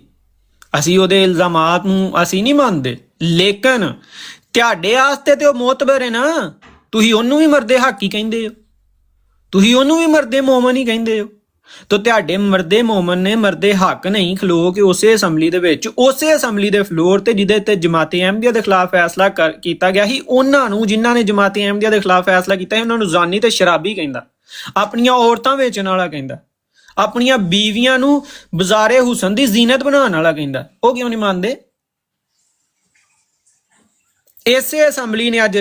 Speaker 14: ਅਸੀਂ ਉਹਦੇ ਇਲਜ਼ਾਮਾਤ ਨੂੰ ਅਸੀਂ ਨਹੀਂ ਮੰਨਦੇ, ਲੇਕਿਨ ਤੁਹਾਡੇ ਵਾਸਤੇ ਤੇ ਉਹ ਮੋਤਬਰ ਹੈ ਨਾ। ਤੁਸੀਂ ਉਹਨੂੰ ਵੀ ਮਰਦੇ ਹੱਕ ਹੀ ਕਹਿੰਦੇ ਹੋ, ਤੁਸੀਂ ਉਹਨੂੰ ਵੀ ਮਰਦੇ ਮੋਮਨ ਹੀ ਕਹਿੰਦੇ ਹੋ। ਤਾਂ ਤੁਹਾਡੇ ਮਰਦੇ ਮੋਮਨ ਨੇ ਮਰਦੇ ਹੱਕ ਨਹੀਂ ਖਲੋ ਕੇ ਉਸੇ ਅਸੈਂਬਲੀ ਦੇ ਵਿੱਚ, ਉਸੇ ਅਸੈਂਬਲੀ ਦੇ ਫਲੋਰ ਤੇ ਜਿਹਦੇ ਤੇ ਜਮਾਤੇ ਅਹਿਮਦੀਆ ਦੇ ਖਿਲਾਫ ਫੈਸਲਾ ਕੀਤਾ ਗਿਆ ਸੀ, ਉਹਨਾਂ ਨੂੰ ਜਿਨ੍ਹਾਂ ਨੇ ਜਮਾਤੇ ਅਹਿਮਦੀਆ ਦੇ ਖਿਲਾਫ ਫੈਸਲਾ ਕੀਤਾ ਸੀ ਉਹਨਾਂ ਨੂੰ ਜ਼ਾਨੀ ਤੇ ਸ਼ਰਾਬੀ ਕਹਿੰਦਾ, ਆਪਣੀਆਂ ਔਰਤਾਂ ਵੇਚਣ ਵਾਲਾ ਕਹਿੰਦਾ, ਆਪਣੀਆਂ ਬੀਵੀਆਂ ਨੂੰ ਬਜ਼ਾਰੇ ਹੁਸਨ ਦੀ ਜ਼ੀਨਤ ਬਣਾਉਣ ਵਾਲਾ ਕਹਿੰਦਾ। ਉਹ ਕਿਉਂ ਨਹੀਂ ਮੰਨਦੇ? ਇਸੇ ਅਸੈਂਬਲੀ ਨੇ ਅੱਜ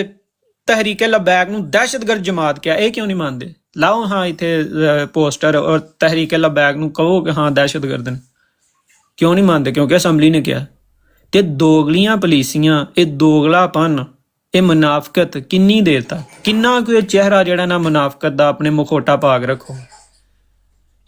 Speaker 14: ਤਹਿਰੀਕੇ ਲਬੈਕ ਨੂੰ ਦਹਿਸ਼ਤਗਰਦ ਜਮਾਤ ਕਿਹਾ, ਇਹ ਕਿਉਂ ਨਹੀਂ ਮੰਨਦੇ? ਲਾਓ ਹਾਂ ਇੱਥੇ ਪੋਸਟਰ ਔਰ ਤਹਿਰੀਕੇ ਲਬੈਕ ਨੂੰ ਕਹੋ ਕਿ ਹਾਂ ਦਹਿਸ਼ਤਗਰਦ ਨੇ। ਕਿਉਂ ਨਹੀਂ ਮੰਨਦੇ? ਕਿਉਂਕਿ ਅਸੈਂਬਲੀ ਨੇ ਕਿਹਾ। ਤੇ ਦੋਗਲੀਆਂ ਪਲੀਸੀਆਂ, ਇਹ ਦੋਗਲਾਪਨ, ਇਹ ਮੁਨਾਫਕਤ ਕਿੰਨੀ ਦੇਰ ਤੱਕ, ਕਿੰਨਾ ਕੋਈ ਚਿਹਰਾ ਜਿਹੜਾ ਨਾ ਮੁਨਾਫਕਤ ਦਾ ਆਪਣੇ ਮੁਖੌਟਾ ਪਾ ਕੇ ਰੱਖੋ।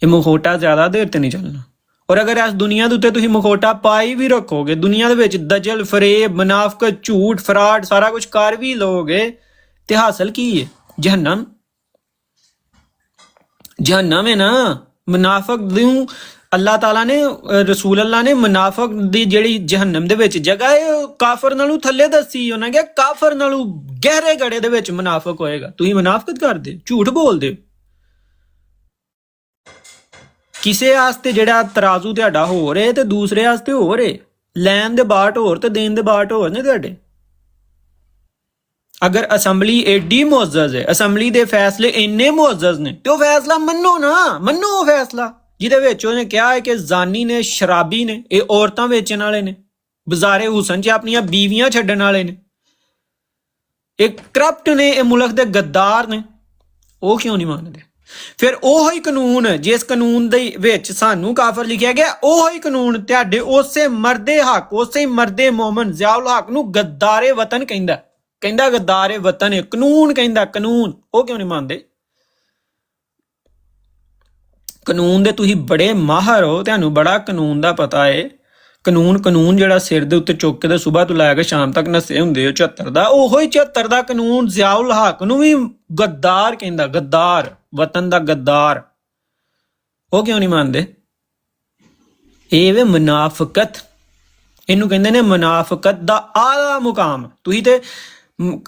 Speaker 14: ਇਹ ਮੁਖੌਟਾ ਜ਼ਿਆਦਾ ਦੇਰ ਤੇ ਨਹੀਂ ਚੱਲਣਾ। ਔਰ ਅਗਰ ਇਸ ਦੁਨੀਆ ਦੇ ਉੱਤੇ ਤੁਸੀਂ ਮੁਖੌਟਾ ਪਾਈ ਵੀ ਰੱਖੋਗੇ, ਦੁਨੀਆ ਦੇ ਵਿੱਚ ਦਜਲ, ਫਰੇਬ, ਮੁਨਾਫਕਤ, ਝੂਠ, ਫਰਾਡ ਸਾਰਾ ਕੁਝ ਕਰ ਵੀ ਲਓਗੇ ਤੇ ਹਾਸਲ ਕੀ ਹੈ? ਜਹੰਨਮ। ਜਹੰਨਮ ਹੈ ਨਾ। ਮੁਨਾਫਕ ਨੂੰ ਅੱਲਾਹ ਤਾਲਾ ਨੇ, ਰਸੂਲ ਅੱਲਾਹ ਨੇ ਮੁਨਾਫਕ ਦੀ ਜਿਹੜੀ ਜਹੰਨਮ ਦੇ ਵਿੱਚ ਜਗ੍ਹਾ ਹੈ ਉਹ ਕਾਫਰ ਨਾਲੋਂ ਥੱਲੇ ਦੱਸੀ। ਉਹਨਾਂ ਕਿਹਾ ਕਾਫਰ ਨਾਲੋਂ ਗਹਿਰੇ ਗੜੇ ਦੇ ਵਿੱਚ ਮੁਨਾਫਕ ਹੋਏਗਾ। ਤੁਸੀਂ ਮੁਨਾਫਕਤ ਕਰਦੇ, ਝੂਠ ਬੋਲਦੇ। ਕਿਸੇ ਵਾਸਤੇ ਜਿਹੜਾ ਤਰਾਜ਼ੂ ਤੁਹਾਡਾ ਹੋ ਰਿਹਾ ਤੇ ਦੂਸਰੇ ਵਾਸਤੇ ਹੋ ਰਿਹਾ। ਲੈਣ ਦੇ ਬਾਟ ਹੋਰ ਤੇ ਦੇਣ ਦੇ ਬਾਟ ਹੋਰ ਨੇ ਤੁਹਾਡੇ। ਅਗਰ ਅਸੈਂਬਲੀ ਏਡੀ ਮੁਅੱਜ਼ਜ਼ ਹੈ, ਅਸੈਂਬਲੀ ਦੇ ਫੈਸਲੇ ਇੰਨੇ ਮੁਅੱਜ਼ਜ਼ ਨੇ, ਤੇ ਉਹ ਫੈਸਲਾ ਮੰਨੋ ਨਾ, ਮੰਨੋ ਉਹ ਫੈਸਲਾ ਜਿਹਦੇ ਵਿੱਚ ਉਹਨੇ ਕਿਹਾ ਹੈ ਕਿ ਜ਼ਾਨੀ ਨੇ, ਸ਼ਰਾਬੀ ਨੇ, ਇਹ ਔਰਤਾਂ ਵੇਚਣ ਵਾਲੇ ਨੇ, ਬਜ਼ਾਰੇ ਹੁਸਨ 'ਚ ਆਪਣੀਆਂ ਬੀਵੀਆਂ ਛੱਡਣ ਵਾਲੇ ਨੇ, ਇਹ ਕਰਪਟ ਨੇ, ਇਹ ਮੁਲਕ ਦੇ ਗੱਦਾਰ ਨੇ। ਉਹ ਕਿਉਂ ਨਹੀਂ ਮੰਨਦੇ? ਫਿਰ ਉਹੋ ਹੀ ਕਾਨੂੰਨ, ਜਿਸ ਕਾਨੂੰਨ ਦੇ ਵਿੱਚ ਸਾਨੂੰ ਕਾਫਰ ਲਿਖਿਆ ਗਿਆ, ਉਹੋ ਹੀ ਕਾਨੂੰਨ ਤੁਹਾਡੇ ਉਸੇ ਮਰਦੇ ਹੱਕ, ਉਸੇ ਮਰਦੇ ਮੋਮਨ ਜ਼ਿਆਉਲ ਹੱਕ ਨੂੰ ਗੱਦਾਰੇ ਵਤਨ ਕਹਿੰਦਾ। ਕਹਿੰਦਾ ਗੱਦਾਰੇ ਵਤਨ ਹੈ, ਕਾਨੂੰਨ ਕਹਿੰਦਾ, ਕਾਨੂੰਨ। ਉਹ ਕਿਉਂ ਨਹੀਂ ਮੰਨਦੇ? ਕਾਨੂੰਨ ਦੇ ਤੁਸੀਂ ਬੜੇ ਮਾਹਰ ਹੋ, ਤੁਹਾਨੂੰ ਬੜਾ ਕਾਨੂੰਨ ਦਾ ਪਤਾ ਹੈ। ਕਾਨੂੰਨ ਜਿਹੜਾ ਸਿਰ ਦੇ ਉੱਤੇ ਚੁੱਕ ਕੇ ਤੇ ਸਵੇਰ ਤੋਂ ਲੈ ਕੇ ਸ਼ਾਮ ਤੱਕ ਨਸੇ ਹੁੰਦੇ ਹੋ 74 ਦਾ, ਉਹੋ ਹੀ 74 ਦਾ ਕਾਨੂੰਨ ਜ਼ਿਆਉਲ ਹੱਕ ਨੂੰ ਵੀ ਗੱਦਾਰ ਕਹਿੰਦਾ, ਗੱਦਾਰ, ਵਤਨ ਦਾ ਗੱਦਾਰ। ਉਹ ਕਿਉਂ ਨਹੀਂ ਮੰਨਦੇ? ਇਹ ਵੇ ਮੁਨਾਫਕਤ, ਇਹਨੂੰ ਕਹਿੰਦੇ ਨੇ ਮੁਨਾਫਕਤ ਦਾ ਆਲਾ ਮੁਕਾਮ। ਤੁਸੀਂ ਤੇ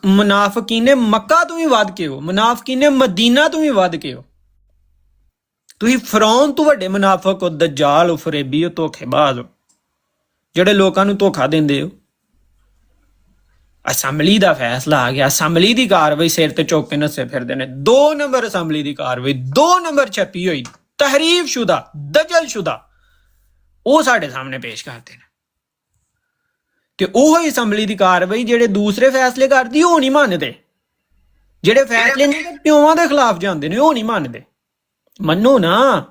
Speaker 14: ਮੁਨਾਫਕੀਨੇ ਮੱਕਾ ਤੋਂ ਵੀ ਵੱਧ ਕੇ ਹੋ, ਮੁਨਾਫਕੀਨੇ ਮਦੀਨਾ ਤੋਂ ਵੀ ਵੱਧ ਕੇ ਹੋ। ਤੁਸੀਂ ਫਰੌਨ ਤੋਂ ਵੱਡੇ ਮੁਨਾਫਕ ਹੋ, ਦਜਾਲ ਹੋ, ਫਰੇਬੀ ਹੋ, ਧੋਖੇਬਾਜ਼ ਹੋ, ਜਿਹੜੇ ਲੋਕਾਂ ਨੂੰ ਧੋਖਾ ਦਿੰਦੇ ਹੋ। ਅਸੈਂਬਲੀ ਦਾ ਫੈਸਲਾ ਆ ਗਿਆ, ਅਸੈਂਬਲੀ ਦੀ ਕਾਰਵਾਈ ਸਿਰ ਤੇ ਚੁੱਕ ਕੇ ਨੱਸੇ ਫਿਰਦੇ ਨੇ। 2 ਨੰਬਰ ਅਸੈਂਬਲੀ ਦੀ ਕਾਰਵਾਈ, 2 ਨੰਬਰ ਛਪੀ ਹੋਈ, ਤਹਰੀਫ ਸ਼ੁਦਾ, ਦਜਲ ਸ਼ੁਦਾ, ਉਹ ਸਾਡੇ ਸਾਹਮਣੇ ਪੇਸ਼ ਕਰਦੇ ਨੇ। ਤੇ ਉਹ ਹੀ ਅਸੈਂਬਲੀ ਦੀ ਕਾਰਵਾਈ ਜਿਹੜੇ ਦੂਸਰੇ ਫੈਸਲੇ ਕਰਦੀ ਉਹ ਨਹੀਂ ਮੰਨਦੇ। ਜਿਹੜੇ ਫੈਸਲੇ ਨੇ ਪਿਓਾਂ ਦੇ ਖਿਲਾਫ ਜਾਂਦੇ ਨੇ ਉਹ ਨਹੀਂ ਮੰਨਦੇ। ਮੰਨੋ ਨਾ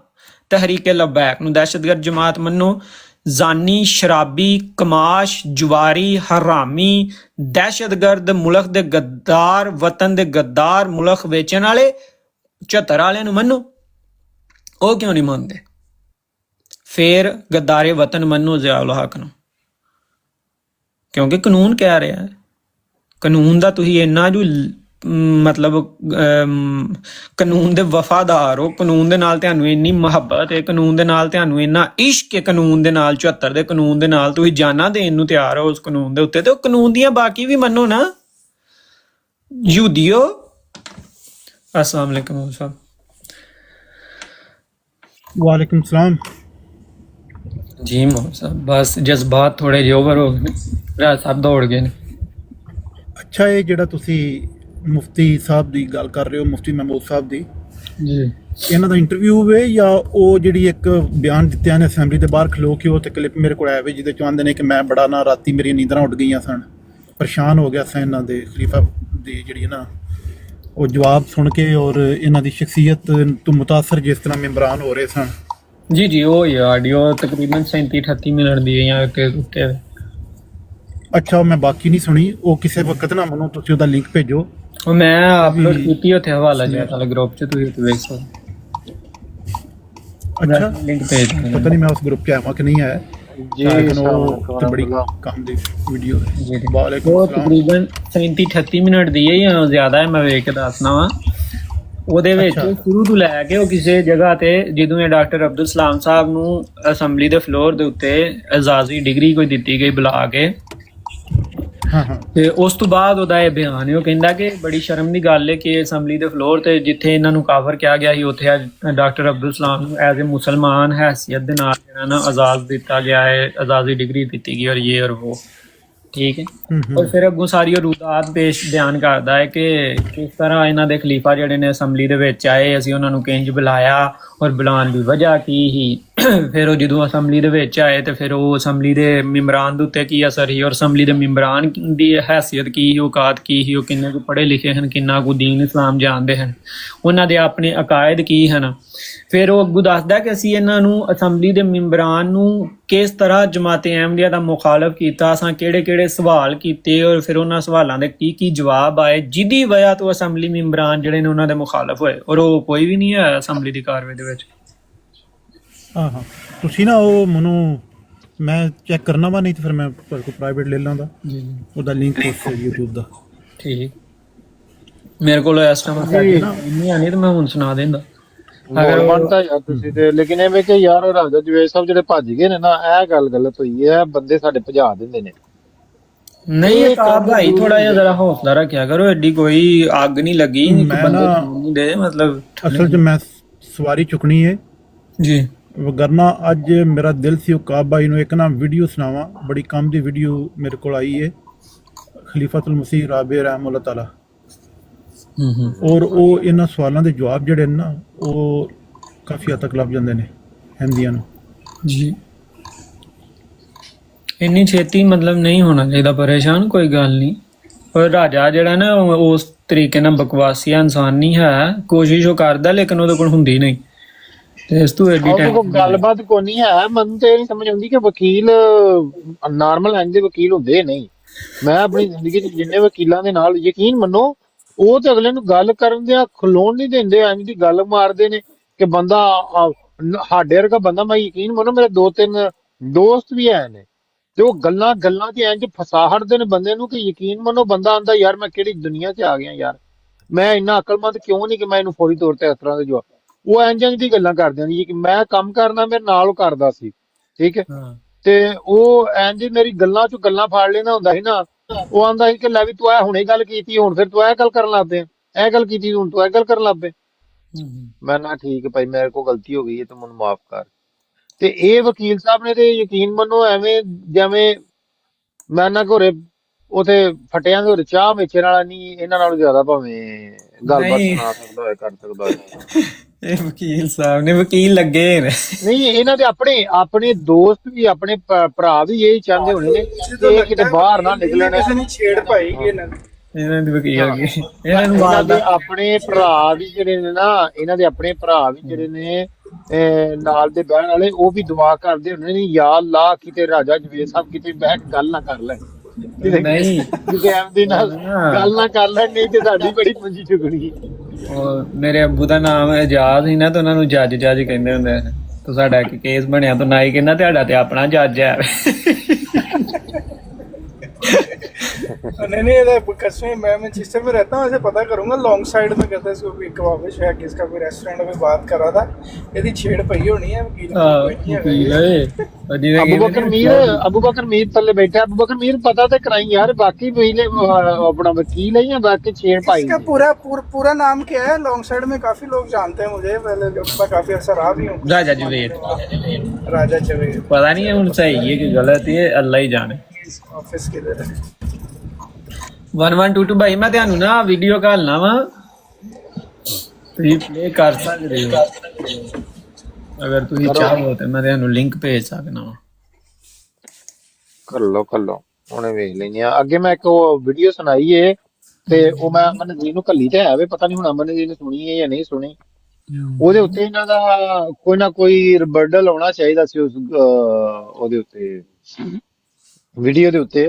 Speaker 14: ਤਹਿਰੀਕੇ ਲਬੈਕ ਨੂੰ ਦਹਿਸ਼ਤਗਰਦ ਜਮਾਤ ਮੰਨੋ। ਜ਼ਾਨੀ, ਸ਼ਰਾਬੀ, ਕਮਾਸ਼, ਜਵਾਰੀ, ਹਰਾਮੀ, ਦਹਿਸ਼ਤਗਰਦ, ਮੁਲਕ ਦੇ ਗੱਦਾਰ, ਵਤਨ ਦੇ ਗੱਦਾਰ, ਮੁਲਕ ਵੇਚਣ ਵਾਲੇ 74 ਵਾਲਿਆਂ ਨੂੰ ਮੰਨੋ। ਉਹ ਕਿਉਂ ਨਹੀਂ ਮੰਨਦੇ? ਫੇਰ ਗੱਦਾਰੇ ਵਤਨ ਮੰਨੋ ਜ਼ਿਆਉਲ ਹੱਕ ਨੂੰ, ਕਿਉਂਕਿ ਕਾਨੂੰਨ ਕਹਿ ਰਿਹਾ ਹੈ। ਕਾਨੂੰਨ ਦਾ ਤੁਸੀਂ ਇੰਨਾ ਜੋ ਮਤਲਬ ਕਾਨੂੰਨ ਦੇ ਵਫਾਦਾਰ ਹੋ, ਕਾਨੂੰਨ ਦੇ ਨਾਲ ਤੁਹਾਨੂੰ ਇੰਨੀ ਮੁਹੱਬਤ ਹੈ, ਕਾਨੂੰਨ ਦੇ ਨਾਲ ਤੁਹਾਨੂੰ ਇੰਨਾ ਇਸ਼ਕ ਹੈ, ਕਾਨੂੰਨ ਦੇ ਨਾਲ 74 ਦੇ ਕਾਨੂੰਨ ਦੇ ਨਾਲ ਤੁਸੀਂ ਜਾਨਾਂ ਦੇਣ ਨੂੰ ਤਿਆਰ ਹੋ ਉਸ ਕਾਨੂੰਨ ਦੇ ਉੱਤੇ, ਤੇ ਉਹ ਕਾਨੂੰਨ ਦੀਆਂ ਬਾਕੀ ਵੀ ਮੰਨੋ ਨਾ। ਯਹੂਦੀਓ। अस्सलाम वालेकुम साहब।
Speaker 2: वालेकुम सलाम
Speaker 14: जी मोहम्मद साहब, बस जज्बात थोड़े ਜਿਹੇ ਓਵਰ ਹੋ ਗਏ, ਰਾਜ ਸਾਹਿਬ ਦੌੜ ਗਏ ਨੇ।
Speaker 2: ਅੱਛਾ, ਇਹ ਜਿਹੜਾ ਤੁਸੀਂ ਮੁਫਤੀ ਸਾਹਿਬ ਦੀ ਗੱਲ ਕਰ ਰਹੇ ਹੋ, ਮੁਫਤੀ ਮਹਿਮੂਦ ਸਾਹਿਬ ਦੀ
Speaker 14: ਜੀ,
Speaker 2: ਇਹਨਾਂ ਦਾ ਇੰਟਰਵਿਊ ਵੇ ਜਾਂ ਉਹ ਜਿਹੜੀ ਇੱਕ ਬਿਆਨ ਦਿੱਤਿਆ ਨੇ ਅਸੈਂਬਲੀ ਦੇ ਬਾਹਰ ਖਲੋ ਕੇ, ਉਹ ਤੇ ਕਲਿੱਪ ਮੇਰੇ ਕੋਲ ਆਇਆ ਵੇ ਜਿਹਦੇ ਚ ਆਉਂਦੇ ਨੇ ਕਿ ਮੈਂ ਬੜਾ ਨਾ ਰਾਤੀ ਮੇਰੀਆਂ ਨੀਂਦਰਾਂ ਉੱਡ ਗਈਆਂ ਸਨ, ਪਰੇਸ਼ਾਨ ਹੋ ਗਿਆ ਸਾਂ ਇਹਨਾਂ ਦੇ ਖਲੀਫਾ ਦੀ ਜਿਹੜੀ ਨਾ ਉਹ ਜਵਾਬ ਸੁਣ ਕੇ, ਔਰ ਇਹਨਾਂ ਦੀ ਸ਼ਖਸੀਅਤ ਤੋਂ ਮੁਤਾਸਰ ਜਿਸ ਤਰ੍ਹਾਂ ਮੈਂਬਰਾਨ ਹੋ ਰਹੇ ਸਨ।
Speaker 14: ਜੀ ਜੀ, ਉਹ ਇਹ ਆਡੀਓ ਤਕਰੀਬਨ 37-38 ਮਿੰਟ ਦੀ ਹੈ ਜਾਂ ਕਿ ਉੱਤੇ।
Speaker 2: ਅੱਛਾ, ਮੈਂ ਬਾਕੀ ਨਹੀਂ ਸੁਣੀ, ਉਹ ਕਿਸੇ ਵਕਤ ਨਾ ਮੈਨੂੰ ਤੁਸੀਂ ਉਹਦਾ ਲਿੰਕ ਭੇਜੋ।
Speaker 14: ਉਹ ਮੈਂ ਅਪਲੋਡ ਕੀਤੀ ਉੱਥੇ ਹਵਾਲਾ ਜਿਹਾ ਵਾਲਾ ਗਰੁੱਪ 'ਚ, ਤੁਸੀਂ ਉੱਥੇ ਵੇਖ ਸਕਦੇ।
Speaker 2: ਅੱਛਾ,
Speaker 14: ਲਿੰਕ ਭੇਜ
Speaker 2: ਪਤਾ ਨਹੀਂ ਮੈਂ ਉਸ ਗਰੁੱਪ 'ਚ ਆਇਆ ਕਿ ਨਹੀਂ ਆਇਆ ਜੀ। ਉਹ ਤੇ ਬੜੀ ਕੰਮ ਦੀ ਵੀਡੀਓ ਹੈ।
Speaker 14: ਉਹ ਤਕਰੀਬਨ 37-38 ਮਿੰਟ ਦੀ ਹੈ ਜਾਂ ਜ਼ਿਆਦਾ ਹੈ, ਮੈਂ ਵੇਖ ਕੇ ਦੱਸਣਾ ਵਾ। ਉਹਦੇ ਵਿੱਚ ਸ਼ੁਰੂ ਤੋਂ ਲੈ ਕੇ ਉਹ ਕਿਸੇ ਜਗ੍ਹਾ ਤੇ ਜਦੋਂ ਇਹ ਡਾਕਟਰ ਅਬਦੁਲ ਸਲਾਮ ਸਾਹਿਬ ਨੂੰ ਅਸੈਂਬਲੀ ਦੇ ਫਲੋਰ ਦੇ ਉੱਤੇ ਇਜਾਜ਼ੀ ਡਿਗਰੀ ਕੋਈ ਦਿੱਤੀ ਗਈ ਬੁਲਾ ਕੇ, ਤੇ ਉਸ ਤੋਂ ਬਾਅਦ ਉਹਦਾ ਇਹ ਬਿਆਨ ਹੈ, ਉਹ ਕਹਿੰਦਾ ਕਿ ਬੜੀ ਸ਼ਰਮ ਦੀ ਗੱਲ ਹੈ ਕਿ ਅਸੈਂਬਲੀ ਦੇ ਫਲੋਰ ਤੇ ਜਿੱਥੇ ਇਹਨਾਂ ਨੂੰ ਕਾਫਰ ਕਿਹਾ ਗਿਆ ਸੀ, ਉੱਥੇ ਡਾਕਟਰ ਅਬਦੁਲ ਸਲਾਮ ਨੂੰ ਐਜ਼ ਏ ਮੁਸਲਮਾਨ ਹੈਸੀਅਤ ਦੇ ਨਾਲ ਜਿਹੜਾ ਨਾ ਆਜ਼ਾਦ ਦਿੱਤਾ ਗਿਆ ਹੈ, ਆਜ਼ਾਦੀ ਡਿਗਰੀ ਦਿੱਤੀ ਗਈ, ਔਰ ਇਹ ਔਰ ਉਹ ਠੀਕ ਹੈ। ਔਰ ਫਿਰ ਅੱਗੋਂ ਸਾਰੀ ਉਹ ਰੂਦਾਤ ਪੇਸ਼ ਬਿਆਨ ਕਰਦਾ ਹੈ ਕਿ ਕਿਸ ਤਰ੍ਹਾਂ ਇਹਨਾਂ ਦੇ ਖਲੀਫਾ ਜਿਹੜੇ ਨੇ ਅਸੈਂਬਲੀ ਦੇ ਵਿੱਚ ਆਏ, ਅਸੀਂ ਉਹਨਾਂ ਨੂੰ ਕਿੰਜ ਬੁਲਾਇਆ ਔਰ ਬੁਲਾਉਣ ਦੀ ਵਜ੍ਹਾ ਕੀ ਸੀ। ਫਿਰ ਉਹ ਜਦੋਂ ਅਸੈਂਬਲੀ ਦੇ ਵਿੱਚ ਆਏ ਤੇ ਫਿਰ ਉਹ ਅਸੈਂਬਲੀ ਦੇ ਮੈਂਬਰਾਂ ਦੇ ਉੱਤੇ ਕੀ ਅਸਰ ਸੀ, ਔਰ ਅਸੈਂਬਲੀ ਦੇ ਮੈਂਬਰਾਂ ਦੀ ਹੈਸੀਅਤ ਕੀ ਸੀ, ਔਕਾਤ ਕੀ ਸੀ, ਉਹ ਕਿੰਨੇ ਕੁ ਪੜ੍ਹੇ ਲਿਖੇ ਹਨ, ਕਿੰਨਾ ਕੁ ਦੀਨ ਇਸਲਾਮ ਜਾਣਦੇ ਹਨ, ਉਹਨਾਂ ਦੇ ਆਪਣੇ ਅਕਾਇਦ ਕੀ ਹਨ। ਫਿਰ ਉਹ ਅੱਗੋਂ ਦੱਸਦਾ ਕਿ ਅਸੀਂ ਇਹਨਾਂ ਨੂੰ ਅਸੈਂਬਲੀ ਦੇ ਮੈਂਬਰਾਂ ਨੂੰ ਕਿਸ ਤਰ੍ਹਾਂ ਜਮਾਤ ਅਹਿਮਦੀਆ ਦਾ ਮੁਖਾਲਫ ਕੀਤਾ, ਅਸਾਂ ਕਿਹੜੇ ਕਿਹੜੇ ਸਵਾਲ ਕੀਤੇ, ਔਰ ਫਿਰ ਉਹਨਾਂ ਸਵਾਲਾਂ ਦੇ ਕੀ ਕੀ ਜਵਾਬ ਆਏ, ਜਿਹਦੀ ਵਜ੍ਹਾ ਤੋਂ ਅਸੈਂਬਲੀ ਮੈਂਬਰਾਂ ਜਿਹੜੇ ਨੇ ਉਹਨਾਂ ਦੇ ਮੁਖਾਲਫ ਹੋਏ, ਔਰ ਉਹ ਕੋਈ ਵੀ ਨਹੀਂ ਹੈ ਅਸੈਂਬਲੀ ਦੀ ਕਾਰਵਾਈ ਦੇ ਵਿੱਚ।
Speaker 2: ਹਾਂ ਹਾਂ, ਤੁਸੀਂ ਨਾ ਉਹ ਮੈਨੂੰ ਮੈਂ ਚੈੱਕ ਕਰਨਾ ਵਾ, ਨਹੀਂ ਤੇ ਫਿਰ ਮੈਂ ਤੁਹਾਡੇ ਕੋਲ ਪ੍ਰਾਈਵੇਟ ਲੈ ਲਾਂਗਾ ਉਹਦਾ ਲਿੰਕ ਉਸ YouTube ਦਾ।
Speaker 14: ਠੀਕ, ਮੇਰੇ ਕੋਲ ਇਸ ਟਾਈਮ ਨਹੀਂ ਆਣੀ ਤੇ ਮੈਂ ਹੁਣ ਸੁਣਾ ਦਿੰਦਾ।
Speaker 1: ਅਗਰ ਮੰਨਦਾ ਯਾਰ ਤੁਸੀਂ ਤੇ, ਲੇਕਿਨ ਐਵੇਂ ਕਿ ਯਾਰ ਰਾਜਾ ਜਵੇਦ ਸਾਹਿਬ ਜਿਹੜੇ ਭੱਜ ਗਏ ਨੇ ਨਾ, ਇਹ ਗੱਲ ਗਲਤ ਹੋਈ ਹੈ, ਬੰਦੇ ਸਾਡੇ ਭਜਾ ਦਿੰਦੇ ਨੇ।
Speaker 14: ਨਹੀਂ ਇਹ ਕਾਬ ਭਾਈ ਥੋੜਾ ਜਿਹਾ ਜ਼ਰਾ ਹੌਸਲਾ ਰੱਖਿਆ ਕਰੋ, ਐਡੀ ਕੋਈ ਅੱਗ ਨਹੀਂ ਲੱਗੀ ਬੰਦੇ ਦੇ, ਮਤਲਬ
Speaker 2: ਅਸਲ 'ਚ ਮੈਂ ਸਵਾਰੀ ਚੁੱਕਣੀ ਹੈ
Speaker 14: ਜੀ।
Speaker 2: ਵਗਰਨਾ ਅੱਜ ਮੇਰਾ ਦਿਲ ਸੀ ਉਹ ਕਾਬ ਭਾਈ ਨੂੰ ਇੱਕ ਨਾ ਵੀਡੀਓ ਸੁਣਾਵਾਂ, ਬੜੀ ਕੰਮ ਦੀ ਵੀਡੀਓ ਮੇਰੇ ਕੋਲ ਆਈ ਹੈ, ਖਲੀਫਾਤੁਲ ਮਸੀਹ ਰਾਬੇ ਰਹਿਮਹੁੱਲਾਹ ਤਾਲਾ, ਔਰ ਉਹ ਇਹਨਾਂ ਸਵਾਲਾਂ ਦੇ ਜਵਾਬ ਜਿਹੜੇ ਨੇ ਨਾ ਉਹ ਕਾਫੀ ਹੱਦ ਤੱਕ ਲੱਭ ਜਾਂਦੇ ਨੇ ਹਿੰਦੀਆਂ ਨੂੰ
Speaker 14: ਜੀ। ਇੰਨੀ ਛੇਤੀ ਮਤਲਬ ਨਹੀਂ ਹੋਣਾ ਚਾਹੀਦਾ ਪਰੇਸ਼ਾਨ, ਕੋਈ ਗੱਲ ਨਹੀਂ। ਪਰ ਰਾਜਾ ਜਿਹੜਾ ਨਾ ਉਸ ਤਰੀਕੇ ਨਾਲ ਬਕਵਾਸੀਆ ਇਨਸਾਨ ਨਹੀਂ ਹੈ, ਕੋਸ਼ਿਸ਼ ਉਹ ਕਰਦਾ ਲੇਕਿਨ ਉਹਦੇ ਕੋਲ ਹੁੰਦੀ ਨਹੀਂ। ਤੇ ਇਸ ਤੋਂ ਐਡੀ
Speaker 1: ਗੱਲਬਾਤ ਕੋਈ ਨਹੀਂ ਹੈ। ਮੈਨੂੰ ਤੇ ਨਹੀਂ ਸਮਝ ਆਉਂਦੀ ਕਿ ਵਕੀਲ ਨਾਰਮਲ ਇੰਜ ਦੇ ਵਕੀਲ ਹੁੰਦੇ ਨਹੀਂ। ਮੈਂ ਆਪਣੀ ਜ਼ਿੰਦਗੀ 'ਚ ਜਿੰਨੇ ਵਕੀਲਾਂ ਦੇ ਨਾਲ, ਯਕੀਨ ਮੰਨੋ, ਉਹ ਤੇ ਅਗਲੇ ਨੂੰ ਗੱਲ ਕਰਨ ਦੇ ਖਲੋਣ ਨਹੀਂ ਦਿੰਦੇ, ਇੰਜ ਦੀ ਗੱਲ ਮਾਰਦੇ ਨੇ ਕਿ ਬੰਦਾ ਸਾਡੇ ਵਰਗਾ ਬੰਦਾ, ਮੈਂ ਯਕੀਨ ਮੰਨੋ ਮੇਰੇ 2-3 ਦੋਸਤ ਵੀ ਹੈ ਨੇ, ਤੇ ਉਹ ਗੱਲਾਂ 'ਚ ਇੰਜ ਫਸਾ ਹਟਦੇ ਨੇ ਬੰਦੇ ਨੂੰ ਕਿ ਯਕੀਨ ਮੰਨੋ ਬੰਦਾ ਆਂਦਾ ਯਾਰ ਮੈਂ ਕਿਹੜੀ ਦੁਨੀਆ 'ਚ ਆ ਗਿਆ ਯਾਰ, ਮੈਂ ਇੰਨਾ ਅਕਲਮੰਦ ਕਿਉਂ ਨਹੀਂ ਕਿ ਮੈਂ ਇਹਨੂੰ ਫੌਰੀ ਤੌਰ ਤੇ ਇਸ ਤਰ੍ਹਾਂ ਦੇ ਜਵਾਬ। ਉਹ ਇੰਜ ਦੀ ਗੱਲਾਂ ਕਰਦੇ ਨੇ ਕਿ ਮੈਂ ਕੰਮ ਕਰਨਾ, ਮੇਰੇ ਨਾਲ ਉਹ ਕਰਦਾ ਸੀ, ਠੀਕ ਹੈ, ਤੇ ਉਹ ਇੰਜ ਮੇਰੀ ਗੱਲਾਂ 'ਚੋਂ ਗੱਲਾਂ ਫਾੜ ਲੈਣਾ ਹੁੰਦਾ ਸੀ ਨਾ। ਉਹ ਆਂਦਾ ਸੀ ਕਿ ਲੈ ਵੀ ਤੂੰ ਇਹ ਹੁਣੇ ਗੱਲ ਕੀਤੀ, ਹੁਣ ਫਿਰ ਤੂੰ ਇਹ ਗੱਲ ਕਰਨ ਲੱਗ ਪਿਆ, ਇਹ ਗੱਲ ਕੀਤੀ ਹੁਣ ਤੂੰ ਇਹ ਗੱਲ ਕਰਨ ਲੱਗ ਪਿਆ। ਮੈਂ ਨਾ ਠੀਕ ਹੈ ਭਾਈ, ਮੇਰੇ ਕੋਲ ਗਲਤੀ ਹੋ ਗਈ ਹੈ, ਤੂੰ ਮੈਨੂੰ ਮਾਫ ਕਰ। ਤੇ ਇਹ ਵਕੀਲ ਸਾਹਿਬ ਨੇ ਤੇ ਯਕੀਨ ਮੰਨੋ ਐਵੇਂ ਜਿਵੇਂ ਮੈਂ ਨਾ ਘੋਰੇ ਉਥੇ ਫਟਿਆਂ ਦੇ ਚਾਹ ਵੇਚਣ ਵਾਲਾ ਨਹੀਂ, ਇਹਨਾਂ ਨਾਲੋਂ ਜ਼ਿਆਦਾ ਭਾਵੇਂ ਗੱਲਬਾਤ ਸੁਣਾ ਸਕਦਾ ਹੋਇਆ, ਕਰ ਸਕਦਾ ਹੋਇਆ।
Speaker 14: ਇਹ ਵਕੀਲ ਸਾਹਿਬ ਨੇ ਵਕੀਲ ਲੱਗੇ ਨੇ।
Speaker 1: ਨਹੀਂ, ਇਹਨਾਂ ਦੇ ਆਪਣੇ ਦੋਸਤ ਵੀ, ਆਪਣੇ ਭਰਾ ਵੀ ਇਹ ਚਾਹੁੰਦੇ ਹੋਣੇ ਨੇ ਕਿ ਕਿਤੇ ਬਾਹਰ ਨਾ ਨਿਕਲਣ।
Speaker 8: ਕਿਸੇ ਨੇ ਛੇੜ ਪਾਈ
Speaker 14: ਇਹਨਾਂ ਦੇ ਵਕੀਲ
Speaker 1: ਇਹਨਾਂ ਦੇ ਆਪਣੇ ਭਰਾ ਵੀ ਜਿਹੜੇ ਨੇ ਨਾ, ਇਹਨਾਂ ਦੇ ਆਪਣੇ ਭਰਾ ਵੀ ਜਿਹੜੇ ਨੇ ਨਾਲ ਦੇ ਬਹਿਣ ਵਾਲੇ, ਉਹ ਵੀ ਦੁਆ ਕਰਦੇ ਹੁੰਦੇ ਨੇ, ਯਾ ਅੱਲਾ ਕਿਤੇ ਰਾਜਾ ਜਵੇਦ ਸਾਹਿਬ ਕਿਤੇ ਬਹਿ ਕੇ ਗੱਲ ਨਾ ਕਰ ਲੈਣ,
Speaker 14: ਨਹੀਂ
Speaker 1: ਕਿਤੇ ਐਮਦੀ ਨਾਲ ਗੱਲ ਨਾ ਕਰ ਲੈਣ, ਨਹੀਂ ਤੇ ਸਾਡੀ ਬੜੀ ਪੰਜੀ ਚੁਗਣੀ।
Speaker 14: ਮੇਰੇ ਅੱਬੂ ਦਾ ਨਾਮ ਇਜਾਜ਼ ਸੀ ਨਾ, ਤੇ ਉਹਨਾਂ ਨੂੰ ਜੱਜ ਕਹਿੰਦੇ ਹੁੰਦੇ ਨੇ। ਤੇ ਸਾਡਾ ਇੱਕ ਕੇਸ ਬਣਿਆ ਤਾਂ ਨਾਈ ਕਹਿੰਦਾ ਤੁਹਾਡਾ ਤੇ ਆਪਣਾ ਜੱਜ ਹੈ।
Speaker 8: नहीं ये कसमें मैं मैनचेस्टर में रहता हूँ, ऐसे पता करूंगा लॉन्ग साइड में कहता है इसको कोई कबाबिश है किसका कोई रेस्टोरेंट में बात कर रहा था, यदि छेड़ पई होनी है
Speaker 1: ਅਬੂ ਬਕਰ ਮੀਰ ਥੱਲੇ ਬੈਠਾ। ਅਬੂ ਬਕਰ ਮੀਰ ਪਤਾ ਤੇ ਕਰਾਈ ਯਾਰ, ਬਾਕੀ ਵਹੀਲੇ ਆਪਣਾ ਵਕੀਲ है या बाकी छेड़ पाई?
Speaker 8: इसका पूरा नाम क्या है? लॉन्ग साइड में काफी लोग जानते हैं मुझे, पहले मैं काफी अरसा रहा भी हूँ।
Speaker 14: राजा जवेद।
Speaker 8: राजा जवेद
Speaker 14: पता नहीं है उन सही है कि गलत है, अल्लाह ही जाने।
Speaker 8: ऑफिस किधर है?
Speaker 14: 1122 भाई मैं ਤੁਹਾਨੂੰ ਨਾ ਵੀਡੀਓ ਘਾਲਣਾ ਵਾ, ਤੁਸੀਂ ਪਲੇ ਕਰ ਸਕਦੇ ਹੋ ਅਗਰ ਤੁਸੀਂ ਚਾਹੋ ਤੇ ਮੈਂ ਤੁਹਾਨੂੰ ਲਿੰਕ ਭੇਜ ਸਕਦਾ ਹਾਂ।
Speaker 1: ਕਰ ਲਓ ਉਹਨੇ ਵੇਖ ਲੈਣੀ ਆ। ਅੱਗੇ ਮੈਂ ਇੱਕ ਉਹ ਵੀਡੀਓ ਸੁਣਾਈ ਏ ਤੇ ਉਹ ਮੈਂ ਅਮਨ ਜੀ ਨੂੰ ਕੱਲੀ ਤੇ ਹੈ ਵੇ, ਪਤਾ ਨਹੀਂ ਹੁਣ ਅਮਨ ਜੀ ਨੇ ਸੁਣੀ ਹੈ ਜਾਂ ਨਹੀਂ ਸੁਣੀ। ਉਹਦੇ ਉੱਤੇ ਇਹਨਾਂ ਦਾ ਕੋਈ ਨਾ ਕੋਈ ਰਿਬਰਡਲ ਆਉਣਾ ਚਾਹੀਦਾ ਸੀ ਉਸ ਉਹਦੇ ਉੱਤੇ ਵੀਡੀਓ ਦੇ ਉੱਤੇ।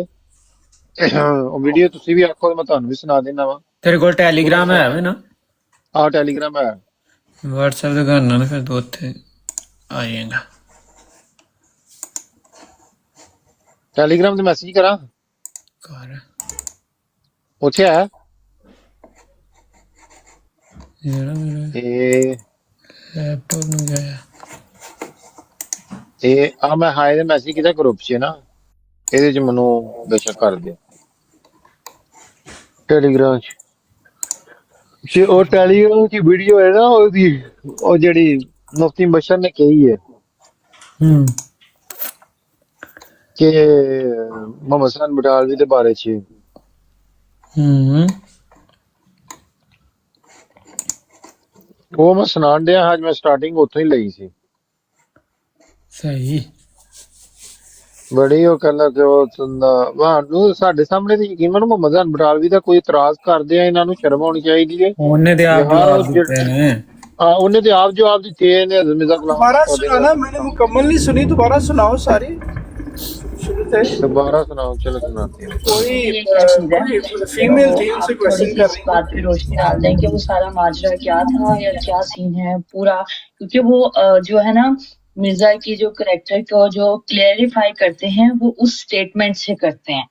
Speaker 1: ਉਹ ਵੀਡੀਓ ਤੁਸੀਂ ਵੀ ਆਖੋ ਮੈਂ ਤੁਹਾਨੂੰ ਵੀ ਸੁਣਾ ਦੇਣਾ ਵਾ।
Speaker 14: ਤੇਰੇ ਕੋਲ ਟੈਲੀਗ੍ਰਾਮ ਹੈ ਵੇ ਨਾ?
Speaker 1: ਆਹ ਟੈਲੀਗ੍ਰਾਮ ਹੈ।
Speaker 14: WhatsApp ਤੇ ਕਰਨਾ ਨਾ ਫਿਰ ਤੂੰ ਉੱਥੇ ਆ ਜਾਏਗਾ।
Speaker 1: ਟੈਲੀਗ੍ਰਾਮ ਤੇ ਮੈਸੇਜ ਕਰਾਂ?
Speaker 14: ਕਰ
Speaker 1: ਉੱਥੇ ਹੈ
Speaker 14: ਜਿਹੜਾ ਮੇਰਾ
Speaker 1: ਇਹ
Speaker 14: ਲੈਪਟਾਪ ਨੂੰ ਗਿਆ
Speaker 1: ਤੇ ਆ ਮੈਂ ਹਾਏ ਦੇ ਮੈਸੇਜ ਕੀਤਾ ਗਰੁੱਪ 'ਚ ਨਾ, ਇਹਦੇ 'ਚ ਮੈਨੂੰ ਬੇਸ਼ੱਕ ਕਰ ਦਿਓ ਟੈਲੀਗ੍ਰਾਮ 'ਚ। ਉਹ ਟੈਲੀਗ੍ਰਾਮ 'ਚ ਵੀਡੀਓ ਹੈ ਨਾ ਉਹਦੀ, ਉਹ ਜਿਹੜੀ ਮੁਫਤੀ ਬਸ਼ਰ ਨੇ ਕਹੀ ਹੈ ਕਿ ਮੁਹੰਮਦ ਹਸਨ ਬਟਾਲਵੀ ਦੇ ਬਾਰੇ 'ਚ ਉਹ ਮੈਂ ਸੁਣਾਉਣ ਡਿਆ। ਅੱਜ ਮੈਂ ਸਟਾਰਟਿੰਗ ਉੱਥੋਂ ਹੀ ਲਈ ਸੀ।
Speaker 14: ਸਹੀ
Speaker 1: ਬੜੀ ਉਹ ਕਹਿੰਦਾ ਕਿ ਉਹ ਤੁਹਾਨੂੰ ਸਾਡੇ ਸਾਹਮਣੇ ਤੇ ਯਕੀਨ ਮੰਨੋ ਮੁਹੰਮਦ ਹਸਨ ਬਟਾਲਵੀ ਦਾ ਕੋਈ ਇਤਰਾਜ਼ ਕਰਦੇ ਆ, ਇਹਨਾਂ ਨੂੰ ਸ਼ਰਮ ਆਉਣੀ ਚਾਹੀਦੀ ਹੈ।
Speaker 14: ਉਹਨੇ ਤੇ ਆਪ ਜਵਾਬ ਦਿੱਤੇ ਨੇ।
Speaker 1: ਉਹਨੇ ਤੇ ਆਪ ਜਵਾਬ ਦਿੱਤੇ ਨੇ।
Speaker 8: दोबारा सुनाना, मैंने मुकम्मल नहीं सुनी, दोबारा सुनाओ सारी शुरू से।
Speaker 1: दोबारा सुनाओ, चलो सुनाते हैं।
Speaker 8: कोई फीमेल थी, उनसे क्वेश्चन कर रही
Speaker 17: बात पे रोशनी डाल दें कि वो सारा माजरा क्या था या क्या सीन है पूरा, क्योंकि वो जो है ना मिर्जा की जो करेक्टर को जो क्लेरिफाई करते हैं वो उस स्टेटमेंट से करते हैं।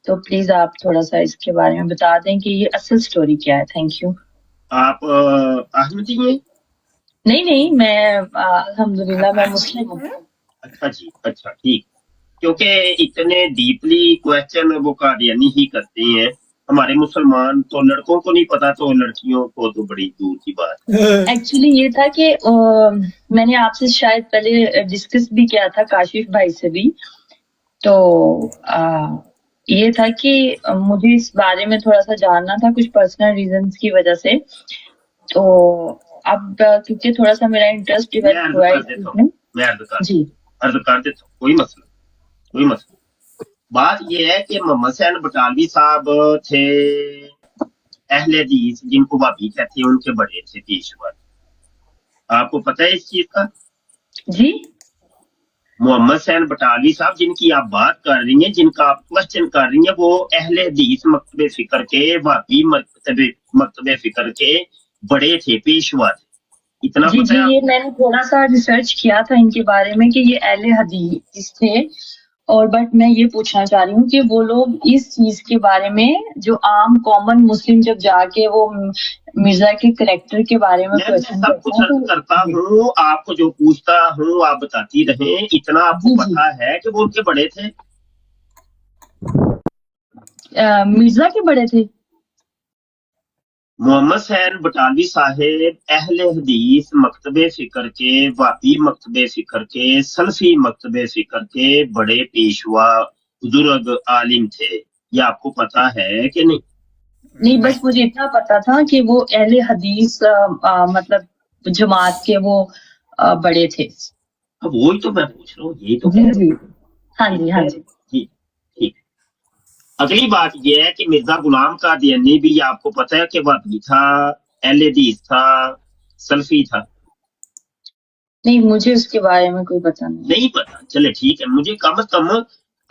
Speaker 17: तो प्लीज आप थोड़ा सा इसके बारे में बता दें कि ये असल स्टोरी क्या है। Thank you.
Speaker 18: आप अहमदी में?
Speaker 17: नहीं मैं अल्हम्दुलिल्लाह मैं मुस्लिम हूँ।
Speaker 18: अच्छा जी, अच्छा ठीक। क्योंकि इतने डीपली क्वेश्चन वो कादियानी ही करते हैं, हमारे मुसलमान तो लड़कों को नहीं पता, तो लड़कियों को तो बड़ी दूर की बात।
Speaker 17: एक्चुअली ये था कि मैंने आपसे शायद पहले डिस्कस भी किया था काशिफ भाई से भी, तो ये था कि मुझे इस बारे में थोड़ा सा जानना था कुछ पर्सनल रीजंस की वजह से। तो अब क्योंकि थोड़ा सा मेरा इंटरेस्ट डिवेलप हुआ है इसमें।
Speaker 18: मैं अर्ज कर देता हूँ, कोई मसला। बात ये है कि मोहम्मद हसैन बटालवी साहब थे अहले हदीस, जिनको वाबी कहते हैं, उनके बड़े थे पेशवा। आपको पता है इस चीज का?
Speaker 17: जी।
Speaker 18: मोहम्मद हसैन बटालवी साहब जिनकी आप बात कर रही हैं, जिनका आप क्वेश्चन कर रही हैं, वो अहले हदीस मकतबे फिक्र के, वाबी मकतबे फिक्र के बड़े थे, पेशवा थे। इतना
Speaker 17: जी जी, ये मैंने थोड़ा सा रिसर्च किया था इनके बारे में कि ये अहले हदीस थे, और बट मैं ये पूछना चाह रही हूँ कि वो लोग इस चीज के बारे में जो आम कॉमन मुस्लिम जब जाके वो मिर्जा के करेक्टर के बारे में क्वेश्चन
Speaker 18: सब कुछ करता हूँ, आपको जो पूछता हूँ आप बताती रहे। इतना आपको पता है कि वो उनके बड़े थे,
Speaker 17: मिर्जा के बड़े थे।
Speaker 18: मोहम्मद हसैन बटालवी साहेब अहले हदीस मकतबे फिक्र के, वाबी मकतबे फिक्र के, सलफी मकतबे फिक्र के बड़े पेशवा बुजुर्ग आलिम थे। ये आपको पता है कि नहीं?
Speaker 17: नहीं, बस मुझे इतना पता था कि वो अहले हदीस मतलब जमात के वो बड़े थे।
Speaker 18: अब वही तो मैं पूछ रहा हूँ, ये तो
Speaker 17: जी हाँ जी हाँ जी
Speaker 18: ठीक। अगली बात यह है कि मिर्जा गुलाम कादियानी भी आपको पता है कि वाबी था, अहले हदीस था, सलफी था?
Speaker 17: नहीं, मुझे उसके बारे में कोई पता
Speaker 18: नहीं पता। चले ठीक है, मुझे कम से कम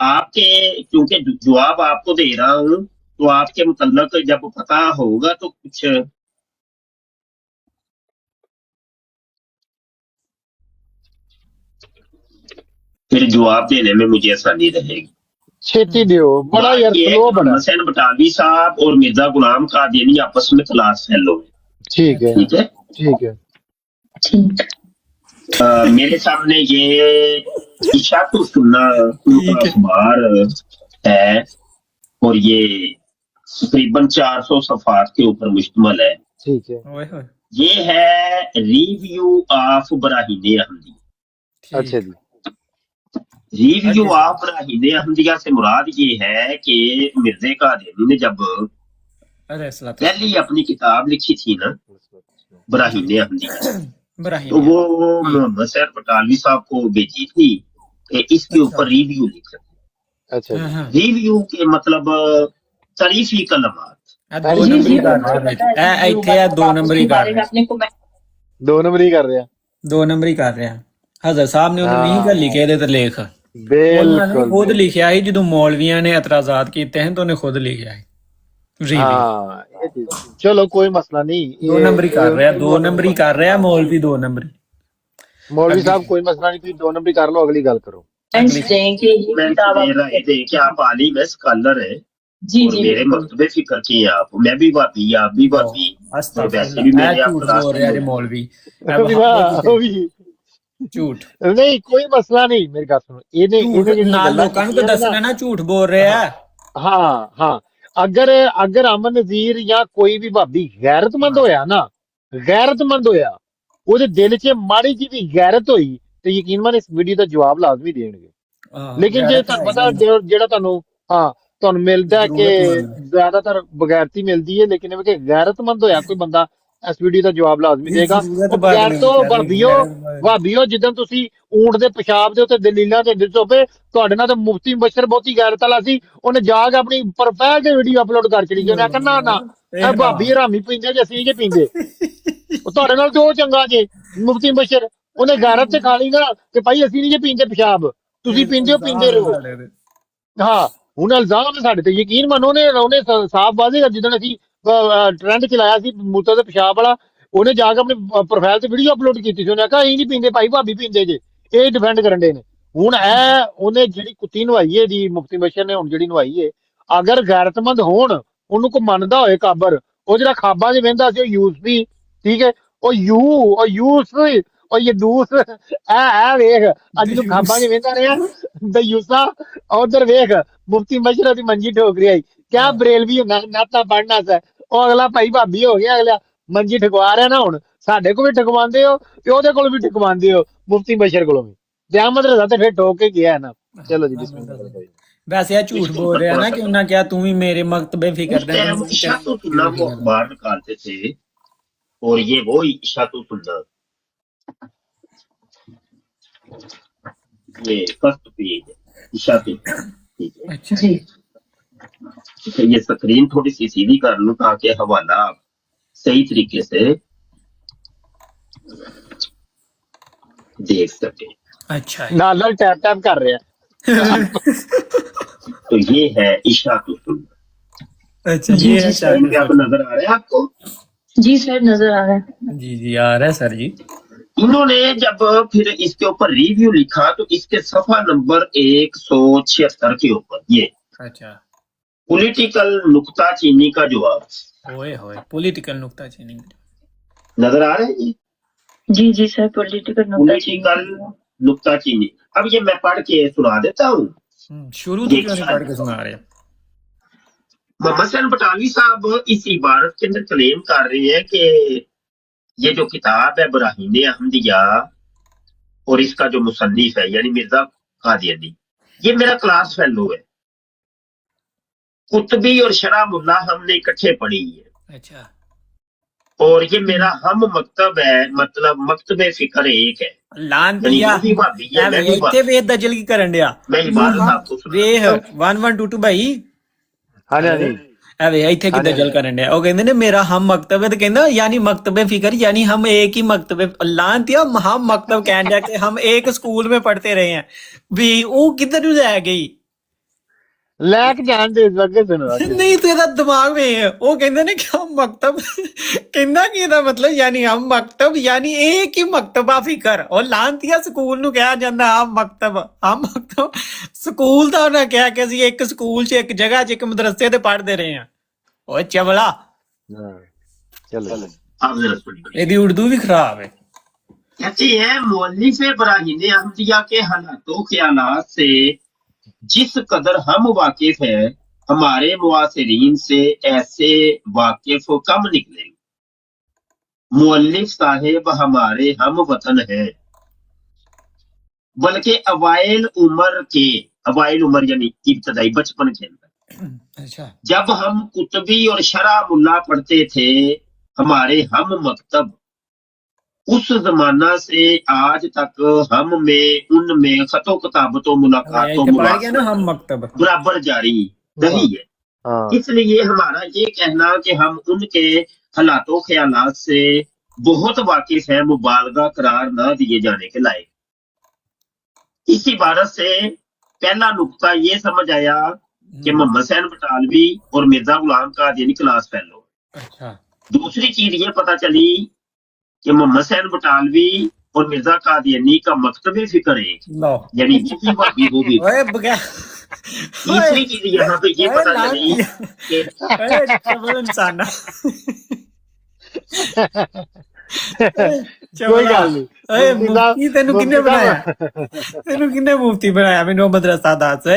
Speaker 18: आपके, क्योंकि जवाब आपको दे रहा हूँ तो आपके मुतल्लक जब पता होगा तो कुछ फिर जवाब देने में मुझे आसानी रहेगी।
Speaker 1: छेती दियो बड़ा यार
Speaker 18: ये
Speaker 1: स्लो बड़ा।
Speaker 18: हुसैन बटालवी साहब और मिर्जा गुलाम कादियानी आपस में क्लास फेलो है।
Speaker 1: ठीक है
Speaker 18: ठीक है
Speaker 1: ठीक है।
Speaker 18: मेरे सामने ये इशातुल सुन्ना उनका अखबार है और ये तकरीबन 400 सफात के ऊपर मुश्तमल है।
Speaker 1: ठीक है।
Speaker 18: ये है रिव्यू ऑफ बराहीन अहमदी।
Speaker 1: अच्छा जी।
Speaker 18: रिव्यू ऑफ बराहीन अहमदिया से मुराद ये है कि मिर्जे कादियानी ने जब पहली अपनी किताब लिखी थी ना बराहीन अहमदिया, तो वो मोहम्मद सैयद बटालवी साहब को भेजी थी कि इसके ऊपर रिव्यू लिख।
Speaker 1: अच्छा।
Speaker 18: रिव्यू के मतलब तारीफी कलमात।
Speaker 14: दो नंबरी कर रहे ਇੱਥੇ ਆ 2 ਨੰਬਰੀ ਕਰ ਰਹੇ
Speaker 1: 2 ਨੰਬਰੀ ਕਰ ਰਿਹਾ
Speaker 14: 2 ਨੰਬਰੀ ਕਰ ਰਿਹਾ ਹਜ਼ਰ ਸਾਹਿਬ ਨੇ ਉਹਨੂੰ ਨਹੀਂ ਕਰ ਲਿਖਿਆ ਇਹਦੇ ਤੇ ਲੇਖ
Speaker 1: ਬਿਲਕੁਲ
Speaker 14: ਖੁਦ ਲਿਖਿਆ ਹੈ ਜਦੋਂ ਮੌਲਵੀਆਂ ਨੇ ਇਤਰਾਜ਼ਾਤ ਕੀਤੇ ਹਨ ਤਾਂ ਉਹਨੇ ਖੁਦ ਲਿਖਿਆ ਹੈ
Speaker 1: हाँ ये चीज चलो कोई मसला नहीं
Speaker 14: 2 नंबरी कर रहा है 2 नंबरी कर रहा है मौलवी 2 नंबरी
Speaker 1: मौलवी साहब कोई मसला नहीं तुम 2 नंबरी कर लो अगली गल करो
Speaker 18: आप आलिम है स्कॉलर है
Speaker 17: जी
Speaker 18: और मेरे मकतबे फिक्र के हैं आप मैं भी वापी आप भी वापी और वैसे भी मेरे
Speaker 14: मौलवी झूठ
Speaker 1: नहीं कोई मसला नहीं मेरी गल सुनो इन्हें
Speaker 14: लोकां नूं दसना ना झूठ बोल रहा है
Speaker 1: हाँ हाँ अगर अगर अमन नजीर या कोई भी भाभी गैरतमंद होया ना गैरतमंद होया ਉਹਦੇ ਦਿਲ 'ਚ ਮਾੜੀ ਜੀ ਵੀ ਗੈਰਤ ਹੋਈ ਤੇ ਯਕੀਨ ਮੰਨ ਇਸ ਵੀਡੀਓ ਦਾ ਜਵਾਬ ਲਾਜ਼ਮੀ ਦੇਣਗੇ। ਲੇਕਿਨ ਜੇ ਤੁਹਾਨੂੰ ਪਤਾ ਜਿਹੜਾ ਤੁਹਾਨੂੰ ਮਿਲਦਾ ਕਿ ਜ਼ਿਆਦਾਤਰ ਬਗੈਰਤੀ ਮਿਲਦੀ ਹੈ, ਲੇਕਿਨ ਇਹ ਕਿ ਗੈਰਤਮੰਦ ਹੋਇਆ ਕੋਈ ਬੰਦਾ ਇਸ ਵੀਡੀਓ ਦਾ ਜਵਾਬ ਲਾਜ਼ਮੀ ਦੇਗਾ। ਬਗੈਰ ਤੋਂ ਭਾਬੀਓ ਜਿੱਦਾਂ ਤੁਸੀਂ ਊਂਟ ਦੇ ਪਿਸ਼ਾਬ ਦੇ ਉੱਤੇ ਦਲੀਲਾਂ ਦੇ ਦਿਸੋਪੇ ਤੁਹਾਡੇ ਨਾਲ ਤਾਂ ਮੁਫਤੀ ਮੁਬਸ਼ਰ ਬਹੁਤੀ ਗੈਰਤ ਵਾਲਾ ਸੀ, ਉਹਨੇ ਜਾ ਕੇ ਆਪਣੀ ਪ੍ਰੋਫਾਈਲ ਤੇ ਵੀਡੀਓ ਅਪਲੋਡ ਕਰ ਚੜੀ। ਉਹਨੇ ਆਖਿਆ ਨਾ ਇਹ ਭਾਬੀ ਹਰਾਮੀ ਪੀਂਦੇ ਜੇ ਅਸੀਂ ਜੇ ਪੀਂਦੇ ਤੁਹਾਡੇ ਨਾਲ ਤੇ ਉਹ ਚੰਗਾ ਜੇ ਮੁਫਤੀ ਮੁਬਸ਼ਰ ਉਹਨੇ ਗੈਰਤ ਤੇ ਖਾ ਲਈ ਨਾ ਕਿ ਭਾਈ ਅਸੀਂ ਨਹੀਂ ਜੇ ਪੀਂਦੇ ਪਿਸ਼ਾਬ, ਤੁਸੀਂ ਪੀਂਦੇ ਹੋ ਪੀਂਦੇ ਰਹੋ। ਹਾਂ ਹੁਣ ਇਲਜ਼ਾਮ ਸਾਡੇ ਤੇ ਯਕੀਨ ਮੰਨੋ ਉਹਨੇ ਸਾਫ਼ ਵਾਜ਼ੇਗਾ ਜਿੱਦਣ ਅਸੀਂ ਟ੍ਰੈਂਡ ਚਲਾਇਆ ਸੀ ਮੂਤਰ ਦੇ ਪਿਸ਼ਾਬ ਵਾਲਾ, ਉਹਨੇ ਜਾ ਕੇ ਆਪਣੀ ਪ੍ਰੋਫਾਈਲ ਤੇ ਵੀਡੀਓ ਅਪਲੋਡ ਕੀਤੀ ਸੀ। ਉਹਨੇ ਆਖਿਆ ਅਸੀਂ ਨਹੀਂ ਪੀਂਦੇ ਭਾਈ ਭਾਬੀ ਪੀਂਦੇ ਜੇ, ਇਹ ਡਿਫੈਂਡ ਕਰਨ ਦੇ ਨੇ। ਹੁਣ ਉਹਨੇ ਜਿਹੜੀ ਕੁੱਤੀ ਨਵਾਈ ਹੈ ਦੀ ਮੁਫਤੀ ਮੁਬਸ਼ਰ ਨੇ ਹੁਣ ਜਿਹੜੀ ਨਵਾਈ ਹੈ, ਅਗਰ ਗੈਰਤਮੰਦ ਹੋਣ ਉਹਨੂੰ ਕੋ ਮੰਨਦਾ ਹੋਏ ਕਾਬਰ, ਉਹ ਜਿਹੜਾ ਖਾਬਾਂ 'ਚ ਵਹਿੰਦਾ ਸੀ ਉਹ ਯੂਸ ਵੀ ਠੀਕ ਹੈ ਉਹ ਯੂਸ ਉਹ ਯਦੂਸ ਵੇਖ ਅੱਜ ਨੂੰ ਖਾਬਾਂ 'ਚ ਵਹਿੰਦਾ ਰਿਹਾ ਦਯੂਸਾ ਉਧਰ ਵੇਖ ਮੁਫਤੀ ਮੁਬਸ਼ਰ ਦੀ ਮੰਜੀ ਠੋਕ ਰਹੀ ਕਿਆ ਬਰੇਲਵੀ ਨਾਤਾ ਪੜਨਾ ਸਾ ਉਹ ਅਗਲਾ ਭਾਈ ਭਾਬੀ ਹੋ ਗਿਆ, ਅਗਲਾ ਮੰਜੀ ਠਕਵਾ ਰਿਹਾ ਨਾ। ਹੁਣ ਸਾਡੇ ਕੋਲ ਵੀ ਠਕਵਾਉਂਦੇ ਹੋ ਤੇ ਉਹਦੇ ਕੋਲ ਵੀ ਠਕਵਾਉਂਦੇ ਹੋ ਮੁਫਤੀ ਮੁਬਸ਼ਰ ਕੋਲੋਂ ਵੀ, ਤੇ ਅਹਿਮਦ ਰਜ਼ਾ ਤੇ ਫਿਰ ਠੋਕ ਕੇ ਗਿਆ ਨਾ। ਚਲੋ ਜੀ ਬਿਸਮਿल्लाह।
Speaker 14: वैसे यार झूठ बोल रहा है ना कि उन्होंने क्या तुम ही मेरे मकतबे फिक्र दे
Speaker 18: सुन्ना वो अखबार निकालते थे और ये वो इशातुल सुन्ना ये फर्स्ट पेज इशातुल
Speaker 14: अच्छा जी।
Speaker 18: ये स्क्रीन थोड़ी सी सीधी कर लूं ताकि हवाला सही तरीके से देख सके।
Speaker 14: अच्छा
Speaker 1: नाल टैप टैप कर रहे हैं
Speaker 18: तो ये है इशातुल सुन्ना।
Speaker 14: अच्छा ये है
Speaker 18: आप नजर आ रहे हैं आपको?
Speaker 17: जी सर नजर आ रहा है।
Speaker 14: जी जी आ रहा है सर जी।
Speaker 18: इन्होंने जब फिर इसके ऊपर रिव्यू लिखा तो इसके सफा नंबर 176 के ऊपर ये
Speaker 14: अच्छा
Speaker 18: पॉलिटिकल नुक्ता चीनी का जवाब।
Speaker 14: ओए होए पॉलिटिकल नुक्ता चीनी
Speaker 18: नजर आ रहे हैं?
Speaker 17: जी जी सर पॉलिटिकल
Speaker 18: नुक्ता चीनी। अब ये मैं पढ़ के सुना देता हूँ।
Speaker 14: शुरू से क्यों नहीं पढ़ के सुना रहे?
Speaker 18: मोहम्मद सैयद बटालवी साहब इस इबारत के अंदर क्लेम कर रहे हैं कि ये जो किताब है बराहीन अहमदिया और इसका जो मुसन्निफ है यानी मिर्जा कादियानी, ये मेरा क्लास फेलो है। कुतबी और शरा मुल्ला हमने इकट्ठे पढ़ी है।
Speaker 14: अच्छा
Speaker 18: और ये मेरा हम मकतब है, मतलब मकतबे फिक्र एक है।
Speaker 14: लान दिया ਇੱਥੇ ਵੇਦ ਦਾ ਜਲ ਕੀ ਕਰਨ ਡਿਆ
Speaker 18: ਮੈਂ ਇਬਾਦਤ ਆਪਕੋ
Speaker 14: ਵੇਖ 1122 ਭਾਈ
Speaker 1: ਹਾਂਜੀ ਹਾਂਜੀ
Speaker 14: ਐਵੇਂ ਇੱਥੇ ਕਿੱਦਾਂ ਜਲ ਕਰਨ ਡਿਆ। ਉਹ ਕਹਿੰਦੇ ਨੇ ਮੇਰਾ ਹਮ ਮਕਤਬ ਹੈ ਤੇ ਕਹਿੰਦਾ यानी मकतबे फिक्र यानी हम एक ही मकतबे लान दिया हम मकतब कह दिया कि हम एक स्कूल में पढ़ते रहे हैं भी वो किधर रह गई
Speaker 1: ਲੈ ਕੇ ਜਾਣ ਦੇ ਅੱਗੇ ਸੁਣੋ
Speaker 14: ਨਹੀਂ ਤੇ ਇਹਦਾ ਦਿਮਾਗ ਵਿੱਚ ਉਹ ਕਹਿੰਦੇ ਨੇ ਕਿ ਹਮ ਮਕਤਬ ਕਹਿੰਦਾ ਕਿ ਇਹਦਾ ਮਤਲਬ ਯਾਨੀ ਹਮ ਮਕਤਬ ਯਾਨੀ ਇੱਕ ਹੀ ਮਕਤਬਾ ਫਿਕਰ ਉਹ ਲਾਂਤੀਆ ਸਕੂਲ ਨੂੰ ਕਿਹਾ ਜਾਂਦਾ ਹਮ ਮਕਤਬ ਸਕੂਲ ਦਾ ਉਹਨਾਂ ਕਿਹਾ ਕਿ ਅਸੀਂ ਇੱਕ ਸਕੂਲ 'ਚ ਇੱਕ ਜਗ੍ਹਾ 'ਚ ਇੱਕ ਮਦਰਸੇ ਤੇ ਪੜ੍ਹਦੇ ਰਹੇ ਹਾਂ ਓਏ ਚਵਲਾ
Speaker 1: ਚਲੋ
Speaker 14: ਇਹਦੀ ਉਰਦੂ ਵੀ ਖਰਾਬ है।
Speaker 18: कहते हैं मौलिफ इब्राहिम अहमदिया के हालातों ख्यालात से जिस कदर हम वाकिफ हैं हमारे मुआसिरीन से ऐसे वाकिफ कम निकलेंगे। मौलिफ साहिब हमारे हम वतन हैं बल्कि अवाइल उम्र यानी इब्तदाई बचपन के अंदर
Speaker 14: अच्छा
Speaker 18: जब हम कुतबी और शरा मुल्ला पढ़ते थे हमारे हम मकतब उस जमाना से आज तक हम में उनमें खतो किताबतों मुलाकातों
Speaker 14: हम मकतब
Speaker 18: बराबर जारी रही है। इसलिए हमारा ये कहना कि हम उनके हालातों ख्यालात से बहुत वाकिफ है मुबालगा करार ना दिए जाने के लायक। इस इबारत से पहला नुक्ता ये समझ आया कि मोहम्मद सैन बटालवी और मिर्जा गुलाम कादियानी क्लास फेलो।
Speaker 14: अच्छा
Speaker 18: दूसरी चीज ये पता चली कि मोहम्मद सैन बटालवी और मिर्जा कादियानी का मकतब फिक्र है यानी जितनी भाभी वो भी। तीसरी चीज यहाँ पे ये पता चली कि
Speaker 14: इंसान
Speaker 1: कोई गल नहीं
Speaker 14: मुफ्ती तेनू किन्ने मुफ्ती बनाया मैनू मदरसा दस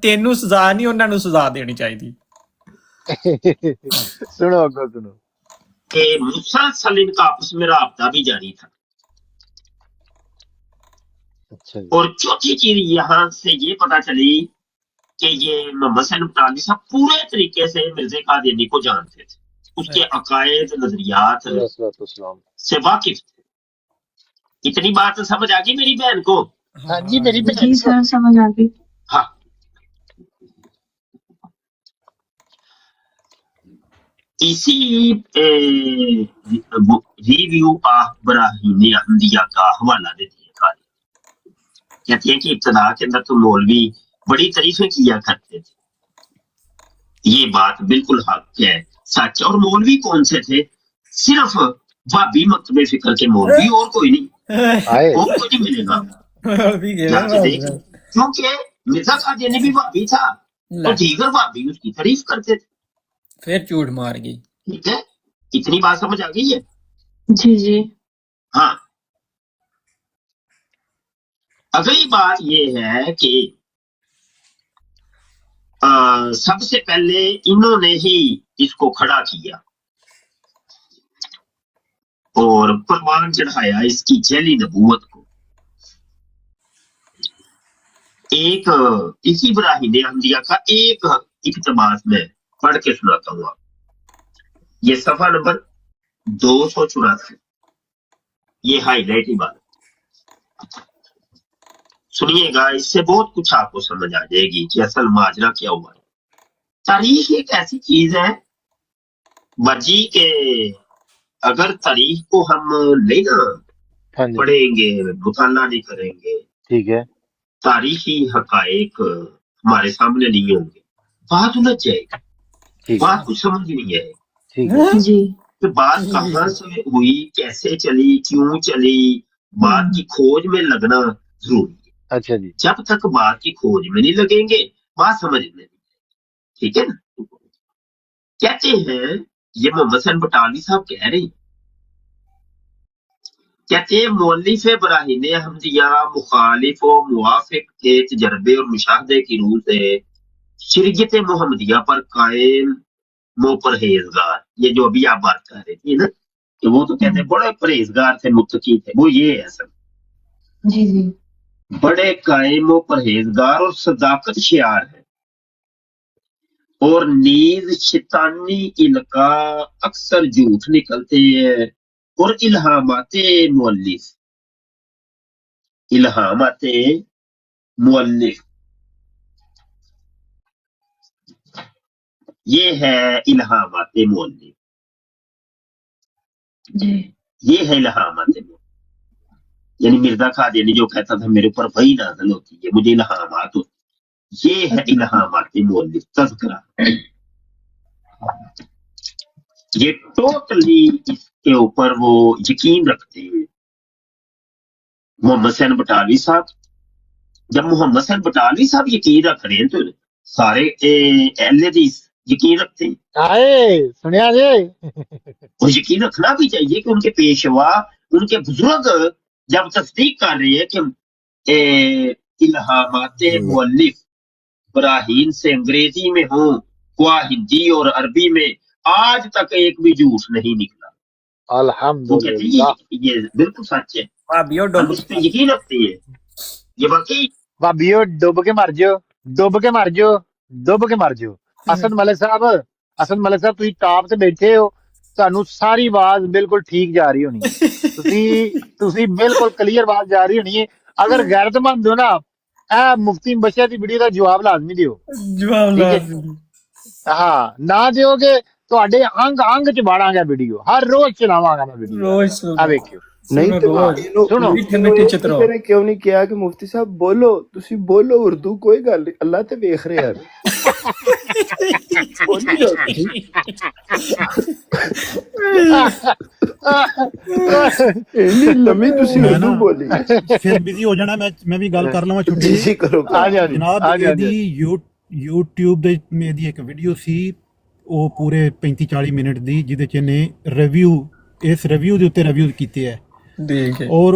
Speaker 14: तेनू सजा नहीं उन्हां नू सजा देनी चाहिए।
Speaker 1: सुनो अगो सुनो
Speaker 18: कि मुसलसल इनका आपस में राबता भी जारी था।
Speaker 1: अच्छा
Speaker 18: और चौथी चीज यहाँ से ये पता चली कि ये मोहम्मद सैन बटालवी साहब पूरे तरीके से मिर्जा कादियानी को जानते थे, उसके अकायद नजरियात से वाकिफ थे। इतनी बात समझ आ गई मेरी बहन को?
Speaker 1: हाँ जी मेरी बहन
Speaker 17: सर समझ आ गई।
Speaker 18: हाँ इसी रिव्यू ऑफ इब्राहिम अहमदिया का हवाला देती है कादियानी। कहती है कि इब्तदा के अंदर तो मौलवी बड़ी तारीफें किया करते थे, ये बात बिल्कुल हक है सच। और मौलवी कौन से थे? सिर्फ भाभी मकतबे फिक्र के मौलवी, और कोई नहीं, और कोई नहीं मिलेगा। क्योंकि मिर्जा कादियानी भी भाभी था और दीगर भाभी उसकी तारीफ करते थे।
Speaker 14: फिर झूठ मार गई।
Speaker 18: ठीक है, इतनी बात समझ आ गई है?
Speaker 17: जी जी
Speaker 18: हाँ। अगली बात ये है कि सबसे पहले इन्होंने ही इसको खड़ा किया और परवान चढ़ाया इसकी जैली नबूवत को। एक इसी इब्राहिम अहमदिया का एक इक्तबास में पढ़ के सुनाता हूँ। ये सफा नंबर 284, ये हाईलाइट ही बात सुनिएगा, इससे बहुत कुछ आपको समझ आ जाएगी कि असल माजरा क्या हुआ है। तारीख एक ऐसी चीज है मर्जी के अगर तारीख को हम नहीं ना पढ़ेंगे, मुताला नहीं करेंगे,
Speaker 1: ठीक है,
Speaker 18: तारीखी हकायक हमारे सामने नहीं होंगे, बात उलझ जाएगी, बात कुछ समझ नहीं आएगी।
Speaker 1: ठीक है
Speaker 17: जी
Speaker 18: तो बात कहाँ से हुई, कैसे चली, क्यों चली, बात की खोज में लगना जरूरी है।
Speaker 1: अच्छा जी,
Speaker 18: जब तक बात की खोज में नहीं लगेंगे बात समझ में नहीं आएगी। ठीक है ना? कहते हैं ये मोहम्मद सैन बटालवी साहब कह रहे हैं, कहते हैं मौलिफ इब्राहिम अहमदिया मुखालिफ व मुवाफिक के तजर्बे और मुशाहदे की रूह से शरीयत मोहम्मदिया पर कायम वो परहेजगार, ये जो अभी आप बात कर रहे थे ना कि वो तो कहते हैं बड़े परहेजगार थे, मुत्तकी थे, वो ये है सब।
Speaker 17: जी जी
Speaker 18: बड़े कायम व परहेजगार और सदाकत शियार है और नीज शैतानी इल्का अक्सर झूठ निकलते हैं और इल्हामाते मुअल्लिफ ये है इल्हामाते मुअल्लिफ,
Speaker 17: जी
Speaker 18: ये है इल्हामाते मुअल्लिफ। यानी मिर्जा कादियानी जो कहता था मेरे ऊपर वही नाज़िल होती है, मुझे इल्हामात होती, ये है इल्हामाती मुअल्लिफ तज़किरा। ये टोटली इसके ऊपर वो यकीन रखते हैं। मोहम्मद हुसैन बटालवी साहब, जब मोहम्मद हुसैन बटालवी साहब यकीन रख रहे हैं तो सारे अहले हदीस यकीन रखते हैं।
Speaker 1: आए सुनिया जी।
Speaker 18: और यकीन रखना भी चाहिए कि उनके पेशवा, उनके बुजुर्ग जब तस्दीक कर रहे हैं कि इल्हामाते मुअल्लिफ बराहीन से अंग्रेजी में हो, ख्वा हिंदी और अरबी में, आज तक एक भी झूठ नहीं निकला।
Speaker 1: अल्हम्दुलिल्लाह,
Speaker 18: ये बिल्कुल सच है। हम उस पर यकीन रखते हैं। ये वाकई
Speaker 1: भाभीओ डुब के मर जाओ, डुब के मर जाओ, डुब के मर जाओ। हसन मलिक साहब ਤੁਸੀਂ ਟਾਪ ਤੇ ਬੈਠੇ ਹੋ, ਤੁਹਾਨੂੰ ਸਾਰੀ ਆਵਾਜ਼ ਬਿਲਕੁਲ ਠੀਕ ਜਾ ਰਹੀ ਹੋਣੀ ਹੈ। ਤੁਸੀਂ ਬਿਲਕੁਲ ਕਲੀਅਰ ਆਵਾਜ਼ ਜਾ ਰਹੀ ਹੋਣੀ ਹੈ। ਅਗਰ ਗੈਰਤਮੰਦ ਹੋ ਨਾ, ਇਹ ਮੁਫਤੀ ਬਸ਼ਾ ਦੀ ਵੀਡੀਓ ਦਾ ਜਵਾਬ ਲਾਜ਼ਮੀ ਦਿਓ। ਹਾਂ, ਨਾ ਦਿਓਗੇ ਤੁਹਾਡੇ ਅੰਗ ਚ ਵਾੜਾਂਗਾ ਵੀਡੀਓ, ਹਰ ਰੋਜ਼ ਚਲਾਵਾਂਗਾ ਮੈਂ ਵੀਡੀਓ। ਆ ਵੇਖਿਓ।
Speaker 19: नहीं तो
Speaker 1: सुनो,
Speaker 19: ने क्यों नहीं किया कि मुफ्ती साहब बोलो, तुसी बोलो उर्दू, कोई गल नहीं, अल्लाह ते देख रहे यार। लम्मी तुसी उर्दू बोली,
Speaker 20: फिर बिजी हो जाना। मैं भी गल कर लवां छुट्टी
Speaker 19: जी करो
Speaker 20: जनाब। ਇਹਦੀ YouTube ਦੇ ਮੇਰੀ ਇੱਕ ਵੀਡੀਓ ਸੀ, ਉਹ ਪੂਰੇ 35-40 ਮਿੰਟ ਦੀ, ਜਿਹਦੇ ਚ ਇਹਨੇ ਇਸ ਰਿਵਿਊ ਦੇ ਉੱਤੇ ਰਿਵਿਊ ਕੀਤੇ ਹੈ। ਔਰ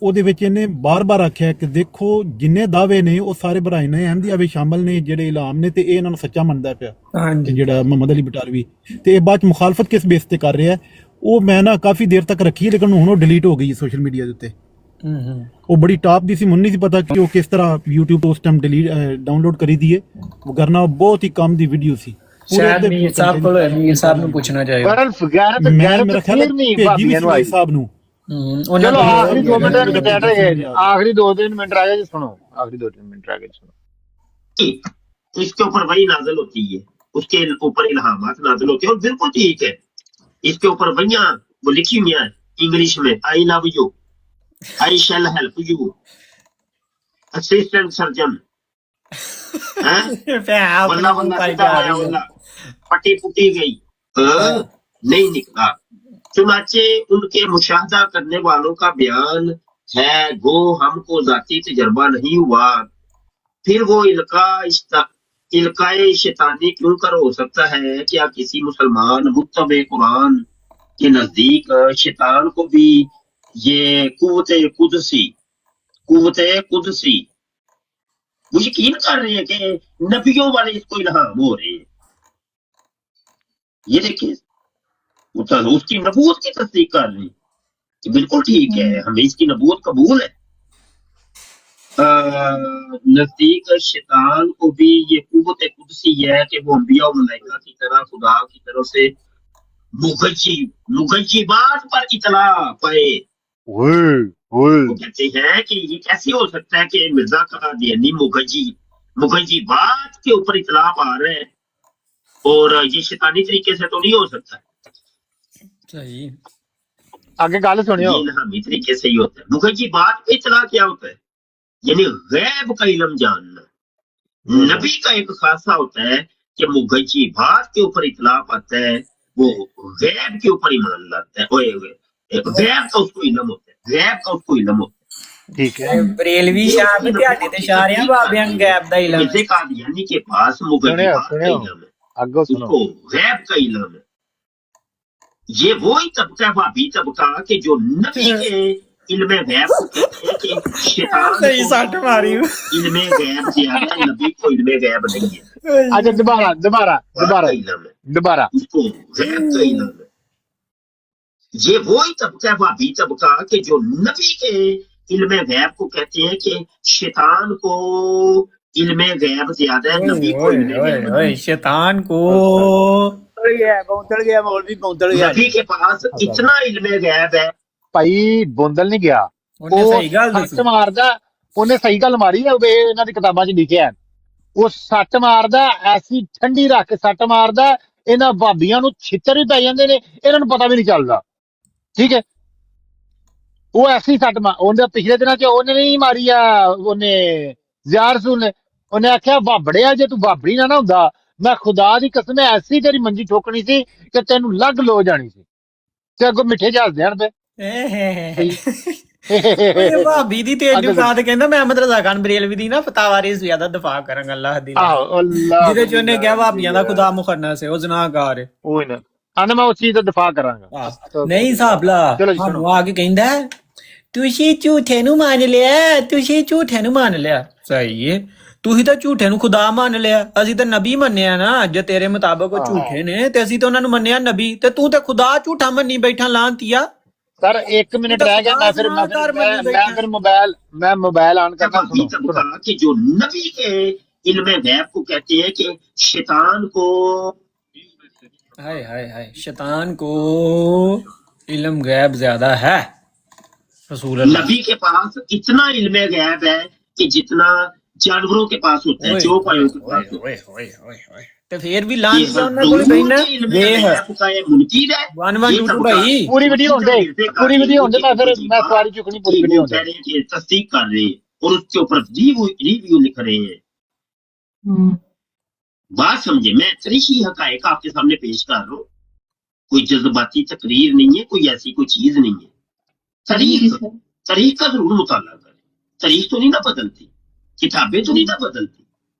Speaker 20: ਉਹਦੇ ਵਿੱਚ ਇਹਨੇ ਬਾਰ-ਬਾਰ ਆਖਿਆ ਕਿ ਦੇਖੋ ਜਿੰਨੇ ਦਾਅਵੇ ਨੇ ਉਹ ਸਾਰੇ ਬਰਾਏ ਨੇ ਅਹਿਮਦੀਆ ਵੀ ਸ਼ਾਮਲ ਨੇ, ਜਿਹੜੇ ਇਲਾਮ ਨੇ, ਤੇ ਇਹ ਇਹਨਾਂ ਨੂੰ ਸੱਚਾ ਮੰਨਦਾ ਪਿਆ ਜਿਹੜਾ ਮੁਹੰਮਦ ਅਲੀ ਬਟਾਲਵੀ। ਤੇ ਇਹ ਬਾਅਦ ਚ ਮੁਖਾਲਫਤ ਕਿਸ ਬੇਸ ਤੇ ਕਰ ਰਿਹਾ, ਉਹ ਮੈਂ ਨਾ ਕਾਫੀ ਦੇਰ ਤੱਕ ਰੱਖੀ, ਲੇਕਿਨ ਹੁਣ ਉਹ ਡਿਲੀਟ ਹੋ ਗਈ ਸੋਸ਼ਲ ਮੀਡੀਆ ਦੇ ਉੱਤੇ। ਉਹ ਬੜੀ ਟਾਪ ਦੀ ਸੀ, ਮੈਨੂੰ ਨਹੀਂ ਸੀ ਪਤਾ ਕਿ ਉਹ ਕਿਸ ਤਰ੍ਹਾਂ YouTube ਤੋਂ ਉਸ ਟਾਈਮ ਡਾਊਨਲੋਡ ਕਰੀ ਦੀ ਹੈ। ਵਰਨਾ ਬਹੁਤ ਹੀ ਕੰਮ ਦੀ ਵੀਡੀਓ ਸੀ।
Speaker 14: ਸ਼ਾਇਦ ਮੀਰ ਸਾਹਿਬ ਕੋਲ ਮੀਰ ਸਾਹਿਬ ਨੂੰ ਪੁੱਛਣਾ ਚਾਹੀਦਾ।
Speaker 1: ਪਰ ਗੈਰਤ ਫਿਰ ਨਹੀਂ ਭਾਬੀਆਂ ਨੂੰ ਆਈ ਸਾਹਿਬ ਨੂੰ। चलो आखिरी 2 मिनट रह गए, आखिरी 2-3 मिनट रह गए, सुनो आखिरी 2-3 मिनट रह गए, सुनो।
Speaker 18: इसके ऊपर वही नाजिल होती है, उसके ऊपर इल्हामात नाजिल होते हैं, और बिल्कुल ठीक है। इसके ऊपर वहियां वो लिखी हुई है इंग्लिश में, I love you, I shell help you, assistant surgeon, पट्टी पुटी गई, नहीं निकला। चुनाचे उनके मुशाहदा करने वालों का बयान है, गो हमको जाती तजर्बा नहीं हुआ, फिर वो इल्काए शैतानी क्यों कर हो सकता है? क्या किसी मुसलमान मुत्तबे कुरान के नजदीक शैतान को भी ये कुव्वते कुदसी वो यकीन कर रहे हैं कि नबियों वाले इसको इल्हाम हो रहे हैं? ये देखिए, उसकी नबूवत की तस्दीक कर रही है। बिल्कुल ठीक है, हमें इसकी नबूवत कबूल है। नजदीक शैतान को भी ये कुव्वत कुदसी है कि वो अंबिया और मलाइका की तरह खुदा की तरफ से मुगज्जिबात पर इतला पाए। वो कहते हैं कि ये कैसे हो सकता है कि मिर्जा कादियानी मुगज्जिबात के ऊपर इतला पा रहे हैं, और ये शैतानी तरीके से तो नहीं हो सकता।
Speaker 14: सही,
Speaker 1: आगे गाल सुनियो।
Speaker 18: इल्हामी तरीके से ही होता है। मुगज्जिबात पे इतला क्या होता है? यानी गैब का इल्म जानना। नबी का एक खासा होता है कि मुगज्जिबात के ऊपर इतला पाता है, वो गैब के ऊपर ईमान लाता है। गैब का उसको इल्म होता है, गैब का उसको इल्म होता है।
Speaker 1: ठीक है,
Speaker 14: बरेलवी शाह भी दिहाड़ी ते शारियां बाबियां गैब दा इल्म
Speaker 18: है। कादियानी के पास मुगज्जिबात का इल्म है, उसको गैब का इल्म है। ये वही तबका भाभी तबका कि जो नबी के इल्मे गैब को कहते हैं कि शैतान
Speaker 14: सही साठ मारी
Speaker 18: इल्मे गैब ज्यादा है, नबी को इल्मे गैब नहीं है।
Speaker 1: अच्छा दोबारा
Speaker 18: उसको गैब का इल्म है। ये वही तबका भाभी तबका कि जो नबी के इल्मे गैब को कहते हैं कि शैतान को इल्मे गैब ज्यादा है, नबी को इल्मे गैब नहीं।
Speaker 14: शैतान को
Speaker 18: नबी के पास इतना इल्मे गैब है।
Speaker 1: भाई बोंदल नहीं गया, सੱਟ ਮਾਰਦਾ, ਉਹਨੇ ਸਹੀ ਗੱਲ ਮਾਰੀ ਹੈ। ਇਹਨਾਂ ਦੀ ਕਿਤਾਬਾਂ 'ਚ ਲਿਖਿਆ, ਉਹ ਸੱਟ ਮਾਰਦਾ, ਐਸੀ ਠੰਡੀ ਰੱਖ ਕੇ ਸੱਟ ਮਾਰਦਾ, ਇਹਨਾਂ ਭਾਬੀਆਂ ਨੂੰ ਛਿੱਤਰ ਵੀ ਪੈ ਜਾਂਦੇ ਨੇ, ਇਹਨਾਂ ਨੂੰ ਪਤਾ ਵੀ ਨਹੀਂ ਚੱਲਦਾ। ਠੀਕ ਹੈ, ਉਹ ਐਸੀ ਸੱਟ ਉਹਨੇ ਪਿਛਲੇ ਦਿਨਾਂ 'ਚ ਉਹਨੇ ਨਹੀਂ ਮਾਰੀ ਆ, ਉਹਨੇ ਜ਼ਿਆ ਰਸੂਲ ਨੇ, ਉਹਨੇ ਆਖਿਆ ਬਾਬੜਿਆ ਜੇ ਤੂੰ ਬਾਬੜੀ ਨਾ ਹੁੰਦਾ ਮੈਂ ਖੁਦਾ ਦੀ ਕਸਮ ਐਸੀ ਤੇਰੀ ਮੰਜੀ ਠੋਕਣੀ ਸੀ ਕਿ ਤੈਨੂੰ ਲੱਗ ਲੋ ਜਾਣੀ ਸੀ ਤੇ ਅੱਗੋਂ ਮਿੱਠੇ ਜਹਾਜ਼ ਦੇਣ ਪਏ
Speaker 14: ਇਹ ਭਾਬੀ ਦੀ ਤੇਜ ਜੁਗਾਤ ਕਹਿੰਦਾ ਮੈਂ ਅਹਿਮਦ ਰਜ਼ਾ ਖਾਨ ਬਰੇਲਵੀ ਦੀ ਨਾ ਫਤਾਵਾ ਰੇਸ ਜ਼ਿਆਦਾ ਦਫਾ ਕਰਾਂਗਾ ਅੱਲਾਹ ਦੀ ਜਿਹਦੇ ਚ ਉਹਨੇ ਕਿਹਾ ਭਾਬੀਆਂ ਦਾ ਖੁਦਾ ਮੁਖੰਨਸ ਹੈ ਉਹ ਜ਼ਨਾਕਾਰ ਹੈ
Speaker 1: ਉਹ ਨਾ ਆਨੇ ਮੈਂ ਉਸ ਚੀਜ਼ ਦਾ ਦਫਾ ਕਰਾਂਗਾ
Speaker 14: ਨਹੀਂ ਸਾਬਲਾ ਸਾਨੂੰ ਆ ਕੇ ਕਹਿੰਦਾ ਤੁਸੀਂ ਝੂਠੇ ਨੂੰ ਮੰਨ ਲਿਆ ਤੁਸੀਂ ਝੂਠੇ ਨੂੰ ਮੰਨ ਲਿਆ ਸਹੀ ਹੈ ਤੁਸੀਂ ਤਾਂ ਝੂਠੇ ਨੂੰ ਖੁਦਾ ਮੰਨ ਲਿਆ ਅਸੀਂ ਤਾਂ ਨਬੀ ਮੰਨਿਆ ਨਾ ਜੇ ਤੇਰੇ ਮੁਤਾਬਕ ਉਹ ਝੂਠੇ ਨੇ ਤੇ ਅਸੀਂ ਤਾਂ ਉਹਨਾਂ ਨੂੰ ਮੰਨਿਆ ਨਬੀ ਤੇ ਤੂੰ ਤੇ ਖੁਦਾ ਝੂਠਾ ਮੰਨੀ ਬੈਠਾ ਲਾਂਤੀਆ
Speaker 1: सर 1 मिनट रह गया मैं फिर मोबाइल ऑन करता हूं
Speaker 18: कि जो नबी के इल्म गैब को कहते हैं कि शैतान को
Speaker 14: हाय हाय हाय शैतान को इल्म गैब ज्यादा है रसूल अल्लाह
Speaker 18: नबी के पास इतना इल्म गैब है कि जितना जानवरों के पास होता है चौपायों के पास
Speaker 14: ਤੇ ਫੇਰ ਵੀ ਲਾਂ ਉਹਨਾਂ ਕੋਲ ਬੈਠਣਾ ਵੇਖ 1122 ਭਾਈ
Speaker 1: पूरी वीडियो होंदे मैं सारी चुकनी पूरी वीडियो होंदे
Speaker 18: तस्दीक कर रहे हैं और उसके ऊपर रिव्यू लिख रहे हैं बात समझे मैं तरीही हकायक आपके सामने पेश कर रहा हूँ कोई जज्बाती तकरीर नहीं है कोई ऐसी कोई चीज नहीं है तरीक का जरूर मुताला करें तरीक तो नहीं ना बदलती किताबें तो नहीं ना बदलती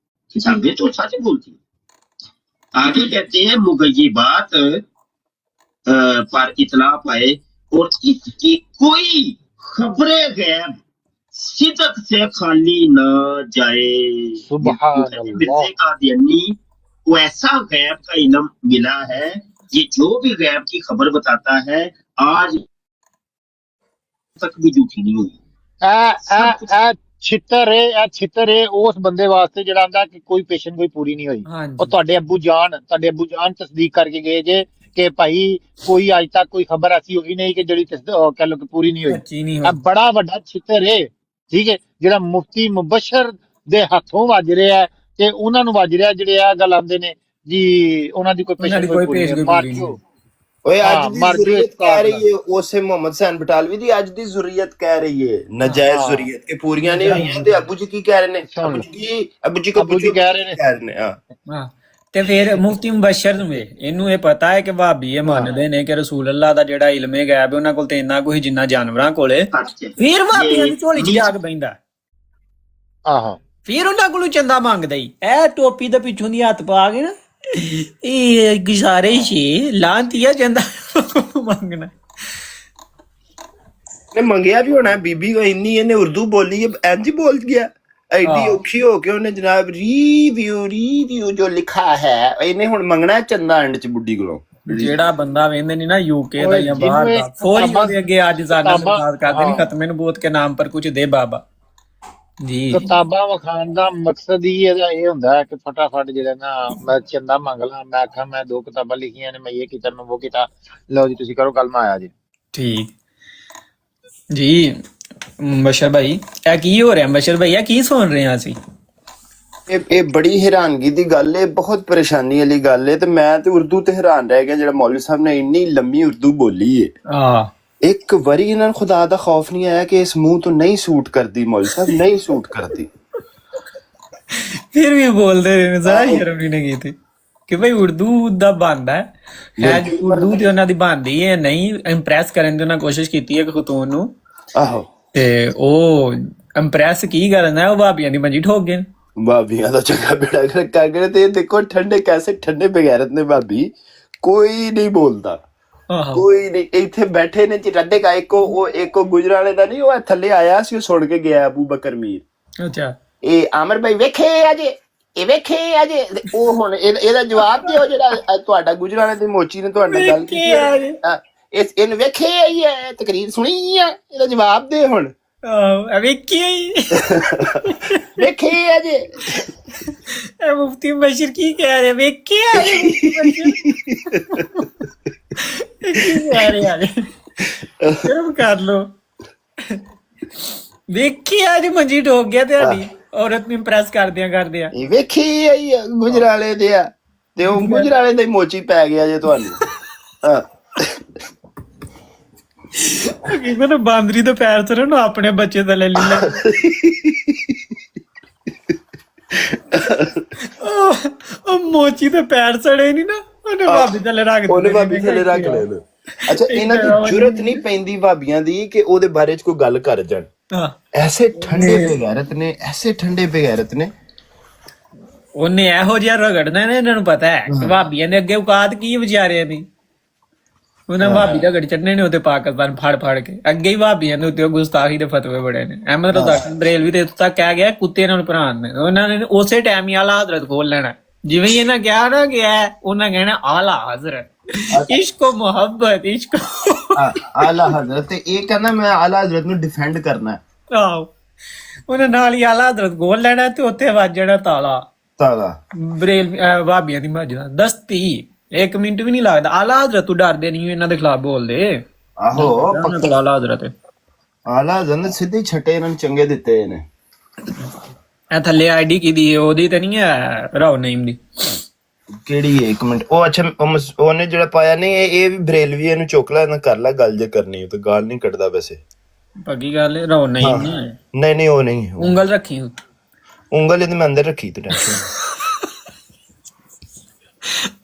Speaker 18: किताबें तो सच बोलती आगे कहते हैं मुगय्यबात पर इतला पाए और इसकी कोई खबरें गैब सिदक से खाली न जाए वो ऐसा गैब का इल्म मिला है ये जो भी गैब की खबर बताता है आज तक भी झूठी नहीं हुई
Speaker 1: ਛਿੱਤਰ ਉਸ ਬੰਦੇ ਵਾਸਤੇ ਜਿਹੜਾ ਆਂਦਾ ਕਿ ਕੋਈ ਪੇਸ਼ਨ ਕੋਈ ਪੂਰੀ ਨਹੀਂ ਹੋਈ ਉਹ ਤੁਹਾਡੇ ਅੱਬੂ ਜਾਨ ਤਸਦੀਕ ਕਰਕੇ ਗਏ ਜੇ ਕਿ ਭਾਈ ਕੋਈ ਅੱਜ ਤੱਕ ਕੋਈ ਖਬਰ ਐਸੀ ਹੋਈ ਨਹੀਂ ਕਿ ਜਿਹੜੀ ਕਹ ਲੋ ਕਿ ਪੂਰੀ ਨਹੀਂ ਹੋਈ ਬੜਾ ਵੱਡਾ ਛਿੱਤਰ ਹੈ ਠੀਕ ਹੈ ਜਿਹੜਾ ਮੁਫਤੀ ਮੁਬਸ਼ਰ ਦੇ ਹੱਥੋਂ ਵੱਜ ਰਿਹਾ ਤੇ ਉਹਨਾਂ ਨੂੰ ਵੱਜ ਰਿਹਾ ਜਿਹੜੇ ਆ ਗੱਲ ਆਂਦੇ ਨੇ ਜੀ ਉਹਨਾਂ ਦੀ ਕੋਈ ਪੇਸ਼ਨ ਕੋਈ ਪੂਰੀ ਨਹੀਂ ਮਾਰਕਿਓ
Speaker 19: ਓਏ ਅੱਜ ਦੀ ਜ਼ੁਰੀਅਤ ਕਹਿ ਰਹੀ ਹੈ ਉਸੇ ਮੁਹੰਮਦ ਹਸਨ ਬਟਾਲਵੀ ਦੀ ਅੱਜ ਦੀ ਜ਼ੁਰੀਅਤ ਕਹਿ ਰਹੀ ਹੈ ਨਜਾਇਜ਼ ਜ਼ੁਰੀਅਤ ਕਿ ਪੂਰੀਆਂ ਨਹੀਂ ਹੋਈਆਂ ਤੇ ਅੱਬੂ ਜੀ ਕੀ ਕਹਿ ਰਹੇ ਨੇ ਅੱਬੂ ਜੀ ਕਹਿ ਰਹੇ ਨੇ
Speaker 14: ਹਾਂ ਤੇ ਫਿਰ ਮੁਫਤੀ ਮੁਬਸ਼ਰ ਨੂੰ ਇਹਨੂੰ ਇਹ ਪਤਾ ਹੈ ਕਿ ਭਾਬੀ ਇਹ ਮੰਨਦੇ ਨੇ ਕਿ ਰਸੂਲ ਅੱਲਾਹ ਦਾ ਜਿਹੜਾ ਇਲਮੇ ਗੈਬ ਉਹਨਾਂ ਕੋਲ ਤੇ ਇੰਨਾ ਕੋਈ ਜਿੰਨਾ ਜਾਨਵਰਾਂ ਕੋਲੇ ਫਿਰ ਭਾਬੀਆਂ ਦੀ ਝੋਲੀ 'ਚ ਜਾ ਕੇ ਬੈਂਦਾ
Speaker 1: ਆਹੋ
Speaker 14: ਫਿਰ ਉਹਨਾਂ ਕੋਲੋਂ ਚੰਦਾ ਮੰਗਦਾ ਹੀ ਇਹ ਟੋਪੀ ਦੇ ਪਿੱਛੋਂ ਦੀ ਹੱਥ ਪਾ ਕੇ ਨਾ ਇਹ ਗੁਜ਼ਾਰਿਸ਼ ਹੈ ਲਾਂਤੀਆ ਜਾਂਦਾ ਮੰਗਣਾ
Speaker 19: ਨੇ ਮੰਗਿਆ ਵੀ ਹੋਣਾ ਬੀਬੀ ਕੋ ਇੰਨੀ ਇਹਨੇ ਉਰਦੂ ਬੋਲੀ ਹੈ ਇੰਜ ਬੋਲ ਗਿਆ ਐਡੀ ਔਖੀ ਹੋ ਕੇ ਉਹਨੇ ਜਨਾਬ ਰਿਵਿਊ ਜੋ ਲਿਖਾ ਹੈ ਇਹਨੇ ਹੁਣ ਮੰਗਣਾ ਚੰਦਾ ਐਂਡ ਚ ਬੁੱਢੀ ਕੋਲੋਂ
Speaker 14: ਜਿਹੜਾ ਬੰਦਾ ਵੇਂਦੇ ਨਹੀਂ ਨਾ ਯੂਕੇ ਦਾ ਜਾਂ ਬਾਹਰ ਦਾ ਫੌਰੀ ਦੇ ਅੱਗੇ ਅੱਜ ਸਾਡਾ ਸਨਮਾਨ ਕਰਦੇ ਨਹੀਂ ਖਤਮੇ ਨਬੂਵਤ ਕੇ ਨਾਮ ਪਰ ਕੁਝ ਦੇ ਬਾਬਾ ਜੀ
Speaker 1: ਕਿਤਾਬਾਂ ਵਿਖਾਉਣ ਦਾ ਮਕਸਦ ਹੀ ਇਹਦਾ ਇਹ ਹੁੰਦਾ ਹੈ ਕਿ ਫਟਾਫਟ ਜਿਹੜਾ ਨਾ ਮੈਂ ਚੰਦਾ ਮੰਗ ਲਾਂ ਮੈਂ ਆਖਾਂ ਮੈਂ 2 ਕਿਤਾਬਾਂ ਲਿਖੀਆਂ ਨੇ ਮੈਂ ਇਹ ਕੀਤਾ ਮੈਂ ਉਹ ਕੀਤਾ ਲਓ ਜੀ ਤੁਸੀਂ ਕਰੋ ਕੱਲ ਮੈਂ ਆਇਆ ਜੀ
Speaker 14: ਠੀਕ ਜੀ ਬਸ਼ਰ ਭਾਈ ਇਹ ਕੀ ਹੋ ਰਿਹਾ ਬਸ਼ਰ ਭਈਆ ਕੀ ਸੁਣ ਰਹੇ ਹਾਂ ਅਸੀਂ
Speaker 19: ਇਹ ਬੜੀ ਹੈਰਾਨਗੀ ਦੀ ਗੱਲ ਹੈ ਬਹੁਤ ਪਰੇਸ਼ਾਨੀ ਵਾਲੀ ਗੱਲ ਹੈ ਤੇ ਮੈਂ ਤੇ ਉਰਦੂ ਤੇ ਹੈਰਾਨ ਰਹਿ ਗਿਆ ਜਿਹੜਾ ਮੌਲਵੀ ਸਾਹਿਬ ਨੇ ਇੰਨੀ ਲੰਮੀ ਉਰਦੂ ਬੋਲੀ ਹੈ ਇੱਕ ਵਾਰੀ ਇਹਨਾਂ ਨੂੰ ਖੁਦਾ ਦਾ ਖੌਫ ਨਹੀਂ ਆਇਆ ਕਿ ਇਸ ਮੂੰਹ ਤੋਂ ਨਹੀਂ ਸੂਟ ਕਰਦੀ ਮੌਲਵੀ ਸਾਹਿਬ ਨਹੀਂ ਸੂਟ ਕਰਦੀ
Speaker 14: ਫਿਰ ਵੀ ਬੋਲਦੇ ਰਹੇ ਜ਼ਰਾ ਸ਼ਰਮ ਨਹੀਂ ਕੀਤੀ ਕਿ ਭਾਈ ਉਰਦੂ ਦਾ ਬੰਦਾ ਹੈ ਉਰਦੂ ਤੇ ਉਹਨਾਂ ਦੀ ਬੰਦੀ ਹੈ ਨਹੀਂ ਇੰਪ੍ਰੈਸ ਕਰਨ ਦੀ ਉਹਨਾਂ ਕੋਸ਼ਿਸ਼ ਕੀਤੀ ਹੈ ਕਿ ਖਤੂਨ ਨੂੰ
Speaker 19: ਆਹੋ
Speaker 14: ਤੇ ਉਹ ਇੰਪ੍ਰੈਸ ਕੀ ਕਰਨਾ ਹੈ ਉਹ ਭਾਬੀਆਂ ਦੀ ਮੰਜੀ ਠੋਕ ਗਏ
Speaker 19: ਭਾਬੀਆਂ ਦਾ ਚੰਗਾ ਬੇੜਾ ਕਰ ਗਏ ਤੇ ਦੇਖੋ ਠੰਡੇ ਕੈਸੇ ਠੰਡੇ ਬਗੈਰਤ ਨੇ ਭਾਬੀ ਕੋਈ ਨਹੀਂ ਬੋਲਦਾ ਕੋਈ ਨਹੀਂ ਇੱਥੇ ਬੈਠੇ ਨੇ ਚਿੱਟੇ ਕਾ ਇੱਕੋ ਗੁਜਰਾਲੇ ਦਾ ਨਹੀਂ ਉਹ ਥੱਲੇ ਆਇਆ ਸੀ ਉਹ ਸੁਣ ਕੇ ਗਿਆ ਅਬੂ ਬਕਰ ਮੀਰ
Speaker 14: ਅੱਛਾ
Speaker 19: ਇਹ ਆਮਰ ਭਾਈ ਵੇਖੇ ਅਜੇ ਉਹ ਹੁਣ ਇਹਦਾ ਜਵਾਬ ਦਿਓ ਜਿਹੜਾ ਤੁਹਾਡਾ ਗੁਜਰਾਲੇ ਦੀ ਮੋਚੀ ਨੇ ਤੁਹਾਡੇ ਨਾਲ ਗੱਲ ਕੀਤੀ ਇਹਨੂੰ ਵੇਖੇ ਆਈ ਹੈ ਤਕਰੀਰ ਸੁਣੀ ਆ ਇਹਦਾ ਜਵਾਬ ਦੇ ਹੁਣ
Speaker 14: ਵੇਖੇ ਅਜੇ ਇਹ ਮੁਫਤੀ ਬਸ਼ੀਰ ਕੀ ਕਹਿ ਰਿਹਾ ਵੇਖੇ ਸ਼ਰਮ ਕਰ ਲੋ ਵੇਖੀ ਅੱਜ ਮੰਜੀ ਠੋਕ ਗਿਆ ਤੁਹਾਡੀ ਔਰਤ ਨੂੰ ਇੰਪ੍ਰੈਸ ਕਰਦਿਆਂ
Speaker 19: ਵੇਖੀ ਆਈ ਗੁਜਰਾਲੇ ਦੇ ਆ ਤੇ ਉਹ ਗੁਜਰਾਲੇ ਦਾ ਮੋਚੀ ਪੈ ਗਿਆ ਜੇ ਤੁਹਾਨੂੰ
Speaker 14: ਮੈਨੂੰ ਬਾਂਦਰੀ ਦੇ ਪੈਰ ਤੇ ਨਾ ਆਪਣੇ ਬੱਚੇ ਦਾ ਲੈ ਲਿਆ ਮੋਚੀ ਤੇ ਪੈਰ ਸੜੇ ਨਹੀਂ ਨਾ, ਉਹਨੇ ਭਾਬੀ ਥੱਲੇ ਰੱਖ ਦਿੱਤੇ।
Speaker 19: ਉਹਨੇ ਭਾਬੀ ਥੱਲੇ ਰੱਖ ਲਏ ਨੇ। ਅੱਛਾ, ਇਹਨਾਂ ਦੀ ਜ਼ਰੂਰਤ ਨਹੀਂ ਪੈਂਦੀ ਭਾਬੀਆਂ ਦੀ ਕਿ ਉਹਦੇ ਬਾਰੇ ਚ ਕੋਈ ਗੱਲ ਕਰ ਜਾਣ। ਐਸੇ ਠੰਡੇ ਬੇਗੈਰਤ ਨੇ, ਐਸੇ ਠੰਡੇ ਬੇਗੈਰਤ ਨੇ।
Speaker 14: ਉਹਨੇ ਇਹੋ ਜਿਹਾ ਰਗੜਨਾ ਨਾ, ਇਹਨਾਂ ਨੂੰ ਪਤਾ ਹੈ ਕਿ ਭਾਬੀਆਂ ਦੇ ਅੱਗੇ ਔਕਾਤ ਕੀ ਵਿਚਾਰਿਆਂ ਦੀ। ਉਹਨਾਂ ਭਾਬੀ ਦਾ ਗੜ ਚੜਨੇ ਨੇ ਉੱਤੇ ਪਾਕਿਸਤਾਨ ਫੜ ਕੇ, ਅੱਗੇ ਹੀ ਭਾਬੀਆਂ ਦੇ ਉੱਤੇ ਗੁਸਤਾਖੀ ਦੇ ਫਤਵੇ ਬੜੇ ਨੇ। ਅਹਿਮਦ ਰਜ਼ਾ ਬਰੇਲਵੀ ਤੇ ਇੱਥੋਂ ਤੱਕ ਕਹਿ ਗਿਆ ਕੁੱਤੇ ਨਾਲ ਭਰਾ ਨੇ। ਉਹਨਾਂ ਨੇ ਉਸੇ ਟਾਈਮ ਹੀ ਆਲਾ ਹਜ਼ਰਤ ਖੋਲ ਲੈਣਾ। ਜਿਵੇਂ ਹੀ ਇਹਨਾਂ ਕਿਹਾ ਨਾ ਗਿਆ, ਉਹਨਾਂ ਕਹਿਣਾ ਆਲਾ ਹਜ਼ਰਤ, ਇਸ਼ਕੋ ਮੁਹੱਬਤ, ਇਸ਼ਕੋ
Speaker 19: ਆਲਾ ਹਜ਼ਰਤ। ਤੇ ਇਹ ਕਹਿੰਦਾ ਮੈਂ ਆਲਾ ਹਜ਼ਰਤ ਨੂੰ ਡਿਫੈਂਡ ਕਰਨਾ।
Speaker 14: ਆਹੋ, ਉਹਨੇ ਨਾਲ ਹੀ ਆਲਾ ਹਜ਼ਰਤ ਖੋਲ ਲੈਣਾ ਤੇ ਉੱਥੇ ਵੱਜ ਜਾਣਾ ਤਾਲਾ ਬਰੇਲ ਭਾਬੀਆਂ ਦੀ ਮੱਝ ਦਾ। ਦਸਤੀ 1 ਮਿੰਟ ਵੀ ਨਹੀਂ ਲੱਗਦਾ। ਆਲਾ ਹਜ਼ਰਤ ਤੂੰ ਡਰਦੇ ਨਹੀਂ ਇਹਨਾਂ ਦੇ ਖਿਲਾਫ ਬੋਲਦੇ।
Speaker 19: ਆਹੋ,
Speaker 14: ਆਲਾ ਹਜ਼ਰਤ
Speaker 19: ਆਲਾ ਹਜ਼ਰਤ ਸਿੱਧੇ ਛੱਟੇ ਇਹਨਾਂ ਨੂੰ ਚੰਗੇ ਦਿੱਤੇ ਨੇ।
Speaker 14: ਇਹ ਥੱਲੇ ਆਈਡੀ ਕਿਹਦੀ ਹੈ? ਉਹਦੀ ਤੇ ਨਹੀਂ ਹੈ, ਰਾਓ ਨਈਮ ਦੀ।
Speaker 19: ਕਿਹੜੀ ਹੈ? 1 ਮਿੰਟ। ਉਹ ਅੱਛਾ, ਉਹਨੇ ਜਿਹੜਾ ਪਾਇਆ ਨਹੀਂ, ਇਹ ਵੀ ਬਰੇਲਵੀ। ਇਹਨੂੰ ਚੁੱਕ ਲੈ, ਇਹਨਾਂ ਕਰ ਲੈ ਗੱਲ ਜੇ ਕਰਨੀ ਤੇ ਗਾਲ ਨਹੀਂ ਕੱਢਦਾ ਵੈਸੇ।
Speaker 14: ਪੱਕੀ ਗੱਲ ਹੈ, ਰਾਓ ਨਈਮ
Speaker 19: ਨਹੀਂ ਉਹ ਨਹੀਂ।
Speaker 14: ਉਂਗਲ ਰੱਖੀ,
Speaker 19: ਉਂਗਲ ਇਹਦੇ ਮੈਂ ਅੰਦਰ ਰੱਖੀ ਤੂੰ ਟੈਨਸ਼ਨ।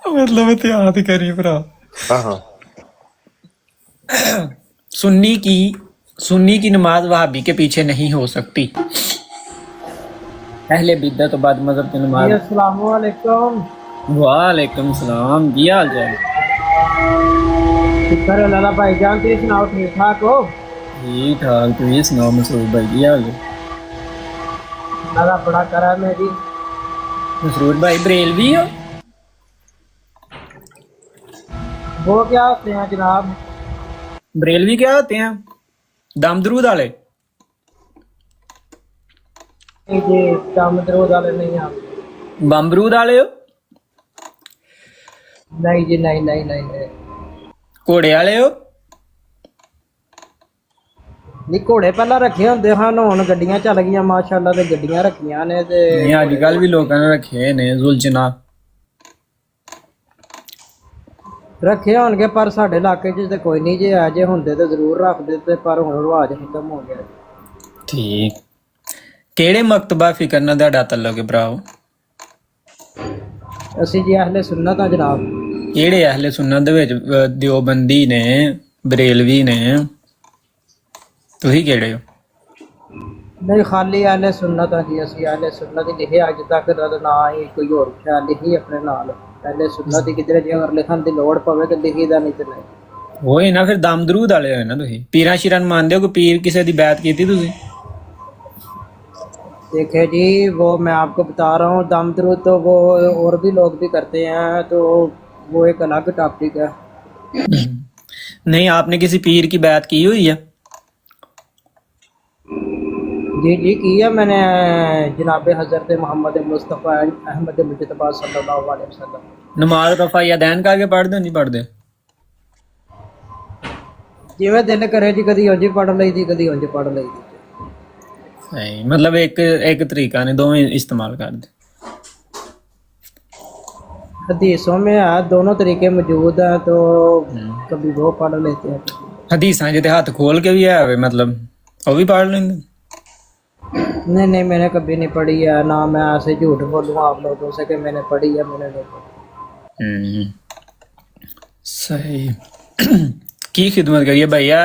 Speaker 14: मतलब एहतियात ही करी भरा। सुन्नी की नमाज वहाबी के पीछे नहीं हो सकती। अहले बिद्दत तो बाद मजहब की नमाज।
Speaker 16: अस्सलाम वालेकुम।
Speaker 14: वालेकुम सलाम, की हाल चाल?
Speaker 16: शुक्र है अल्लाह भाईजान, तुम सुनाओ ठीक ठाक हो?
Speaker 14: ठीक ठाक, तुम ये सुनाओ मसरूर भाई की हाल है?
Speaker 16: अल्लाह बड़ा करम है जी।
Speaker 14: मसरूर भाई बरेलवी हो?
Speaker 16: वो क्या होते हैं जनाब?
Speaker 14: बरेलवी क्या होते हैं? दमदरूद वाले?
Speaker 16: जी दमदरूद वाले नहीं आप।
Speaker 14: बमरूद वाले हो?
Speaker 16: नहीं जी, नहीं।
Speaker 14: घोड़े वाले हो?
Speaker 16: नहीं, घोड़े पहला रखे होंगे ਹਨ, ਹੁਣ ਗੱਡੀਆਂ ਚੱਲ ਗਈਆਂ ਮਾਸ਼ਾਅੱਲਾ ਤੇ ਗੱਡੀਆਂ ਰੱਖੀਆਂ ਨੇ ਤੇ
Speaker 14: ਨਹੀਂ ਅੱਜ ਕੱਲ ਵੀ ਲੋਕਾਂ ਨੇ ਰੱਖੇ ਨੇ ਜ਼ੁਲਜਨਾ
Speaker 16: ਰੱਖੇ ਹੋਣਗੇ, ਪਰ ਸਾਡੇ ਇਲਾਕੇ 'ਚ ਤੇ ਕੋਈ ਨਹੀਂ। ਜੇ ਆ ਜੇ ਹੁੰਦੇ ਤੇ ਜ਼ਰੂਰ ਰੱਖਦੇ, ਤੇ ਪਰ ਹੁਣ ਰਿਵਾਜ ਖਤਮ ਹੋ ਗਿਆ।
Speaker 14: ਠੀਕ, ਕਿਹੜੇ ਮਕਤਬਾ ਫਿਕਰ ਨਾਲ ਤੁਹਾਡਾ ਤਲਕ ਹੈ ਭਰਾਓ?
Speaker 16: ਅਸੀਂ ਜੀ ਅਹਲੇ ਸੁन्नत ਆ ਜਨਾਬ।
Speaker 14: ਕਿਹੜੇ ਅਹਲੇ ਸੁन्नत ਦੇ ਵਿੱਚ? ਦਿਓਬੰਦੀ ਨੇ, ਬਰੇਲਵੀ ਨੇ, ਤੁਸੀਂ ਕਿਹੜੇ ਹੋ?
Speaker 16: ਨਹੀਂ, ਖਾਲੀ ਅਹਲੇ ਸੁन्नत ਆ ਜੀ। ਅਸੀਂ ਅਹਲੇ ਸੁन्नत ਹੀ ਲਿਖਿਆ ਅੱਜ ਤੱਕ ਦਾ ਨਾ ਹੀ ਕੋਈ ਹੋਰ ਖਿਆਲ ਲਿਖੀ ਆਪਣੇ ਨਾਲ। ਅਹਲੇ ਸੁन्नत ਹੀ ਕਿਧਰੇ ਜੇ ਅਗਰ ਲਿਖਣ ਦੀ ਲੋੜ ਪਵੇ ਤੇ ਲਿਖੀ ਦਾ, ਨਹੀਂ ਤੇ ਨਹੀਂ।
Speaker 14: ਹੋਏ ਨਾ ਫਿਰ ਦਮਦਰੂਦ ਵਾਲੇ ਹੋਏ ਨਾ ਤੁਸੀਂ। ਪੀਰਾਂ ਸ਼ੀਰਾਂ ਨੂੰ ਮੰਨਦੇ ਹੋ? ਕੋਈ ਪੀਰ ਕਿਸੇ ਦੀ ਬੈਤ ਕੀਤੀ ਤੁਸੀਂ?
Speaker 16: देखिए जी, वो मैं आपको बता रहा हूँ, दमदरूद तो वो और भी लोग भी करते हैं, तो वो एक अलग टॉपिक है।
Speaker 14: नहीं, आपने किसी पीर की बात की हुई है?
Speaker 16: जी की है मैंने, जनाब हजरत मोहम्मद मुस्तफ़ा अहमद मुजतबा सल्लल्लाहु अलैहि वसल्लम।
Speaker 14: नमाज रफ़ा या दैन करके पढ़ते नहीं पढ़ते?
Speaker 16: जिवें दिल करे जी, कदी उंज पढ़ लई दी, कदी उंज पढ़ लई दी।
Speaker 14: नहीं, मतलब एक तरीका ने दोवें इस्तेमाल कर दे।
Speaker 16: हदीसों में है दोनों तरीके मौजूद है, तो कभी वो पढ़ लेते हैं।
Speaker 14: हदीसा जिते हाथ खोल के भी है, मतलब वो भी पढ़ लेंगे?
Speaker 16: नहीं, मैंने कभी नहीं पढ़ी है, ना मैं ऐसे झूठ बोलूँ आप लोगों से कि मैंने पढ़ी है, मैंने नहीं पढ़ी।
Speaker 14: सही। ਕੀ ਖਿਦਮਤ ਕਰੀਏ ਭਈਆ?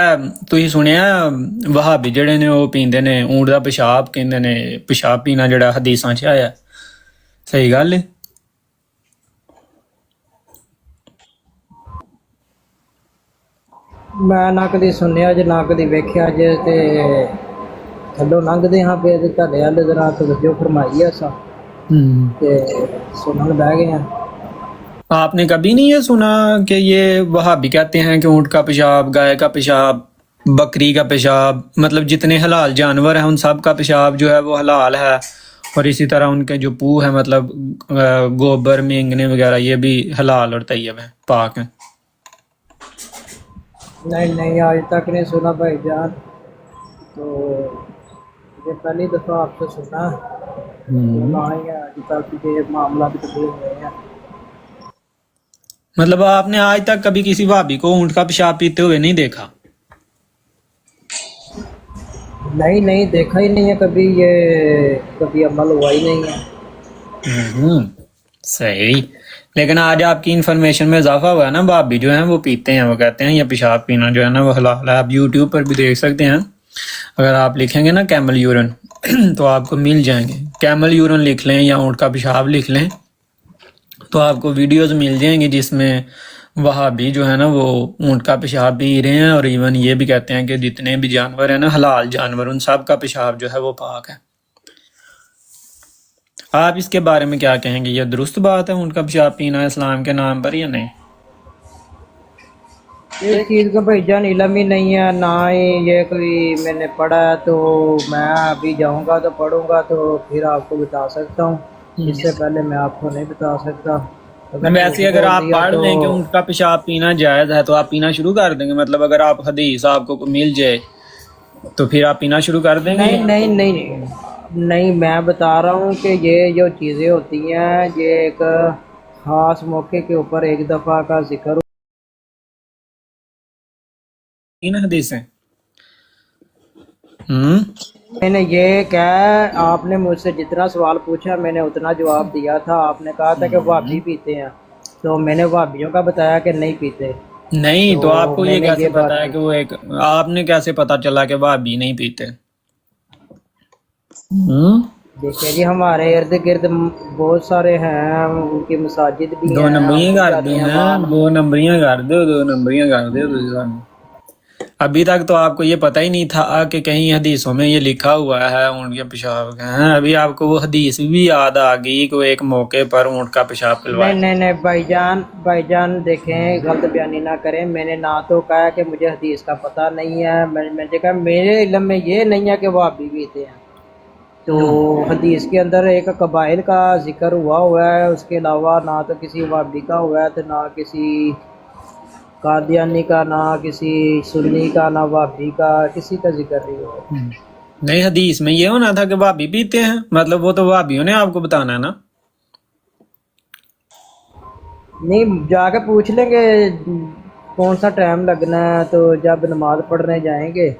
Speaker 14: ਤੁਸੀਂ ਸੁਣਿਆ ਵਹਾਬੀ ਜਿਹੜੇ ਨੇ ਉਹ ਪੀਂਦੇ ਨੇ ਊਂਟ ਦਾ ਪਿਸ਼ਾਬ, ਕਹਿੰਦੇ ਨੇ ਪਿਸ਼ਾਬ ਪੀਣਾ ਜਿਹੜਾ ਹਦੀਸਾਂ 'ਚ ਆਇਆ, ਸਹੀ ਗੱਲ ਹੈ?
Speaker 16: ਮੈਂ ਨਾ ਕਦੀ ਸੁਣਿਆ ਜੇ, ਨਾ ਕਦੀ ਵੇਖਿਆ ਜੇ, ਤੇ ਥੱਲੋਂ ਲੰਘਦੇ ਹਾਂ ਪਏ ਤੇ ਤੁਹਾਡੇ ਵੱਲ ਜ਼ਰਾ ਤਵੱਜੋ ਫਰਮਾਈ ਆ ਸਾ ਤੇ ਸੁਣਨ ਬਹਿ ਗਏ ਹਾਂ।
Speaker 14: आपने कभी नहीं ये सुना कि ये वहाबी कहते हैं कि ऊँट का पेशाब, गाय का पेशाब, बकरी का पेशाब, मतलब जितने हलाल जानवर हैं उन सब का पेशाब जो है वो हलाल है, और इसी तरह उनके जो पू है, मतलब गोबर, मेंगने वगैरह, ये भी हलाल और तैयब है, पाक है?
Speaker 16: नहीं, आज तक नहीं सुना भाईजान, तो ये पहली दफ़ा आपसे सुना। ना ही आज तक ये मामला भी तब्दील हुए हैं।
Speaker 14: मतलब आपने आज तक कभी किसी भाभी को ऊँट का पेशाब पीते हुए नहीं देखा?
Speaker 16: नहीं देखा ही नहीं है कभी, ये कभी अमल हुआ ही नहीं है।
Speaker 14: صحیح. لیکن آج آپ کی انفارمیشن میں اضافہ ہوا ہے نا, بھابی جو ہیں وہ پیتے ہیں, وہ کہتے ہیں یہ پیشاب پینا جو ہے نا وہ حلال ہے. آپ یوٹیوب پر بھی دیکھ سکتے ہیں, اگر آپ لکھیں گے نا کیمل یورن تو آپ کو مل جائیں گے. کیمل یورن لکھ لیں یا اونٹ کا پیشاب لکھ لیں تو آپ کو ویڈیوز مل جائیں گی جس میں وہابی جو ہے نا وہ اونٹ کا پیشاب پی رہے ہیں, اور ایون یہ بھی کہتے ہیں کہ جتنے بھی جانور ہیں نا حلال جانور, ان سب کا پیشاب جو ہے وہ پاک ہے. آپ اس کے بارے میں کیا کہیں گے؟ یہ درست بات ہے اونٹ کا پیشاب پینا اسلام کے نام پر یا نہیں؟
Speaker 16: اس چیز کا بھائی جان علم ہی نہیں ہے, نہ ہی یہ کوئی میں نے پڑھا ہے. تو میں ابھی جاؤں گا تو پڑھوں گا تو پھر آپ کو بتا سکتا ہوں, اس سے پہلے میں آپ کو نہیں بتا سکتا.
Speaker 14: ویسے اگر آپ پڑھ لیں کہ اونٹ کا پیشاب پینا جائز ہے تو آپ پینا شروع کر دیں گے؟ مطلب اگر آپ حدیث آپ کو مل جائے تو پھر آپ پینا شروع کر دیں گے؟
Speaker 16: نہیں, میں بتا رہا ہوں کہ یہ جو چیزیں ہوتی ہیں یہ ایک خاص موقع کے اوپر ایک دفعہ کا ذکر.
Speaker 14: ان حدیثیں
Speaker 16: میں نے یہ کہا, آپ نے مجھ سے جتنا سوال پوچھا میں نے اتنا جواب دیا تھا. آپ نے کہا تھا کہ وہابی پیتے ہیں, تو میں نے وہابیوں کا بتایا کہ نہیں پیتے.
Speaker 14: نہیں تو آپ کو یہ کیسے پتا ہے کہ وہ ایک, آپ نے کیسے پتا چلا کہ وہابی نہیں پیتے؟
Speaker 16: دیکھیں جی ہمارے ارد گرد بہت سارے ہیں, ان کی مساجد بھی ہیں.
Speaker 14: 2 نمبریاں کر دی ہیں, 2 نمبریاں کر دو, 2 نمبریاں کر دو. ابھی تک تو آپ کو یہ پتہ ہی نہیں تھا کہ کہیں حدیثوں میں یہ لکھا ہوا ہے اونٹ کے پیشاب کا. ابھی آپ کو وہ حدیث بھی یاد آ گئی کہ ایک موقع پر اونٹ کا پیشاب پلوایا.
Speaker 16: نہیں بھائی جان دیکھیں, غلط بیانی نہ کریں. میں نے نہ تو کہا کہ مجھے حدیث کا پتہ نہیں ہے, میں نے کہا میرے علم میں یہ نہیں ہے کہ وہ ابھی پیتے ہیں. تو حدیث کے اندر ایک قبائل کا ذکر ہوا ہے, اس کے علاوہ نہ تو کسی وابی کا ہوا ہے, تو نہ کسی قادیانی کا, نہ کسی سنی کا, نہ وابی کا, کسی کا ذکر نہیں ہوا.
Speaker 14: نہیں حدیث میں یہ ہونا تھا کہ وابی پیتے ہیں, مطلب وہ تو وابیوں نے آپ کو بتانا ہے نا.
Speaker 16: نہیں, جا کے پوچھ لیں گے کون سا ٹائم لگنا ہے, تو جب نماز پڑھنے جائیں گے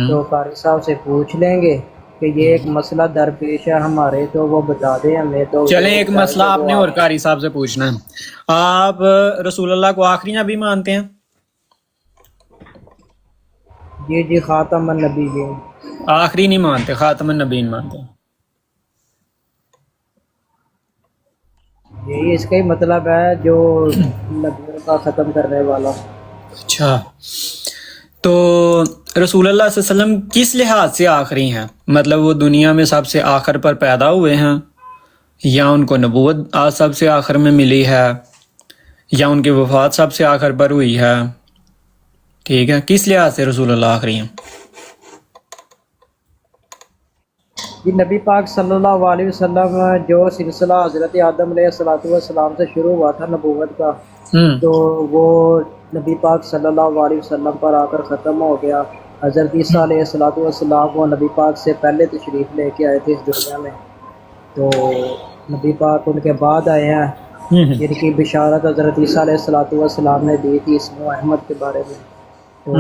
Speaker 16: تو قاری صاحب سے پوچھ لیں گے کہ یہ ایک مسئلہ درپیش ہے ہمارے, تو وہ بتا دیں ہمیں. تو
Speaker 14: چلیں ایک مسئلہ آپ نے اور قاری صاحب سے پوچھنا ہے. آپ رسول اللہ کو آخری نبی مانتے ہیں؟
Speaker 16: جی خاتم النبی جی.
Speaker 14: آخری نہیں مانتے, خاتم النبیین مانتے ہیں.
Speaker 16: یہی اس کا ہی مطلب ہے, جو نبیوں کا ختم کرنے والا.
Speaker 14: اچھا, تو رسول اللہ صلی اللہ علیہ وسلم کس لحاظ سے آخری ہیں؟ مطلب وہ دنیا میں سب سے آخر پر پیدا ہوئے ہیں, یا ان کو نبوت سب سے آخر میں ملی ہے, یا ان کی وفات سب سے آخر پر ہوئی ہے؟ ٹھیک ہے, کس لحاظ سے رسول اللہ آخری ہیں؟
Speaker 16: جی نبی پاک صلی اللہ علیہ وسلم جو سلسلہ حضرت آدم علیہ السلام سے شروع ہوا تھا نبوت کا, تو وہ نبی پاک صلی اللہ علیہ وسلم پر آ کر ختم ہو گیا. حضرت عیسیٰ علیہ السلام وہ نبی پاک سے پہلے تشریف لے کے آئے تھے اس دنیا میں, تو نبی پاک ان کے بعد آئے ہیں. جن کی بشارت حضرت عیسیٰ علیہ السلام نے دی تھی اسم احمد کے بارے میں. تو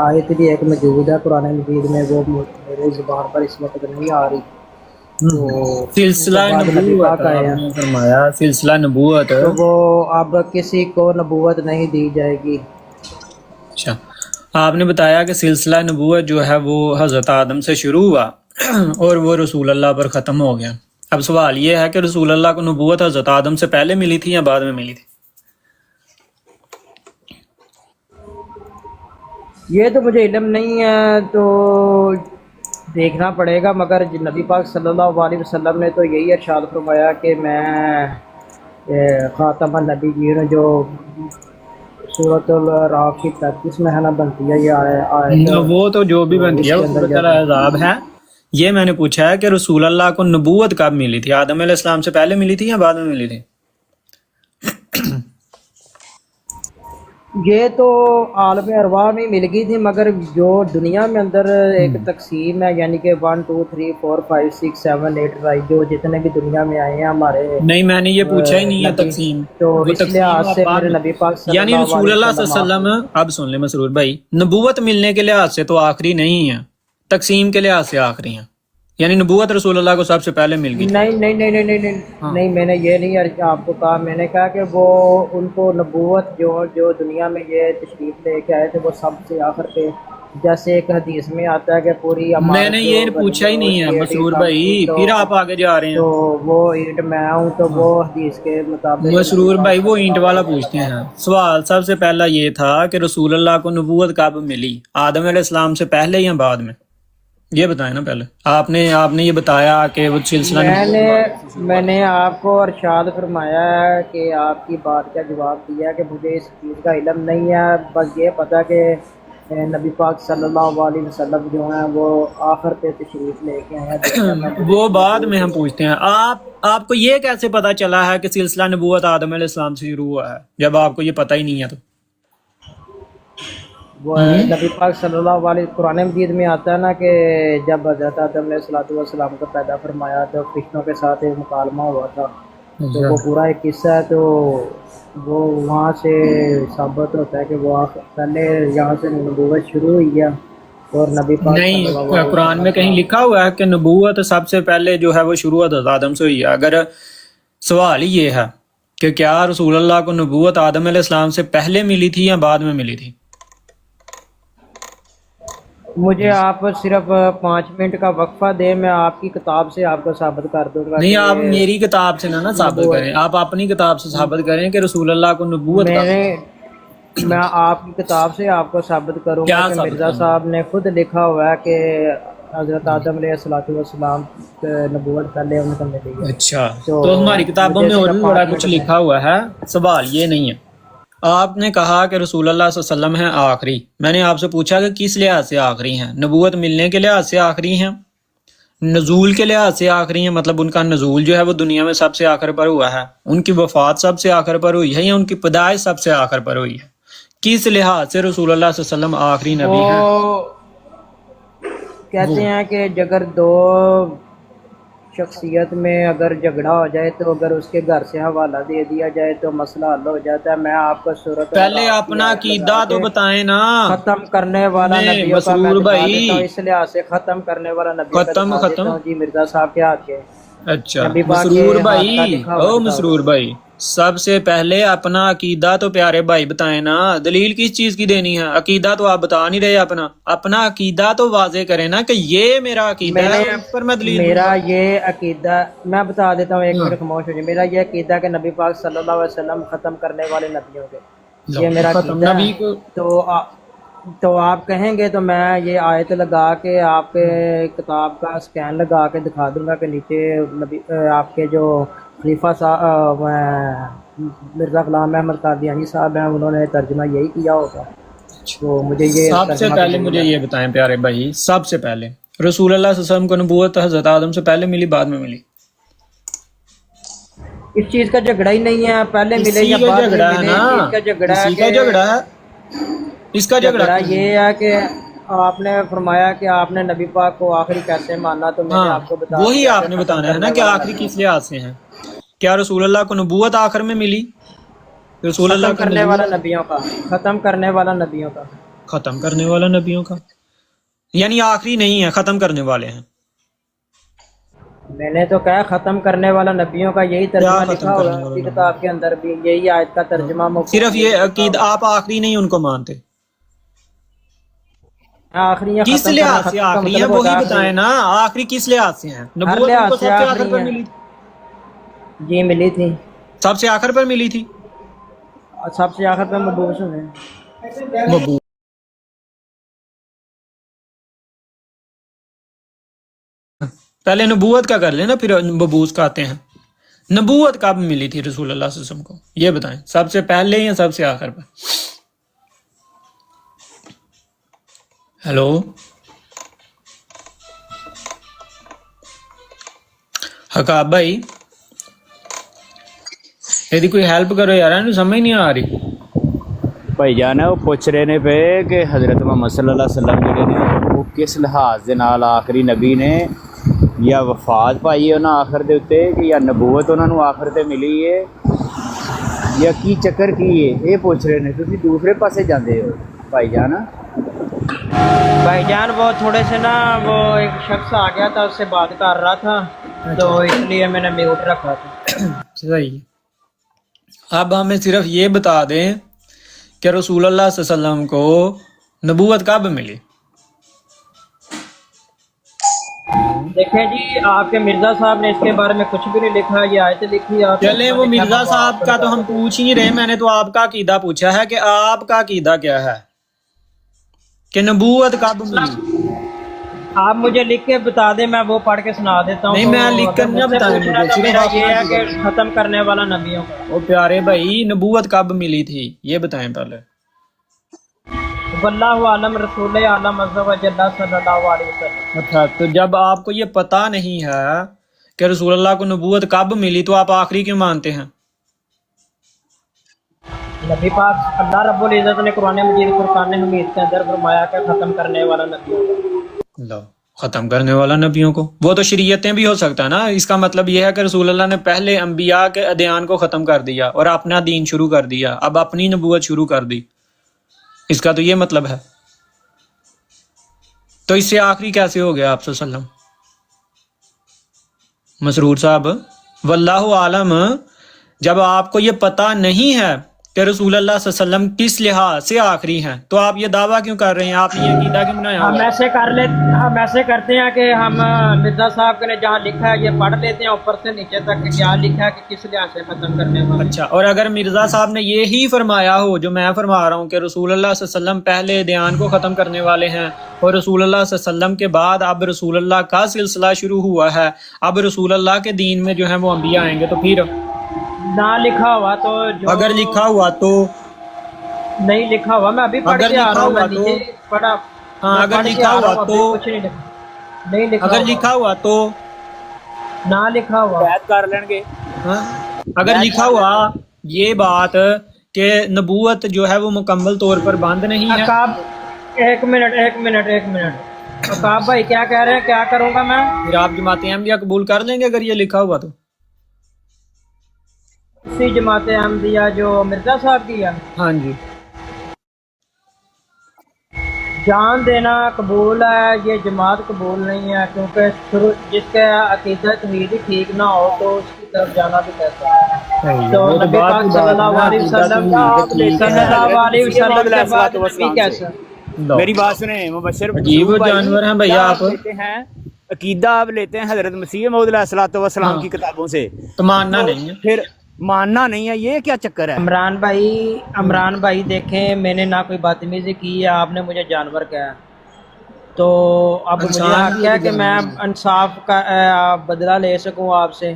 Speaker 16: آیت بھی ایک موجود ہے قرآن مجید میں, وہ میرے زبان پر اس وقت نہیں آ رہی.
Speaker 14: سلسلہ نبوت آپ نے فرمایا, سلسلہ نبوت,
Speaker 16: تو وہ اب کسی کو نبوت نہیں دی جائے گی.
Speaker 14: اچھا, آپ نے بتایا کہ سلسلہ نبوت جو ہے وہ حضرت آدم سے شروع ہوا اور وہ رسول اللہ پر ختم ہو گیا. اب سوال یہ ہے کہ رسول اللہ کو نبوت حضرت آدم سے پہلے ملی تھی یا بعد میں ملی تھی؟
Speaker 16: یہ تو مجھے علم نہیں ہے, تو دیکھنا پڑے گا. مگر نبی پاک صلی اللہ علیہ وسلم نے تو یہی ارشاد فرمایا کہ میں خاتم النبیین, جو سورۃ الراف کی 33 میں ہے نا بنتی ہے یہ
Speaker 14: وہ تو جو بھی بنتی ہے وہ سورۃ العذاب ہے. یہ میں نے پوچھا ہے کہ رسول اللہ کو نبوت کب ملی تھی؟ آدم علیہ السلام سے پہلے ملی تھی یا بعد میں ملی تھی؟
Speaker 16: یہ تو عالم ارواح میں مل گئی تھی, مگر جو دنیا میں اندر ایک تقسیم ہے, یعنی کہ 1 2 3 4 5 6 7 8 9 جو جتنے بھی دنیا میں آئے ہیں ہمارے.
Speaker 14: نہیں میں نے یہ پوچھا ہی نہیں ہے تقسیم.
Speaker 16: تو اس لحاظ سے میرے نبی پاک صلی
Speaker 14: یعنی رسول اللہ صلی اللہ علیہ وسلم, اب سن لیں مسرور بھائی, نبوت ملنے کے لحاظ سے تو آخری نہیں ہے, تقسیم کے لحاظ سے آخری ہیں. यानी नबूवत रसूल अल्लाह को सबसे पहले मिल गई?
Speaker 16: नहीं नहीं नहीं नहीं नहीं नहीं,
Speaker 14: हाँ।
Speaker 16: नहीं मैंने ये नहीं आपको कहा, मैंने कहा कि वो उनको नबूवत जो दुनिया में ये तशरीफ लेके आए थे वो सबसे आखिर पे, जैसे एक हदीस में आता है कि पूरी
Speaker 14: मैंने ये पूछा ही नहीं है मसरूर भाई, फिर आप आगे जा रहे हैं।
Speaker 16: तो वो ईंट मैं हूँ, तो वो हदीस के मुताबिक
Speaker 14: मसरूर भाई वो ईंट वाला पूछते हैं। सवाल सबसे पहला ये था कि रसूल अल्लाह को नबूवत कब मिली, आदम अलैहिस्सलाम से पहले या बाद में? ये बताएं ना पहले। आपने ये बताया कि वो सिलसिला
Speaker 16: मैंने आपको अरशाद फरमाया है कि आपकी बात का जवाब दिया कि मुझे इस चीज़ का इल्म नहीं है, बस ये पता कि नबी पाक सल्लल्लाहु अलैहि वसल्लम जो हैं वो आखिर पे तशरीफ लेके आए हैं।
Speaker 14: वो बाद में हम पूछते हैं। आपको ये कैसे पता चला है कि सिलसिला नबूवत आदम अलैहिस्सलाम से शुरू हुआ है, जब आपको ये पता ही नहीं है? तो
Speaker 16: वो नबी पाक सल्लल्लाहु अलैहि कुरान मजीद में आता है ना कि जब हज़रत आदम अलैहिस्सलाम को पैदा फरमाया तो फरिश्तों के साथ एक मुकालमा हुआ था, तो वो पूरा एक किस्सा है। तो वो वहाँ से साबित होता है कि वो पहले यहाँ से नबूवत शुरू हुई है और नबी पाक
Speaker 14: नहीं, कुरान में कहीं लिखा हुआ है कि नबूवत सबसे पहले जो है वो शुरू हज़रत आदम से हुई है। अगर सवाल ही ये है कि क्या रसूल अल्लाह को नबूवत आदम अलैहिस्सलाम से पहले मिली थी या बाद में मिली थी?
Speaker 16: मुझे आप सिर्फ 5 मिनट का वक्फा दे, मैं आपकी किताब से आपको साबित कर दूंगा।
Speaker 14: नहीं, आप मेरी किताब से ना साबित करें, आप अपनी किताब से साबित करें कि रसूल अल्लाह को नबूवत
Speaker 16: मैं आपकी किताब से आपको साबित करूंगा कि मिर्जा साहब ने खुद लिखा हुआ है कि हजरत आदम अलैहिस्सलाम नबूवत पहले उनको मिली है।
Speaker 14: अच्छा, तो हमारी किताबों में और भी बड़ा कुछ लिखा हुआ है। सवाल ये नहीं है। आपने कहा कि रसूल अल्लाह सल्लल्लाहु अलैहि वसल्लम हैं आखिरी। मैंने आपसे पूछा कि किस लिहाज से आखिरी हैं? नबूवत मिलने के लिहाज से आखिरी हैं, नजूल के लिहाज से आखिरी हैं, मतलब उनका नजूल जो है वो दुनिया में सबसे आखिर पर हुआ है, उनकी वफात सबसे आखिर पर हुई है, या उनकी पैदाइश सबसे आखिर पर हुई है? किस लिहाज से रसूल अल्लाह सल्लल्लाहु अलैहि वसल्लम आखिरी नबी हैं?
Speaker 16: कहते हैं कि अगर दो शख्सियत में अगर झगड़ा हो जाए तो अगर उसके घर से हवाला दे दिया जाए तो मसला हल हो जाता है। मैं आपको सूरत
Speaker 14: पहले अपना अकीदा तो बताएं ना।
Speaker 16: खत्म करने वाला नबियों का मैं बता देता हूं, इस लिहाज से खत्म करने वाला नबी खत्म जी मिर्जा साहब के आगे।
Speaker 14: अच्छा मसरूर भाई, ओ मसरूर भाई, सबसे पहले अपना अकीदा तो प्यारे भाई बताएं ना। दलील किस चीज की देनी है? अकीदा तो आप बता नहीं रहे। अपना अकीदा तो वाजे करें ना कि ये मेरा अकीदा है, पर मैं दलील
Speaker 16: मेरा ये अकीदा मैं बता देता हूँ। एक मिनट खामोश हो जाए। मेरा ये अकीदा कि नबी पाक सल्लल्लाहु अलैहि वसल्लम खत्म करने वाले नबियों के, ये मेरा अकीदा है। तो आप कहेंगे तो मैं ये आयत लगा के आपके किताब का स्कैन लगा के दिखा दूंगा कि नीचे नबी आपके जो खलीफा साहब मिर्ज़ा ग़ुलाम अहमद कादियानी साहब हैं, उन्होंने तर्जुमा यही किया होगा। तो मुझे ये
Speaker 14: सबसे पहले मुझे ये बताएं प्यारे भाई, सबसे पहले रसूल अल्लाह सल्लल्लाहु अलैहि वसल्लम को नबूवत हज़रत आदम से पहले मिली बाद में मिली?
Speaker 16: इस चीज का झगड़ा ही नहीं है, पहले मिले या बाद में मिले। इसका झगड़ा है।
Speaker 14: इसका झगड़ा
Speaker 16: ये है कि आपने फरमाया कि आपने नबी पाक को आखिरी कैसे माना, तो मैंने आपको बताया
Speaker 14: वही आपने बताना है ना कि आखिरी किस लिहाज से है। क्या रसूल अल्लाह को नबूवत आखिर में मिली? रसूल अल्लाह
Speaker 16: करने वाला नबियों का, खत्म करने वाला नबियों का,
Speaker 14: खत्म करने वाला नबियों का, यानी आखिरी नहीं है, खत्म करने वाले हैं।
Speaker 16: मैंने तो कहा खत्म करने वाला नबियों का, यही तर्जुमा लिखा होगा किताब के अंदर भी, यही आयत का तर्जुमा।
Speaker 14: सिर्फ ये अकीदा आप आखिरी नहीं उनको मानते?
Speaker 16: आखिरी
Speaker 14: किस लिहाज से आखिरी है वही बताएं ना। आखिरी किस लिहाज से है? नबूवत उनको सबसे आखिर पर मिली?
Speaker 16: जी मिली थी, सबसे
Speaker 14: आखिर पर मिली थी।
Speaker 16: सबसे आखिर पर मबूस हुए।
Speaker 14: पहले नबूवत का कर लेना, फिर मबूस का आते हैं। नबूवत कब मिली थी रसूल अल्लाह सल्लल्लाहु अलैहि वसल्लम को, ये बताएं, सबसे पहले या सबसे आखिर पर? हेलो हकाब भाई, यदि कोई हेल्प करो यार, समझ नहीं आ रही।
Speaker 10: भाई जान वो पूछ रहे ने पे कि हज़रत मुहम्मद सल्लल्लाहु अलैहि वसल्लम जिहड़े ने वो किस लिहाज दे नाल आखिरी नबी ने, या वफात पाई है उन्होंने आखिर दे उत्ते, कि या नबूवत उन्होंने आखिर ते मिली है, या की चक्कर की है, ये पूछ रहे ने। तुसीं दूसरे पासे जांदे हो भाई जान।
Speaker 16: भाईजान वो थोड़े से ना वो एक शख्स आ गया था, उससे बात कर रहा था, तो इसलिए मैंने म्यूट रखा था।
Speaker 14: सही। अब हमें सिर्फ ये बता दें कि रसूल अल्लाह सल्लल्लाहु अलैहि वसल्लम को नबूवत कब मिली?
Speaker 16: देखें जी, आपके मिर्जा साहब ने इसके बारे में कुछ भी नहीं लिखा, ये आयत लिखी आप।
Speaker 14: चले वो मिर्जा साहब का तो हम पूछ ही रहे, मैंने तो आपका अकीदा पूछा है कि आपका अकीदा क्या है कि नबूवत कब मिली?
Speaker 16: आप मुझे लिख के बता दें, मैं वो पढ़ के सुना देता हूँ।
Speaker 14: नहीं, मैं लिख कर नहीं बताऊं, मुझे
Speaker 16: मेरा ये है कि खत्म करने वाला नबियों का।
Speaker 14: ओ प्यारे भाई, नबूवत कब मिली थी ये बताएं पहले।
Speaker 16: वल्लाहु आलम रसूल आलम अज़्ज़ा व जल्ला सल्लल्लाहु अलैहि वसल्लम।
Speaker 14: अच्छा, तो जब आपको ये पता नहीं है कि रसूल अल्लाह को नबूवत कब मिली, तो आप आखिरी क्यों मानते हैं?
Speaker 16: नबी पाक अल्लाह रब्बुल इज़्ज़त ने कुरान मजीद फुरकान हमीद के अंदर फरमाया कि खत्म करने वाला नबियों को।
Speaker 14: लो, खत्म करने वाला नबियों को, वो तो शरीयतें भी हो सकता है ना। इसका मतलब ये है कि रसूल अल्लाह ने पहले अंबिया के अदयान को खत्म कर दिया और अपना दीन शुरू कर दिया, अब अपनी नबूवत शुरू कर दी, इसका तो ये मतलब है। तो इससे आखिरी कैसे हो गया आप सल्लम? मसरूर साहब, वल्लाहु आलम, जब आपको ये पता नहीं है कि रसूल अल्लाह सल्लल्लाहु अलैहि वसल्लम किस लिहाज से आखिरी हैं, तो आप ये दावा क्यों कर रहे हैं? आप ये अकीदा क्यों बनाया?
Speaker 16: हम ऐसे करते हैं कि हम मिर्जा साहब ने जहाँ लिखा है ये पढ़ लेते हैं ऊपर से नीचे तक कि क्या लिखा है कि किस लिहाज से खत्म करने वाला।
Speaker 14: अच्छा, और अगर मिर्जा साहब ने ये ही फरमाया हो जो मैं फरमा रहा हूँ कि रसूल अल्लाह सल्लल्लाहु अलैहि वसल्लम पहले ध्यान को ख़त्म करने वाले हैं और रसूल अल्लाह सल्लल्लाहु अलैहि वसल्लम के बाद अब रसूल अल्लाह का सिलसिला शुरू हुआ है, अब रसूल अल्लाह के दीन में जो है वो अंबिया आएंगे, तो फिर
Speaker 16: ना लिखा हुआ तो जो
Speaker 14: अगर लिखा हुआ तो
Speaker 16: नहीं लिखा हुआ, मैं अभी पढ़ के आ रहा हूँ, मैं पढ़ा।
Speaker 14: हाँ, अगर लिखा हुआ तो
Speaker 16: कुछ नहीं लिखा,
Speaker 14: अगर लिखा हुआ तो
Speaker 16: ना लिखा हुआ
Speaker 14: बैत कर लेंगे। अगर लिखा हुआ ये बात कि नबूवत जो है वो मुकम्मल तौर पर बंद नहीं है।
Speaker 16: एक मिनट अकाब भाई क्या कह रहे हैं, क्या करूँगा मैं?
Speaker 14: फिर आप जमात अहमदिया कबूल कर लेंगे अगर ये लिखा हुआ तो?
Speaker 16: उसी जमात अहमदिया जो मिर्जा साहब की है?
Speaker 14: हाँ जी।
Speaker 16: जान देना कबूल है, ये जमात कबूल नहीं है, क्योंकि जिसका अकीदा तौहीद ही ठीक ना हो तो उसकी तरफ जाना भी कैसा है। तो नबी पाक सल्लल्लाहु अलैहि वसल्लम के बाद नबी कैसा?
Speaker 21: मेरी बात सुने मुबश्शिर,
Speaker 14: अजीब जानवर हैं भैया आप।
Speaker 21: लेते हैं अकीदा, आप लेते हैं हजरत मसीह मौऊद अलैहिस्सलाम की किताबों से,
Speaker 14: तो मानना नहीं है,
Speaker 21: फिर मानना नहीं है, ये क्या चक्कर है?
Speaker 16: इमरान भाई देखें, मैंने ना कोई बदतमीजी की है, आपने मुझे जानवर कहा, तो अब मुझे क्या है कि मैं इंसाफ का बदला ले सकूं आपसे।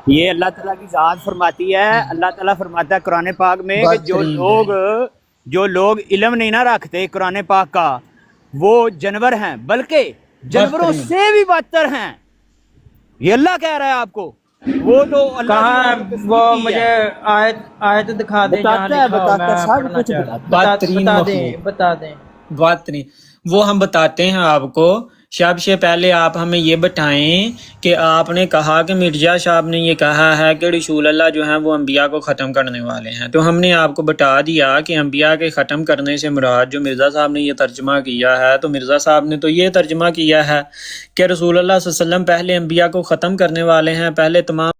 Speaker 21: ये अल्लाह ताला की ज़ात फरमाती है, अल्लाह ताला फरमाता है कुरान पाक में कि जो लोग इल्म नहीं ना रखते कुरान पाक का, वो जानवर हैं, बल्कि जानवरों से भी बदतर हैं। ये अल्लाह कह रहा है आपको। वो तो
Speaker 16: कहाँ वो मुझे आयत दिखा दे, बता दें।
Speaker 14: बात नहीं, वो हम बताते हैं आपको। सबसे पहले आप हमें ये बताएं कि आपने कहा कि मिर्जा साहब ने ये कहा है कि रसूल अल्लाह जो है वो अंबिया को ख़त्म करने वाले हैं, तो हमने आपको बता दिया कि अंबिया के ख़त्म करने से मुराद जो मिर्ज़ा साहब ने ये तर्जमा किया है, तो मिर्ज़ा साहब ने तो ये तर्जमा किया है कि रसूल अल्लाह सल्लल्लाहु अलैहि वसल्लम पहले अंबिया को ख़त्म करने वाले हैं, पहले तमाम